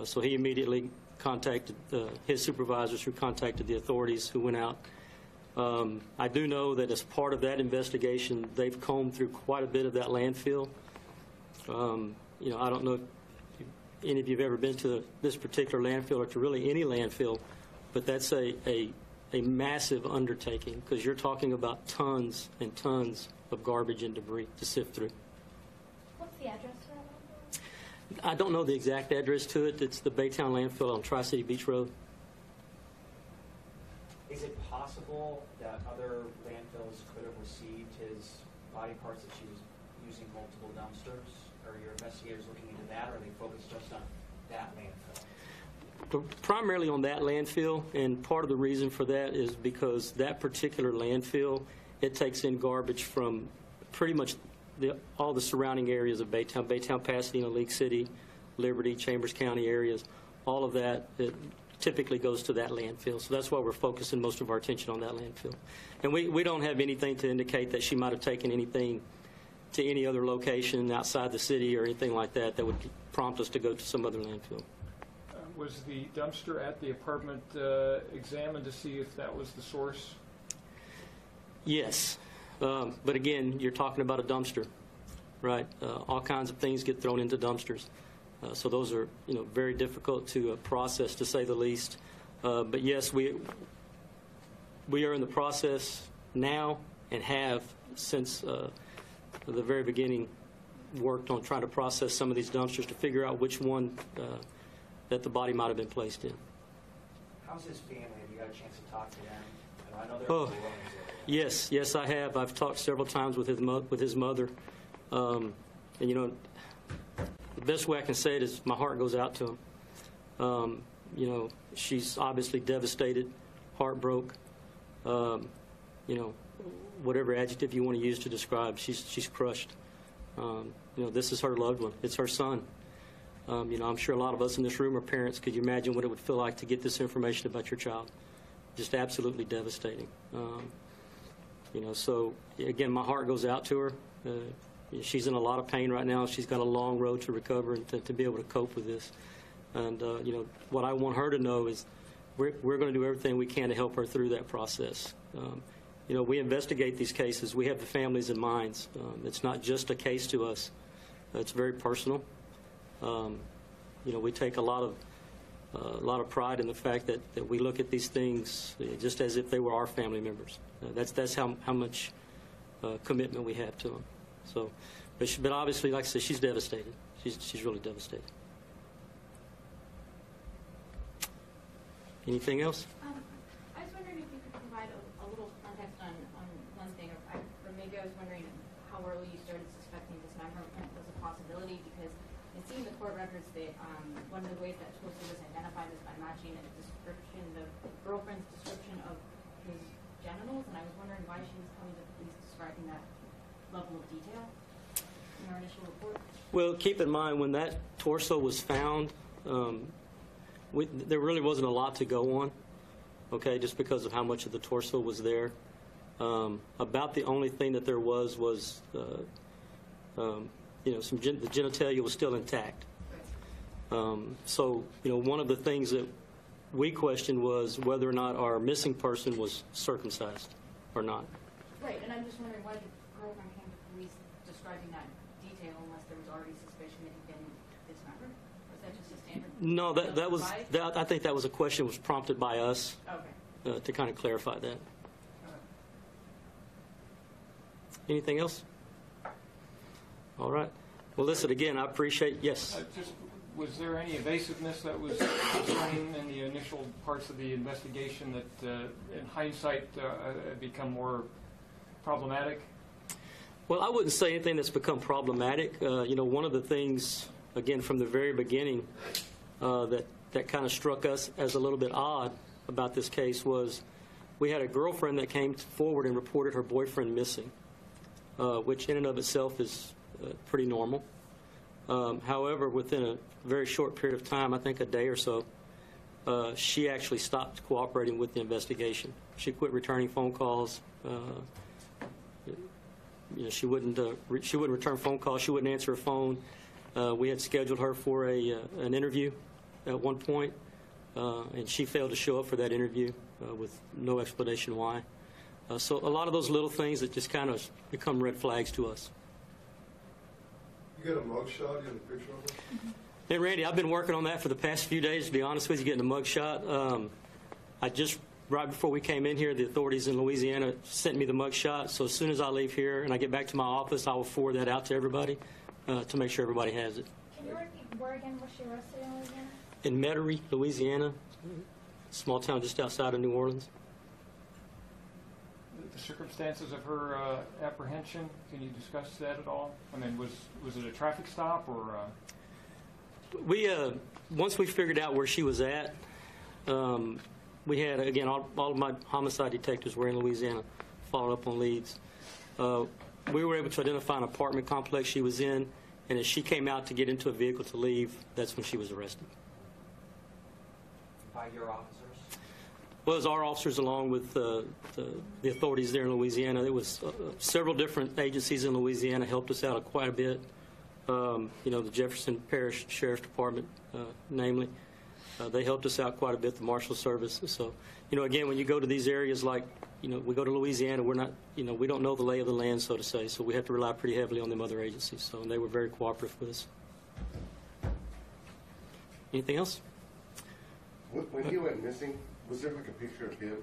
So he immediately contacted his supervisors, who contacted the authorities, who went out. I do know that as part of that investigation, they've combed through quite a bit of that landfill. I don't know if any of you have ever been to this particular landfill or to really any landfill, but that's a massive undertaking, because you're talking about tons and tons of garbage and debris to sift through. What's the address for that? I don't know the exact address to it. It's the Baytown landfill on Tri-City Beach Road. Is it possible that other landfills could have received his body parts that she was using multiple dumpsters? Are your investigators looking into that, or are they focused just on that landfill? Primarily on that landfill, and part of the reason for that is because that particular landfill, it takes in garbage from pretty much all the surrounding areas of Baytown, Pasadena, League City, Liberty, Chambers County areas. All of that typically goes to that landfill. So that's why we're focusing most of our attention on that landfill. And we don't have anything to indicate that she might have taken anything to any other location outside the city or anything like that that would prompt us to go to some other landfill. Was the dumpster at the apartment examined to see if that was the source? Yes. But again, you're talking about a dumpster, right? All kinds of things get thrown into dumpsters. So those are, very difficult to process, to say the least. But yes, we are in the process now and have since the very beginning worked on trying to process some of these dumpsters to figure out which one that the body might have been placed in. How's his family? Have you got a chance to talk to them? I know they're Yes, I have. I've talked several times with his mother, and the best way I can say it is my heart goes out to him. She's obviously devastated, heartbroken. Whatever adjective you want to use to describe, she's crushed. This is her loved one. It's her son. I'm sure a lot of us in this room are parents. Could you imagine what it would feel like to get this information about your child? Just absolutely devastating. So again, my heart goes out to her. She's in a lot of pain right now. She's got a long road to recover and to be able to cope with this. And what I want her to know is we're going to do everything we can to help her through that process. We investigate these cases. We have the families in mind. It's not just a case to us. It's very personal. We take a lot of pride in the fact that we look at these things just as if they were our family members. That's how much commitment we have to them. So, but obviously, like I said, she's devastated. She's really devastated. Anything else? I was wondering if you could provide a little context on one thing, or maybe I was wondering how early you started suspecting dismemberment was a possibility, because it seemed in the court records that one of the ways that Tulsa was identified was by matching a description, the girlfriend's description of his genitals, and I was wondering why she was coming to the police describing that level of detail in our initial report. Well, keep in mind, when that torso was found, there really wasn't a lot to go on, okay, just because of how much of the torso was there. About the only thing that there was the genitalia was still intact. So, one of the things that we questioned was whether or not our missing person was circumcised or not. Right, and I'm just wondering why the girlfriend came to police describing that detail unless there was already suspicion that he'd been dismembered? Was that just a standard? No, I think that was a question was prompted by us to kind of clarify that. Anything else? All right. Well, listen, again, I appreciate, yes. Was there any evasiveness that was concerning in the initial parts of the investigation that, in hindsight, become more problematic? Well, I wouldn't say anything that's become problematic. One of the things, again, from the very beginning that kind of struck us as a little bit odd about this case was we had a girlfriend that came forward and reported her boyfriend missing, which in and of itself is pretty normal. However, within a very short period of time, I think a day or so, she actually stopped cooperating with the investigation. She quit returning phone calls. She wouldn't return phone calls. She wouldn't answer her phone. We had scheduled her for an interview at one point, and she failed to show up for that interview with no explanation why. So a lot of those little things that just kind of become red flags to us. You got a mugshot? You have a picture of it? Hey, Randy, I've been working on that for the past few days, to be honest with you, getting a mugshot. Right before we came in here, the authorities in Louisiana sent me the mugshot. So as soon as I leave here and I get back to my office, I will forward that out to everybody to make sure everybody has it. Can you repeat where again was she arrested in Louisiana? In Metairie, Louisiana, small town just outside of New Orleans. the circumstances of her apprehension? Can you discuss that at all? I mean, was it a traffic stop or? We once we figured out where she was at, we had again all of my homicide detectives were in Louisiana, following up on leads. We were able to identify an apartment complex she was in, and as she came out to get into a vehicle to leave, that's when she was arrested. By your officers? Well, it was our officers along with the authorities there in Louisiana. There was several different agencies in Louisiana helped us out quite a bit. You know, the Jefferson Parish Sheriff's Department, namely. They helped us out quite a bit, the Marshal Service. So, you know, again, when you go to these areas like, you know, we go to Louisiana, we're not, you know, we don't know the lay of the land, so to say. So we have to rely pretty heavily on them other agencies. So and they were very cooperative with us. Anything else? When he went missing, was there like a picture of him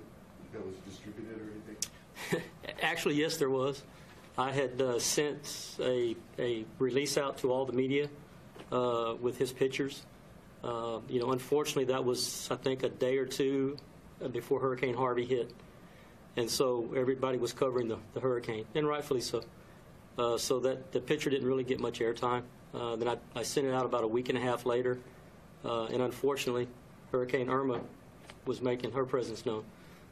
that was distributed or anything? Actually, yes, there was. I had sent a release out to all the media with his pictures. You know, unfortunately, that was, I think, a day or two before Hurricane Harvey hit. And so everybody was covering the hurricane, and rightfully so. So that the picture didn't really get much airtime. Then I sent it out about a week and a half later. And unfortunately, Hurricane Irma was making her presence known.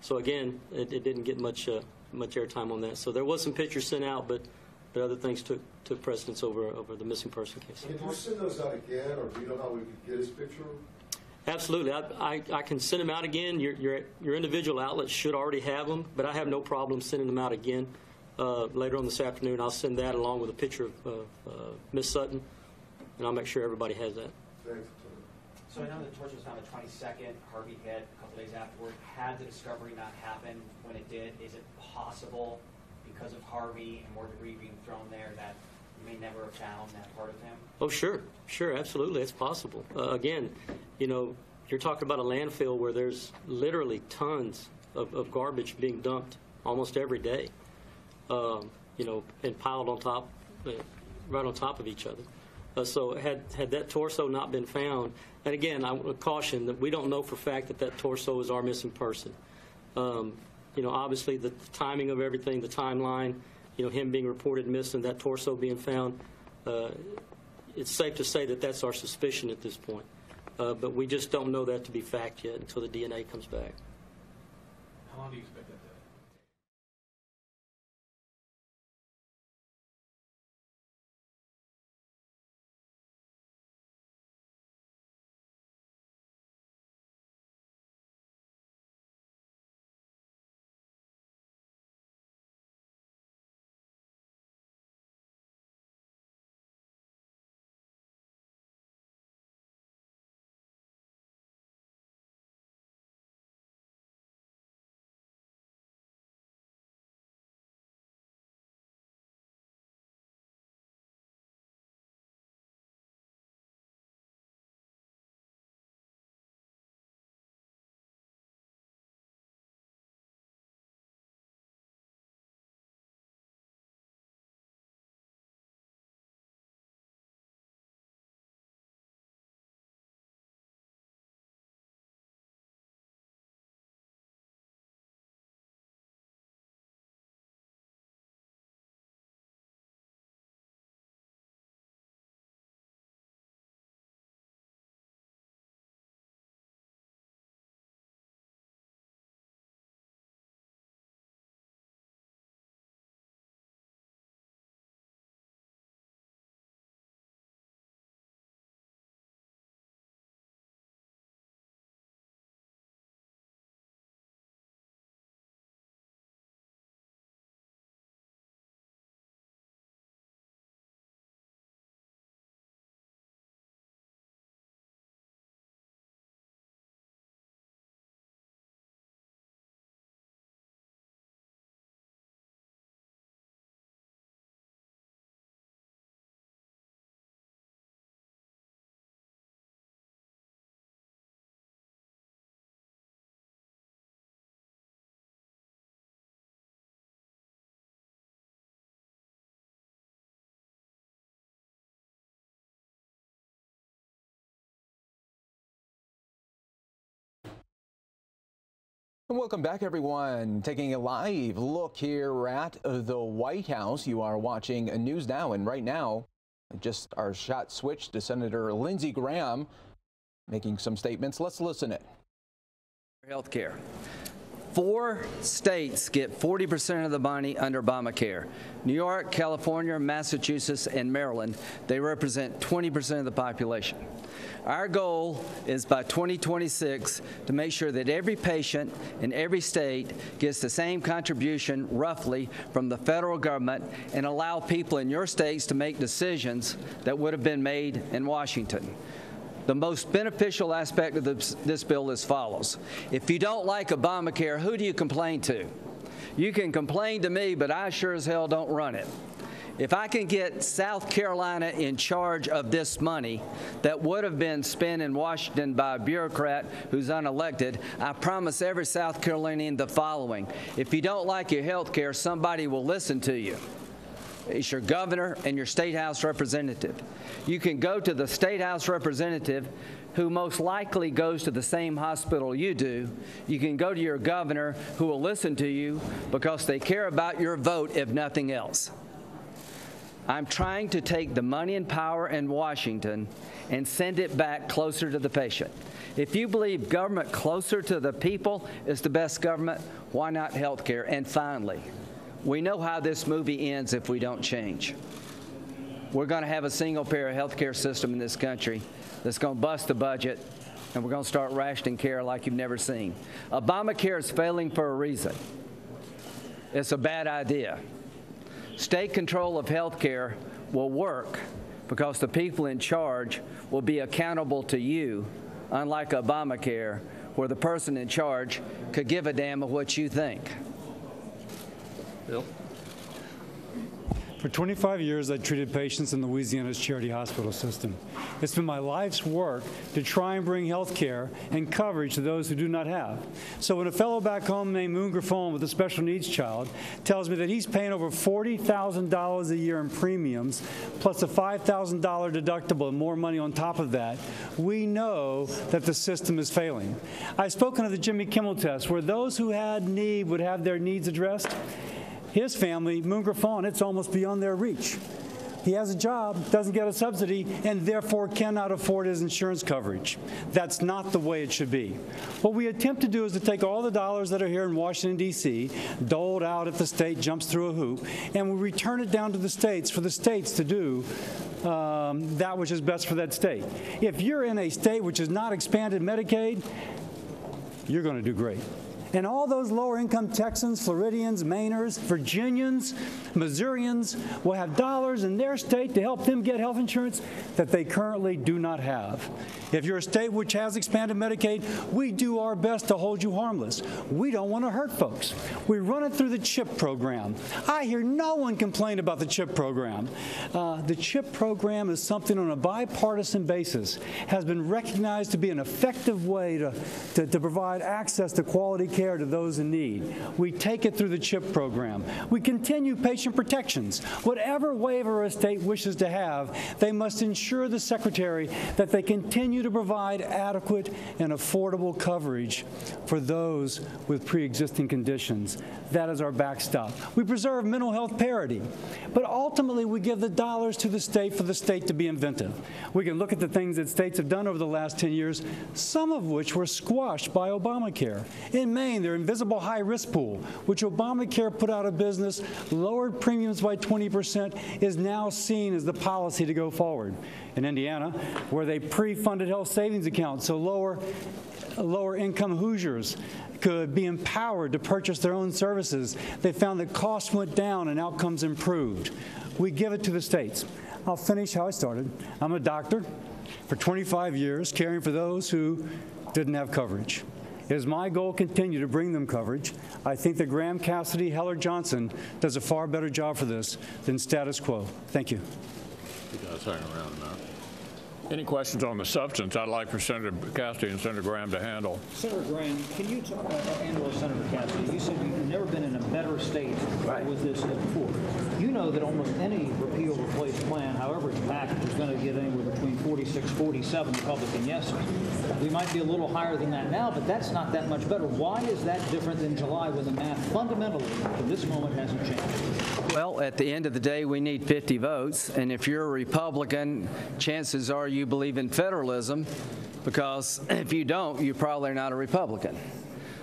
So again, it didn't get much airtime on that. So there was some pictures sent out, but other things took precedence over the missing person case. Can you send those out again, or do you know how we could get his picture? Absolutely. I can send them out again. Your individual outlets should already have them, but I have no problem sending them out again. Later on this afternoon, I'll send that along with a picture of Miss Sutton, and I'll make sure everybody has that. Thanks. So I know the torch was found the 22nd, Harvey hit a couple days afterward. Had the discovery not happened when it did, is it possible, because of Harvey and more debris being thrown there, that you may never have found that part of him? Oh, sure, absolutely, it's possible. Again, you know, you're talking about a landfill where there's literally tons of garbage being dumped almost every day, you know, and piled on top, right on top of each other. So had that torso not been found, and again, I would caution that we don't know for a fact that torso is our missing person. You know, obviously the timing of everything, the timeline, you know, him being reported missing, that torso being found, it's safe to say that that's our suspicion at this point. But we just don't know that to be fact yet until the DNA comes back. How long do you expect that? And welcome back, everyone. Taking a live look here at the White House. You are watching News Now, and right now, just our shot switched to Senator Lindsey Graham making some statements. Let's listen in. Health care. 4 states get 40% of the money under Obamacare. New York, California, Massachusetts, and Maryland, they represent 20% of the population. Our goal is by 2026 to make sure that every patient in every state gets the same contribution, roughly, from the federal government, and allow people in your states to make decisions that would have been made in Washington. The most beneficial aspect of this bill is as follows. If you don't like Obamacare, who do you complain to? You can complain to me, but I sure as hell don't run it. If I can get South Carolina in charge of this money that would have been spent in Washington by a bureaucrat who's unelected, I promise every South Carolinian the following. If you don't like your health care, somebody will listen to you. It's your governor and your state house representative. You can go to the state house representative who most likely goes to the same hospital you do. You can go to your governor who will listen to you because they care about your vote, if nothing else. I'm trying to take the money and power in Washington and send it back closer to the patient. If you believe government closer to the people is the best government, why not health care? And finally, we know how this movie ends if we don't change. We're going to have a single-payer health care system in this country that's going to bust the budget, and we're going to start rationing care like you've never seen. Obamacare is failing for a reason. It's a bad idea. State control of health care will work because the people in charge will be accountable to you, unlike Obamacare, where the person in charge could give a damn of what you think. Bill? For 25 years, I treated patients in Louisiana's charity hospital system. It's been my life's work to try and bring health care and coverage to those who do not have. So when a fellow back home named Moon Griffon with a special needs child tells me that he's paying over $40,000 a year in premiums, plus a $5,000 deductible and more money on top of that, we know that the system is failing. I've spoken of the Jimmy Kimmel test, where those who had need would have their needs addressed. His family, Moon Griffon, it's almost beyond their reach. He has a job, doesn't get a subsidy, and therefore cannot afford his insurance coverage. That's not the way it should be. What we attempt to do is to take all the dollars that are here in Washington, D.C., doled out if the state jumps through a hoop, and we return it down to the states for the states to do that which is best for that state. If you're in a state which has not expanded Medicaid, you're going to do great. And all those lower-income Texans, Floridians, Mainers, Virginians, Missourians will have dollars in their state to help them get health insurance that they currently do not have. If you're a state which has expanded Medicaid, we do our best to hold you harmless. We don't want to hurt folks. We run it through the CHIP program. I hear no one complain about the CHIP program. The CHIP program is something on a bipartisan basis, has been recognized to be an effective way to provide access to quality care to those in need. We take it through the CHIP program. We continue patient protections. Whatever waiver a state wishes to have, they must ensure the Secretary that they continue to provide adequate and affordable coverage for those with pre-existing conditions. That is our backstop. We preserve mental health parity, but ultimately we give the dollars to the state for the state to be inventive. We can look at the things that states have done over the last 10 years, some of which were squashed by Obamacare. In Maine, their invisible high-risk pool, which Obamacare put out of business, lowered premiums by 20%, is now seen as the policy to go forward. In Indiana, where they pre-funded health savings accounts so lower-income Hoosiers could be empowered to purchase their own services, they found that costs went down and outcomes improved. We give it to the states. I'll finish how I started. I'm a doctor for 25 years, caring for those who didn't have coverage. It is my goal to continue to bring them coverage. I think that Graham, Cassidy, Heller, Johnson does a far better job for this than status quo. Thank you. You guys hang around now. Any questions on the substance? I'd like for Senator Cassidy and Senator Graham to handle. Senator Graham, can you talk about Senator Cassidy? You said you've never been in a better state with this before. You know that almost any repeal replace plan, however it's packaged, is going to get anywhere between 46, 47 Republican yeses. We might be a little higher than that now, but that's not that much better. Why is that different than July when the math fundamentally to this moment hasn't changed? Well, at the end of the day, we need 50 votes, and if you're a Republican, chances are you believe in federalism, because if you don't, you probably are not a Republican.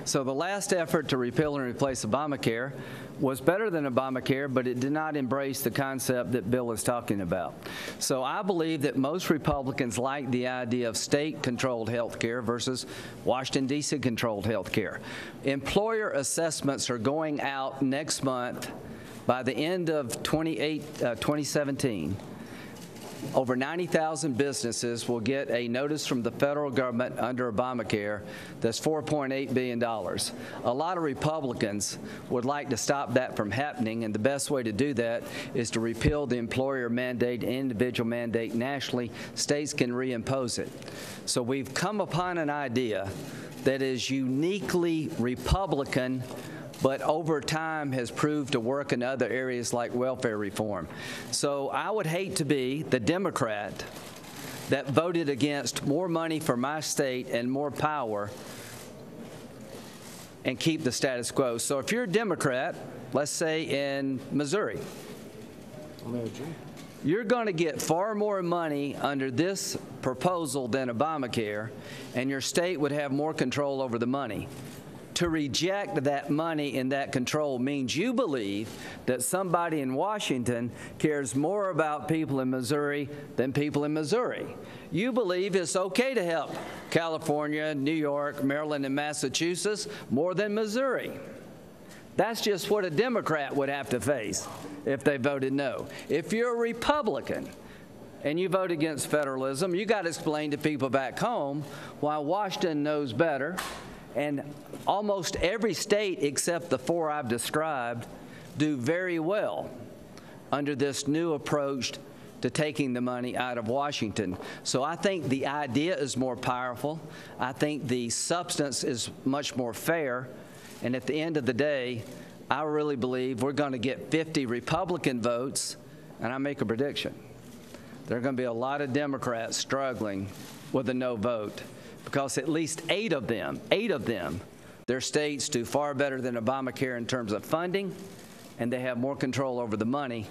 So the last effort to repeal and replace Obamacare was better than Obamacare, but it did not embrace the concept that Bill is talking about. So I believe that most Republicans like the idea of state-controlled health care versus Washington, D.C. controlled health care. Employer assessments are going out next month. By the end of 2017, over 90,000 businesses will get a notice from the federal government under Obamacare that's $4.8 billion. A lot of Republicans would like to stop that from happening, and the best way to do that is to repeal the employer mandate, individual mandate nationally. States can reimpose it. So we've come upon an idea that is uniquely Republican, but over time has proved to work in other areas like welfare reform. So I would hate to be the Democrat that voted against more money for my state and more power and keep the status quo. So if you're a Democrat, let's say in Missouri, you're going to get far more money under this proposal than Obamacare, and your state would have more control over the money. To reject that money and that control means you believe that somebody in Washington cares more about people in Missouri than people in Missouri. You believe it's okay to help California, New York, Maryland, and Massachusetts more than Missouri. That's just what a Democrat would have to face if they voted no. If you're a Republican and you vote against federalism, you got to explain to people back home why Washington knows better. And almost every state except the 4 I've described do very well under this new approach to taking the money out of Washington. So I think the idea is more powerful. I think the substance is much more fair. And at the end of the day, I really believe we're going to get 50 Republican votes, and I make a prediction. There are going to be a lot of Democrats struggling with a no vote, because at least 8 of them, their states do far better than Obamacare in terms of funding, and they have more control over the money,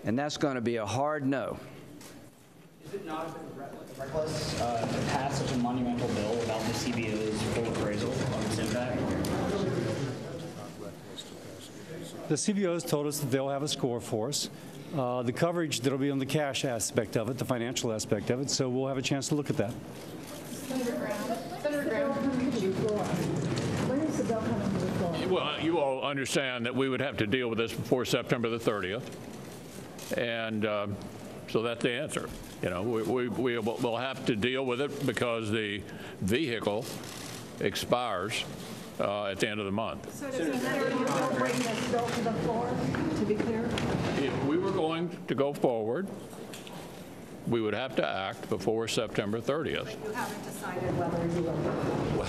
and that's going to be a hard no. Is it not a bit reckless to pass such a monumental bill without the CBO's full appraisal on its impact? The CBOs told us that they'll have a score for us. The coverage, that'll be on the cash aspect of it, the financial aspect of it, so we'll have a chance to look at that. Senator Graham, could you when is the bill coming to the floor? Well, you all understand that we would have to deal with this before September the 30th. And so that's the answer. You know, we'll have to deal with it because the vehicle expires at the end of the month. So does it matter if you don't bring this bill to the floor, to be clear? If we were going to go forward, we would have to act before September 30th. But you haven't decided whether you will. Well,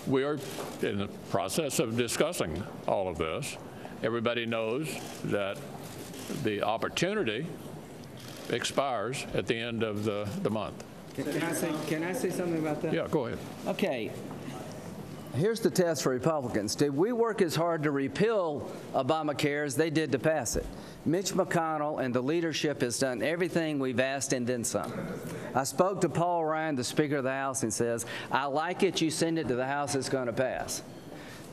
we are in the process of discussing all of this. Everybody knows that the opportunity expires at the end of the month. Can I say something about that? Yeah, go ahead. Okay. Here's the test for Republicans. Did we work as hard to repeal Obamacare as they did to pass it? Mitch McConnell and the leadership has done everything we've asked and then some. I spoke to Paul Ryan, the Speaker of the House, and says, I like it, you send it to the House, it's going to pass.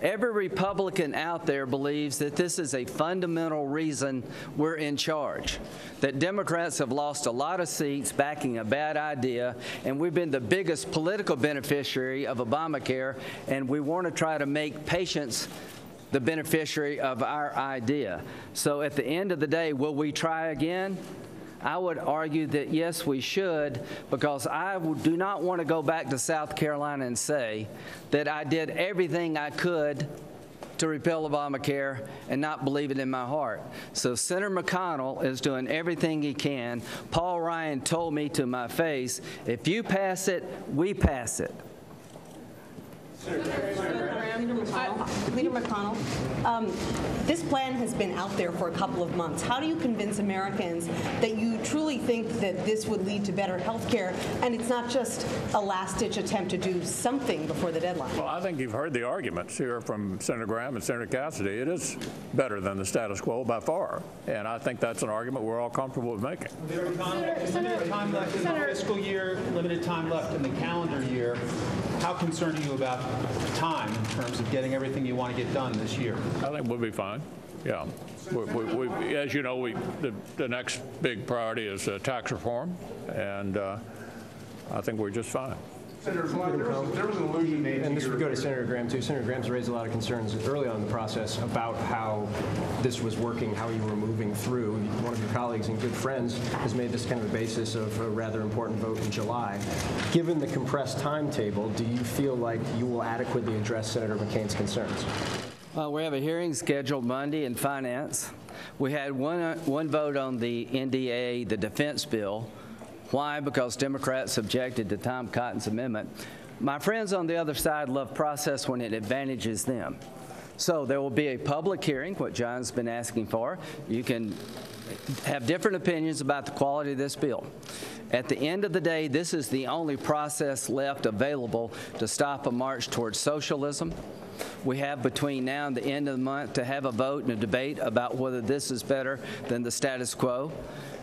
Every Republican out there believes that this is a fundamental reason we're in charge, that Democrats have lost a lot of seats backing a bad idea, and we've been the biggest political beneficiary of Obamacare, and we want to try to make patients the beneficiary of our idea. So at the end of the day, will we try again? I would argue that yes, we should, because I do not want to go back to South Carolina and say that I did everything I could to repeal Obamacare and not believe it in my heart. So Senator McConnell is doing everything he can. Paul Ryan told me to my face, if you pass it, we pass it. Leader McConnell, this plan has been out there for a couple of months. How do you convince Americans that you truly think that this would lead to better health care and it's not just a last-ditch attempt to do something before the deadline? Well, I think you've heard the arguments here from Senator Graham and Senator Cassidy. It is better than the status quo by far, and I think that's an argument we're all comfortable with making. Limited time left in the fiscal year, limited time left in the calendar year. How concerned are you about time in terms of getting everything you want to get done this year? I think we'll be fine. Yeah. As you know, the next big priority is tax reform, and I think we're just fine. Senator, there was an allusion made, and this would go to Senator Graham too. Senator Graham's raised a lot of concerns early on in the process about how this was working, how you were moving through. One of your colleagues and good friends has made this kind of a basis of a rather important vote in July. Given the compressed timetable, do you feel like you will adequately address Senator McCain's concerns? We have a hearing scheduled Monday in Finance. We had one vote on the NDA, the defense bill. Why? Because Democrats objected to Tom Cotton's amendment. My friends on the other side love process when it advantages them. So there will be a public hearing, what John's been asking for. You can have different opinions about the quality of this bill. At the end of the day, this is the only process left available to stop a march towards socialism. We have between now and the end of the month to have a vote and a debate about whether this is better than the status quo.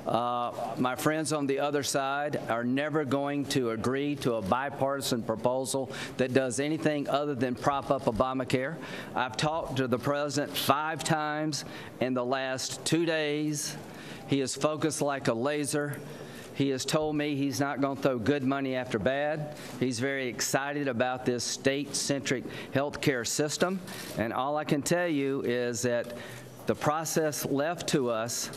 My friends on the other side are never going to agree to a bipartisan proposal that does anything other than prop up Obamacare. I've talked to the president 5 times in the last 2 days. He is focused like a laser. He has told me he's not going to throw good money after bad. He's very excited about this state-centric health care system. And all I can tell you is that the process left to us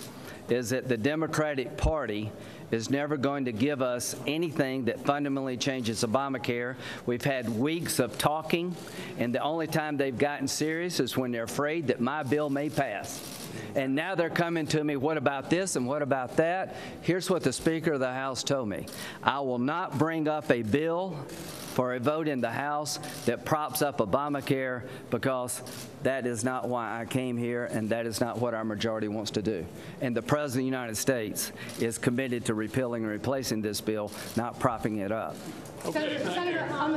is that the Democratic Party is never going to give us anything that fundamentally changes Obamacare. We've had weeks of talking, and the only time they've gotten serious is when they're afraid that my bill may pass. And now they're coming to me, what about this and what about that? Here's what the Speaker of the House told me. I will not bring up a bill for a vote in the House that props up Obamacare because that is not why I came here and that is not what our majority wants to do. And the President of the United States is committed to repealing and replacing this bill, not propping it up. Senator, on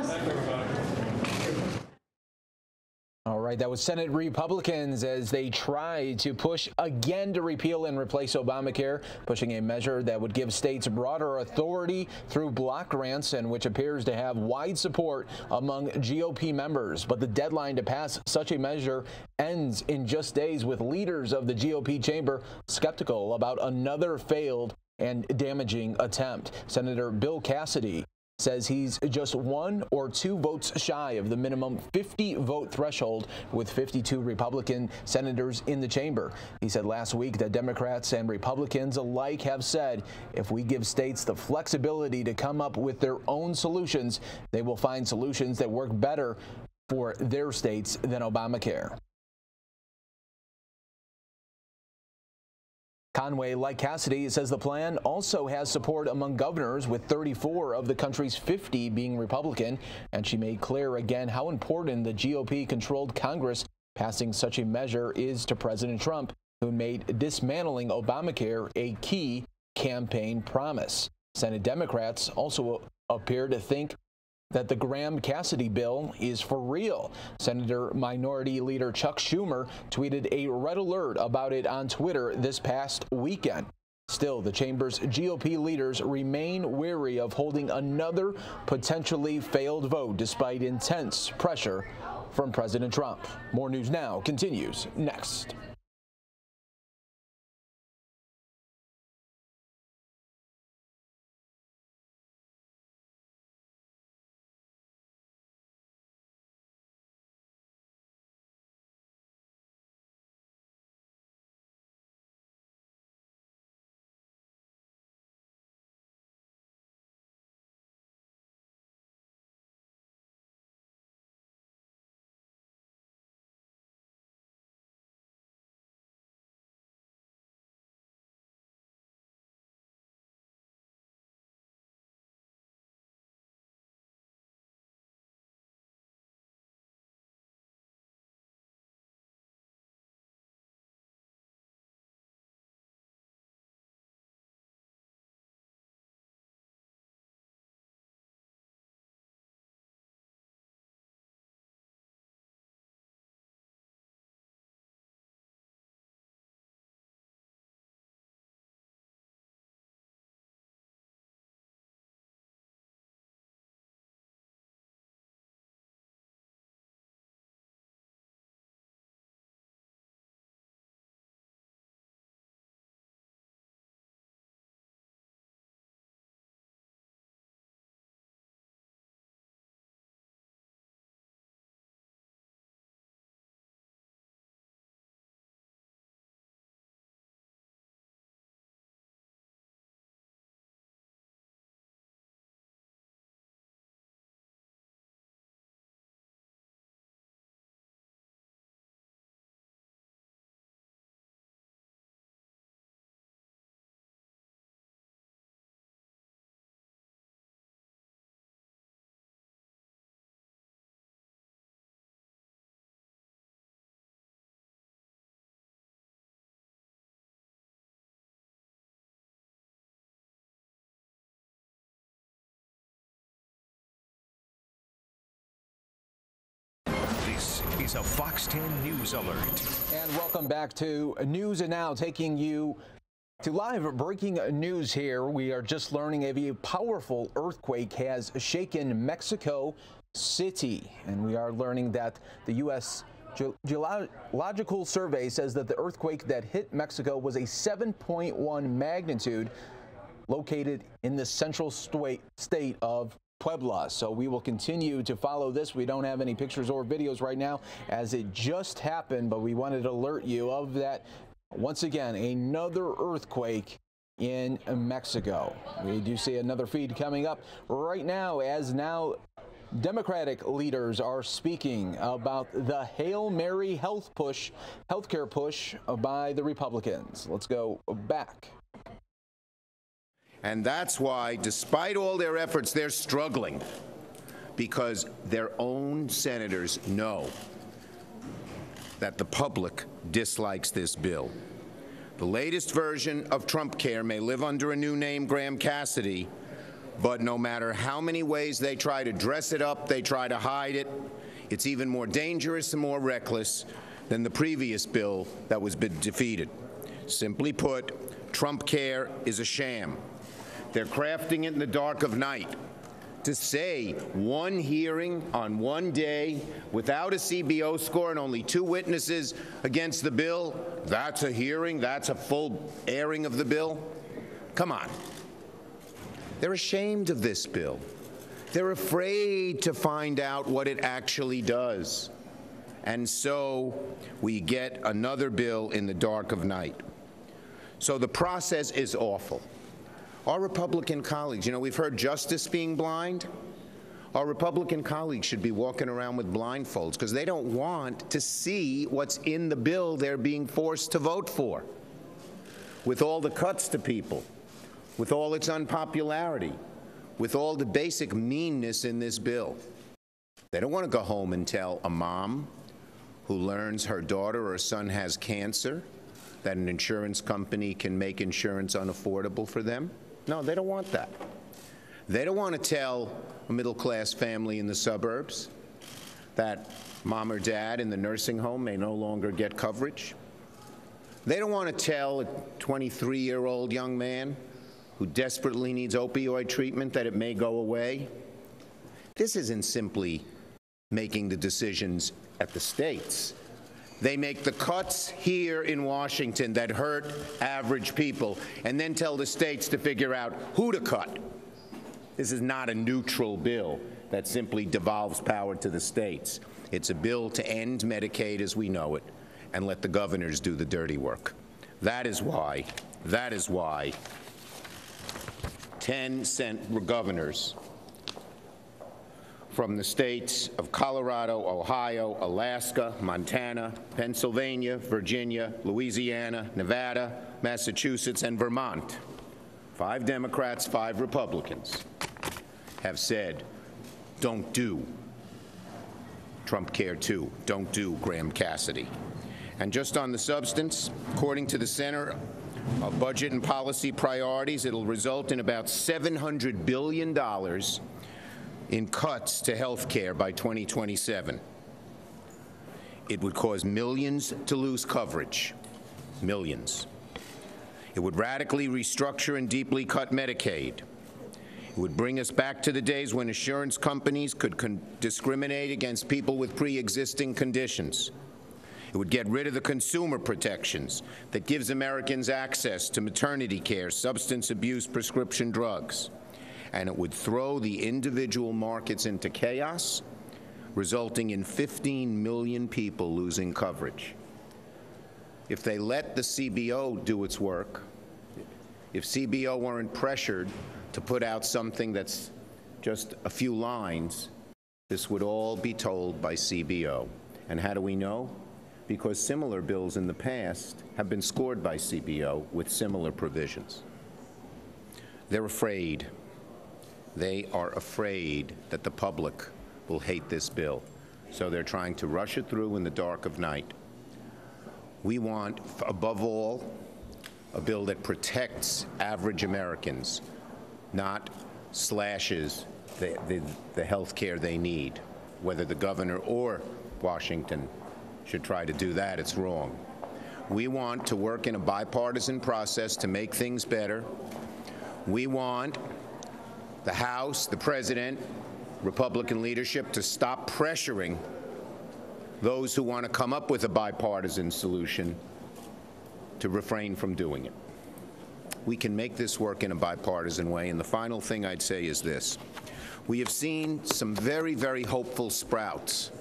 All right, that was Senate Republicans as they try to push again to repeal and replace Obamacare, pushing a measure that would give states broader authority through block grants and which appears to have wide support among GOP members. But the deadline to pass such a measure ends in just days, with leaders of the GOP chamber skeptical about another failed and damaging attempt. Senator Bill Cassidy says he's just 1 or 2 votes shy of the minimum 50-vote threshold with 52 Republican senators in the chamber. He said last week that Democrats and Republicans alike have said if we give states the flexibility to come up with their own solutions, they will find solutions that work better for their states than Obamacare. Conway, like Cassidy, says the plan also has support among governors, with 34 of the country's 50 being Republican, and she made clear again how important the GOP-controlled Congress passing such a measure is to President Trump, who made dismantling Obamacare a key campaign promise. Senate Democrats also appear to think that the Graham-Cassidy bill is for real. Senator Minority Leader Chuck Schumer tweeted a red alert about it on Twitter this past weekend. Still, the chamber's GOP leaders remain wary of holding another potentially failed vote despite intense pressure from President Trump. More News Now continues next. is a Fox 10 News Alert. And welcome back to News and Now, taking you to live breaking news here. We are just learning a powerful earthquake has shaken Mexico City, and we are learning that the U.S. Geological Survey says that the earthquake that hit Mexico was a 7.1 magnitude, located in the central state of Puebla. So we will continue to follow this. We don't have any pictures or videos right now as it just happened, but we wanted to alert you of that. Once again, another earthquake in Mexico. We do see another feed coming up right now as Democratic leaders are speaking about the Hail Mary healthcare push by the Republicans. Let's go back. And that's why, despite all their efforts, they're struggling, because their own senators know that the public dislikes this bill. The latest version of Trump Care may live under a new name, Graham Cassidy, but no matter how many ways they try to dress it up, they try to hide it, it's even more dangerous and more reckless than the previous bill that was defeated. Simply put, Trump Care is a sham. They're crafting it in the dark of night. To say one hearing on one day without a CBO score and only 2 witnesses against the bill, that's a hearing, that's a full airing of the bill? Come on. They're ashamed of this bill. They're afraid to find out what it actually does. And so we get another bill in the dark of night. So the process is awful. Our Republican colleagues, we've heard justice being blind. Our Republican colleagues should be walking around with blindfolds because they don't want to see what's in the bill they're being forced to vote for. With all the cuts to people, with all its unpopularity, with all the basic meanness in this bill. They don't want to go home and tell a mom who learns her daughter or son has cancer that an insurance company can make insurance unaffordable for them. No, they don't want that. They don't want to tell a middle-class family in the suburbs that mom or dad in the nursing home may no longer get coverage. They don't want to tell a 23-year-old young man who desperately needs opioid treatment that it may go away. This isn't simply making the decisions at the states. They make the cuts here in Washington that hurt average people and then tell the states to figure out who to cut. This is not a neutral bill that simply devolves power to the states. It's a bill to end Medicaid as we know it and let the governors do the dirty work. That is why 10 governors from the states of Colorado, Ohio, Alaska, Montana, Pennsylvania, Virginia, Louisiana, Nevada, Massachusetts, and Vermont, 5 Democrats, 5 Republicans, have said, don't do Trump Care 2, don't do Graham Cassidy. And just on the substance, according to the Center of Budget and Policy Priorities, it'll result in about $700 billion in cuts to health care by 2027. It would cause millions to lose coverage. Millions. It would radically restructure and deeply cut Medicaid. It would bring us back to the days when insurance companies could discriminate against people with pre-existing conditions. It would get rid of the consumer protections that gives Americans access to maternity care, substance abuse, prescription drugs. And it would throw the individual markets into chaos, resulting in 15 million people losing coverage. If they let the CBO do its work, if CBO weren't pressured to put out something that's just a few lines, this would all be told by CBO. And how do we know? Because similar bills in the past have been scored by CBO with similar provisions. They're afraid. They are afraid that the public will hate this bill. So they're trying to rush it through in the dark of night. We want, above all, a bill that protects average Americans, not slashes the health care they need. whether the governor or Washington should try to do that. It's wrong. We want to work in a bipartisan process to make things better. We want the House, the President, Republican leadership to stop pressuring those who want to come up with a bipartisan solution to refrain from doing it. We can make this work in a bipartisan way. And the final thing I'd say is this. We have seen some very, very hopeful sprouts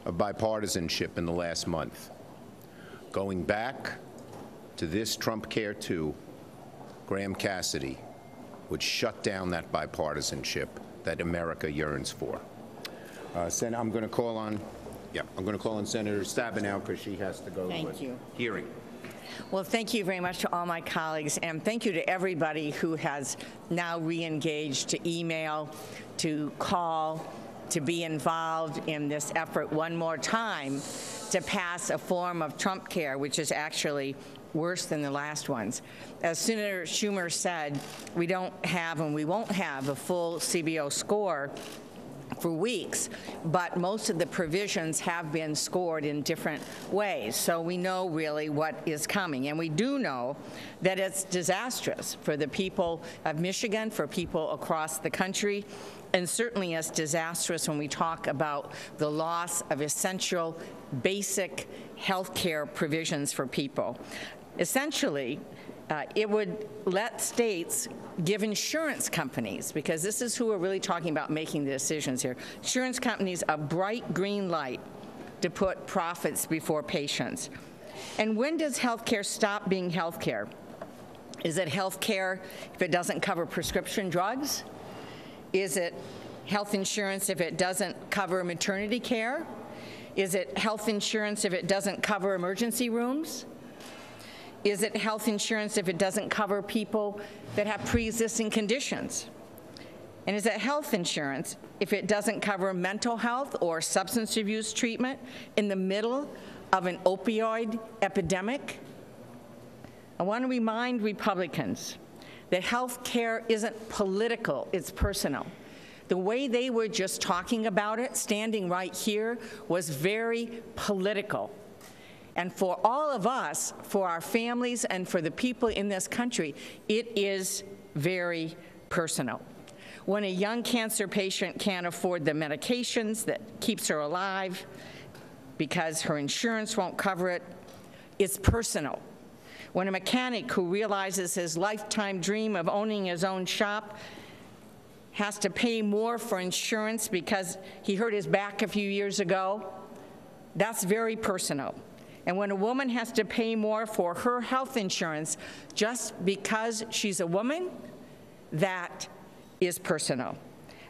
of bipartisanship in the last month. Going back to this Trump Care 2, Graham Cassidy would shut down that bipartisanship that America yearns for. I'm going to call on Senator Stabenow because she has to go to a hearing. Well, thank you very much to all my colleagues, and thank you to everybody who has now re-engaged, to email, to call, to be involved in this effort one more time to pass a form of Trump Care, which is actually worse than the last ones. As Senator Schumer said, we don't have and we won't have a full CBO score for weeks, but most of the provisions have been scored in different ways. So we know really what is coming. And we do know that it's disastrous for the people of Michigan, for people across the country, and certainly it's disastrous when we talk about the loss of essential, basic health care provisions for people. Essentially, it would let states give insurance companies, because this is who we're really talking about making the decisions here, insurance companies a bright green light to put profits before patients. And when does health care stop being health care? Is it health care if it doesn't cover prescription drugs? Is it health insurance if it doesn't cover maternity care? Is it health insurance if it doesn't cover emergency rooms? Is it health insurance if it doesn't cover people that have pre-existing conditions? And is it health insurance if it doesn't cover mental health or substance abuse treatment in the middle of an opioid epidemic? I want to remind Republicans that health care isn't political, it's personal. The way they were just talking about it, standing right here, was very political. And for all of us, for our families, and for the people in this country, it is very personal. When a young cancer patient can't afford the medications that keeps her alive because her insurance won't cover it, it's personal. When a mechanic who realizes his lifetime dream of owning his own shop has to pay more for insurance because he hurt his back a few years ago, that's very personal. And when a woman has to pay more for her health insurance just because she's a woman, that is personal.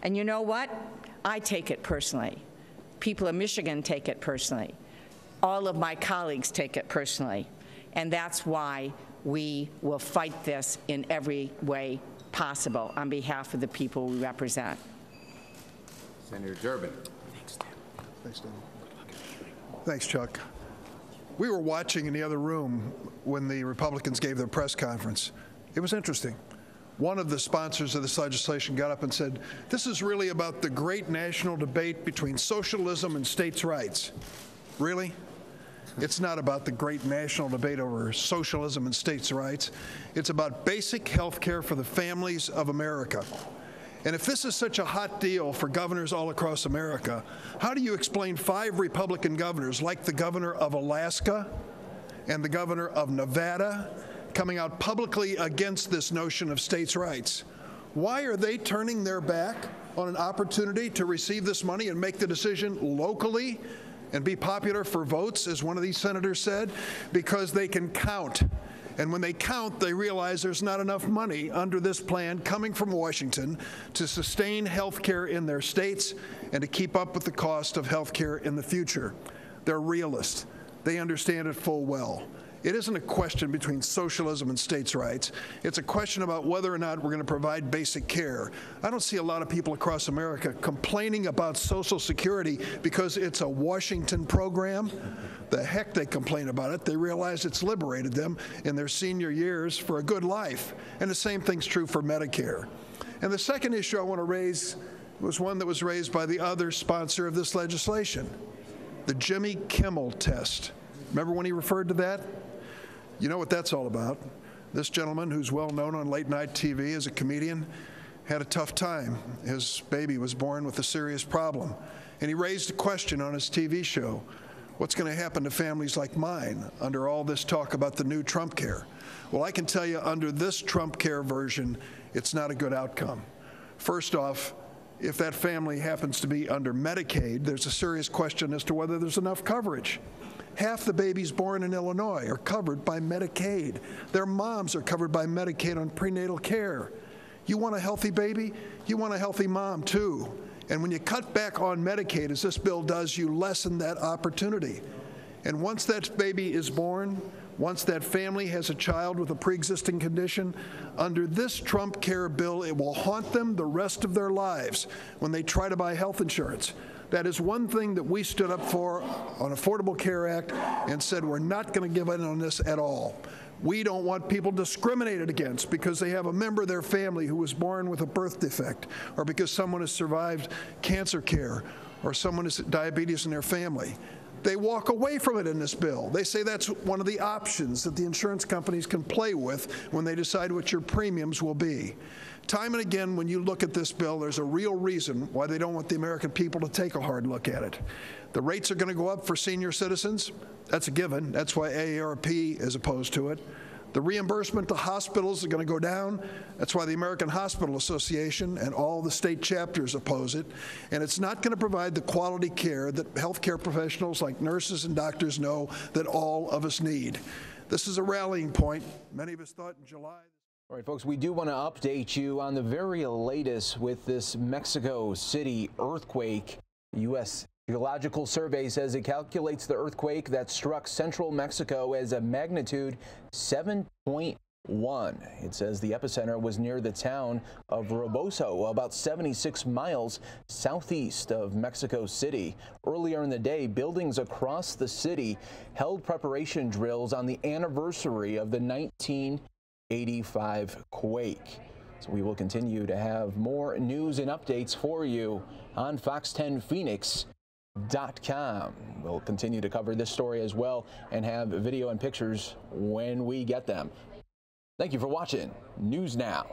And you know what? I take it personally. People in Michigan take it personally. All of my colleagues take it personally. And that's why we will fight this in every way possible on behalf of the people we represent. Senator Durbin. Thanks, Dan. Thanks, Chuck. We were watching in the other room when the Republicans gave their press conference. It was interesting. One of the sponsors of this legislation got up and said, this is really about the great national debate between socialism and states' rights. Really? It's not about the great national debate over socialism and states' rights. It's about basic health care for the families of America. And if this is such a hot deal for governors all across America, how do you explain 5 Republican governors, like the governor of Alaska and the governor of Nevada, coming out publicly against this notion of states' rights? Why are they turning their back on an opportunity to receive this money and make the decision locally and be popular for votes, as one of these senators said? Because they can count. And when they count, they realize there's not enough money under this plan coming from Washington to sustain health care in their states and to keep up with the cost of health care in the future. They're realists. They understand it full well. It isn't a question between socialism and states' rights. It's a question about whether or not we're going to provide basic care. I don't see a lot of people across America complaining about Social Security because it's a Washington program. The heck they complain about it. They realize it's liberated them in their senior years for a good life. And the same thing's true for Medicare. And the second issue I want to raise was one that was raised by the other sponsor of this legislation, the Jimmy Kimmel test. Remember when he referred to that? You know what that's all about. This gentleman, who's well known on late night TV as a comedian, had a tough time. His baby was born with a serious problem. And he raised a question on his TV show. What's going to happen to families like mine under all this talk about the new Trump care? Well, I can tell you under this Trump care version, it's not a good outcome. First off, if that family happens to be under Medicaid, there's a serious question as to whether there's enough coverage. Half the babies born in Illinois are covered by Medicaid. Their moms are covered by Medicaid on prenatal care. You want a healthy baby? You want a healthy mom, too. And when you cut back on Medicaid, as this bill does, you lessen that opportunity. And once that baby is born, once that family has a child with a pre-existing condition, under this Trump care bill, it will haunt them the rest of their lives when they try to buy health insurance. That is one thing that we stood up for on Affordable Care Act and said we're not going to give in on this at all. We don't want people discriminated against because they have a member of their family who was born with a birth defect, or because someone has survived cancer care, or someone has diabetes in their family. They walk away from it in this bill. They say that's one of the options that the insurance companies can play with when they decide what your premiums will be. Time and again, when you look at this bill, there's a real reason why they don't want the American people to take a hard look at it. The rates are going to go up for senior citizens. That's a given. That's why AARP is opposed to it. The reimbursement to hospitals is going to go down. That's why the American Hospital Association and all the state chapters oppose it. And it's not going to provide the quality care that healthcare professionals like nurses and doctors know that all of us need. This is a rallying point. Many of us thought in July. All right, folks, we do want to update you on the very latest with this Mexico City earthquake. The U.S. Geological Survey says it calculates the earthquake that struck central Mexico as a magnitude 7.1. It says the epicenter was near the town of Roboso, about 76 miles southeast of Mexico City. Earlier in the day, buildings across the city held preparation drills on the anniversary of the 1985 quake. So we will continue to have more news and updates for you on Fox10Phoenix.com. We'll continue to cover this story as well and have video and pictures when we get them. Thank you for watching News Now.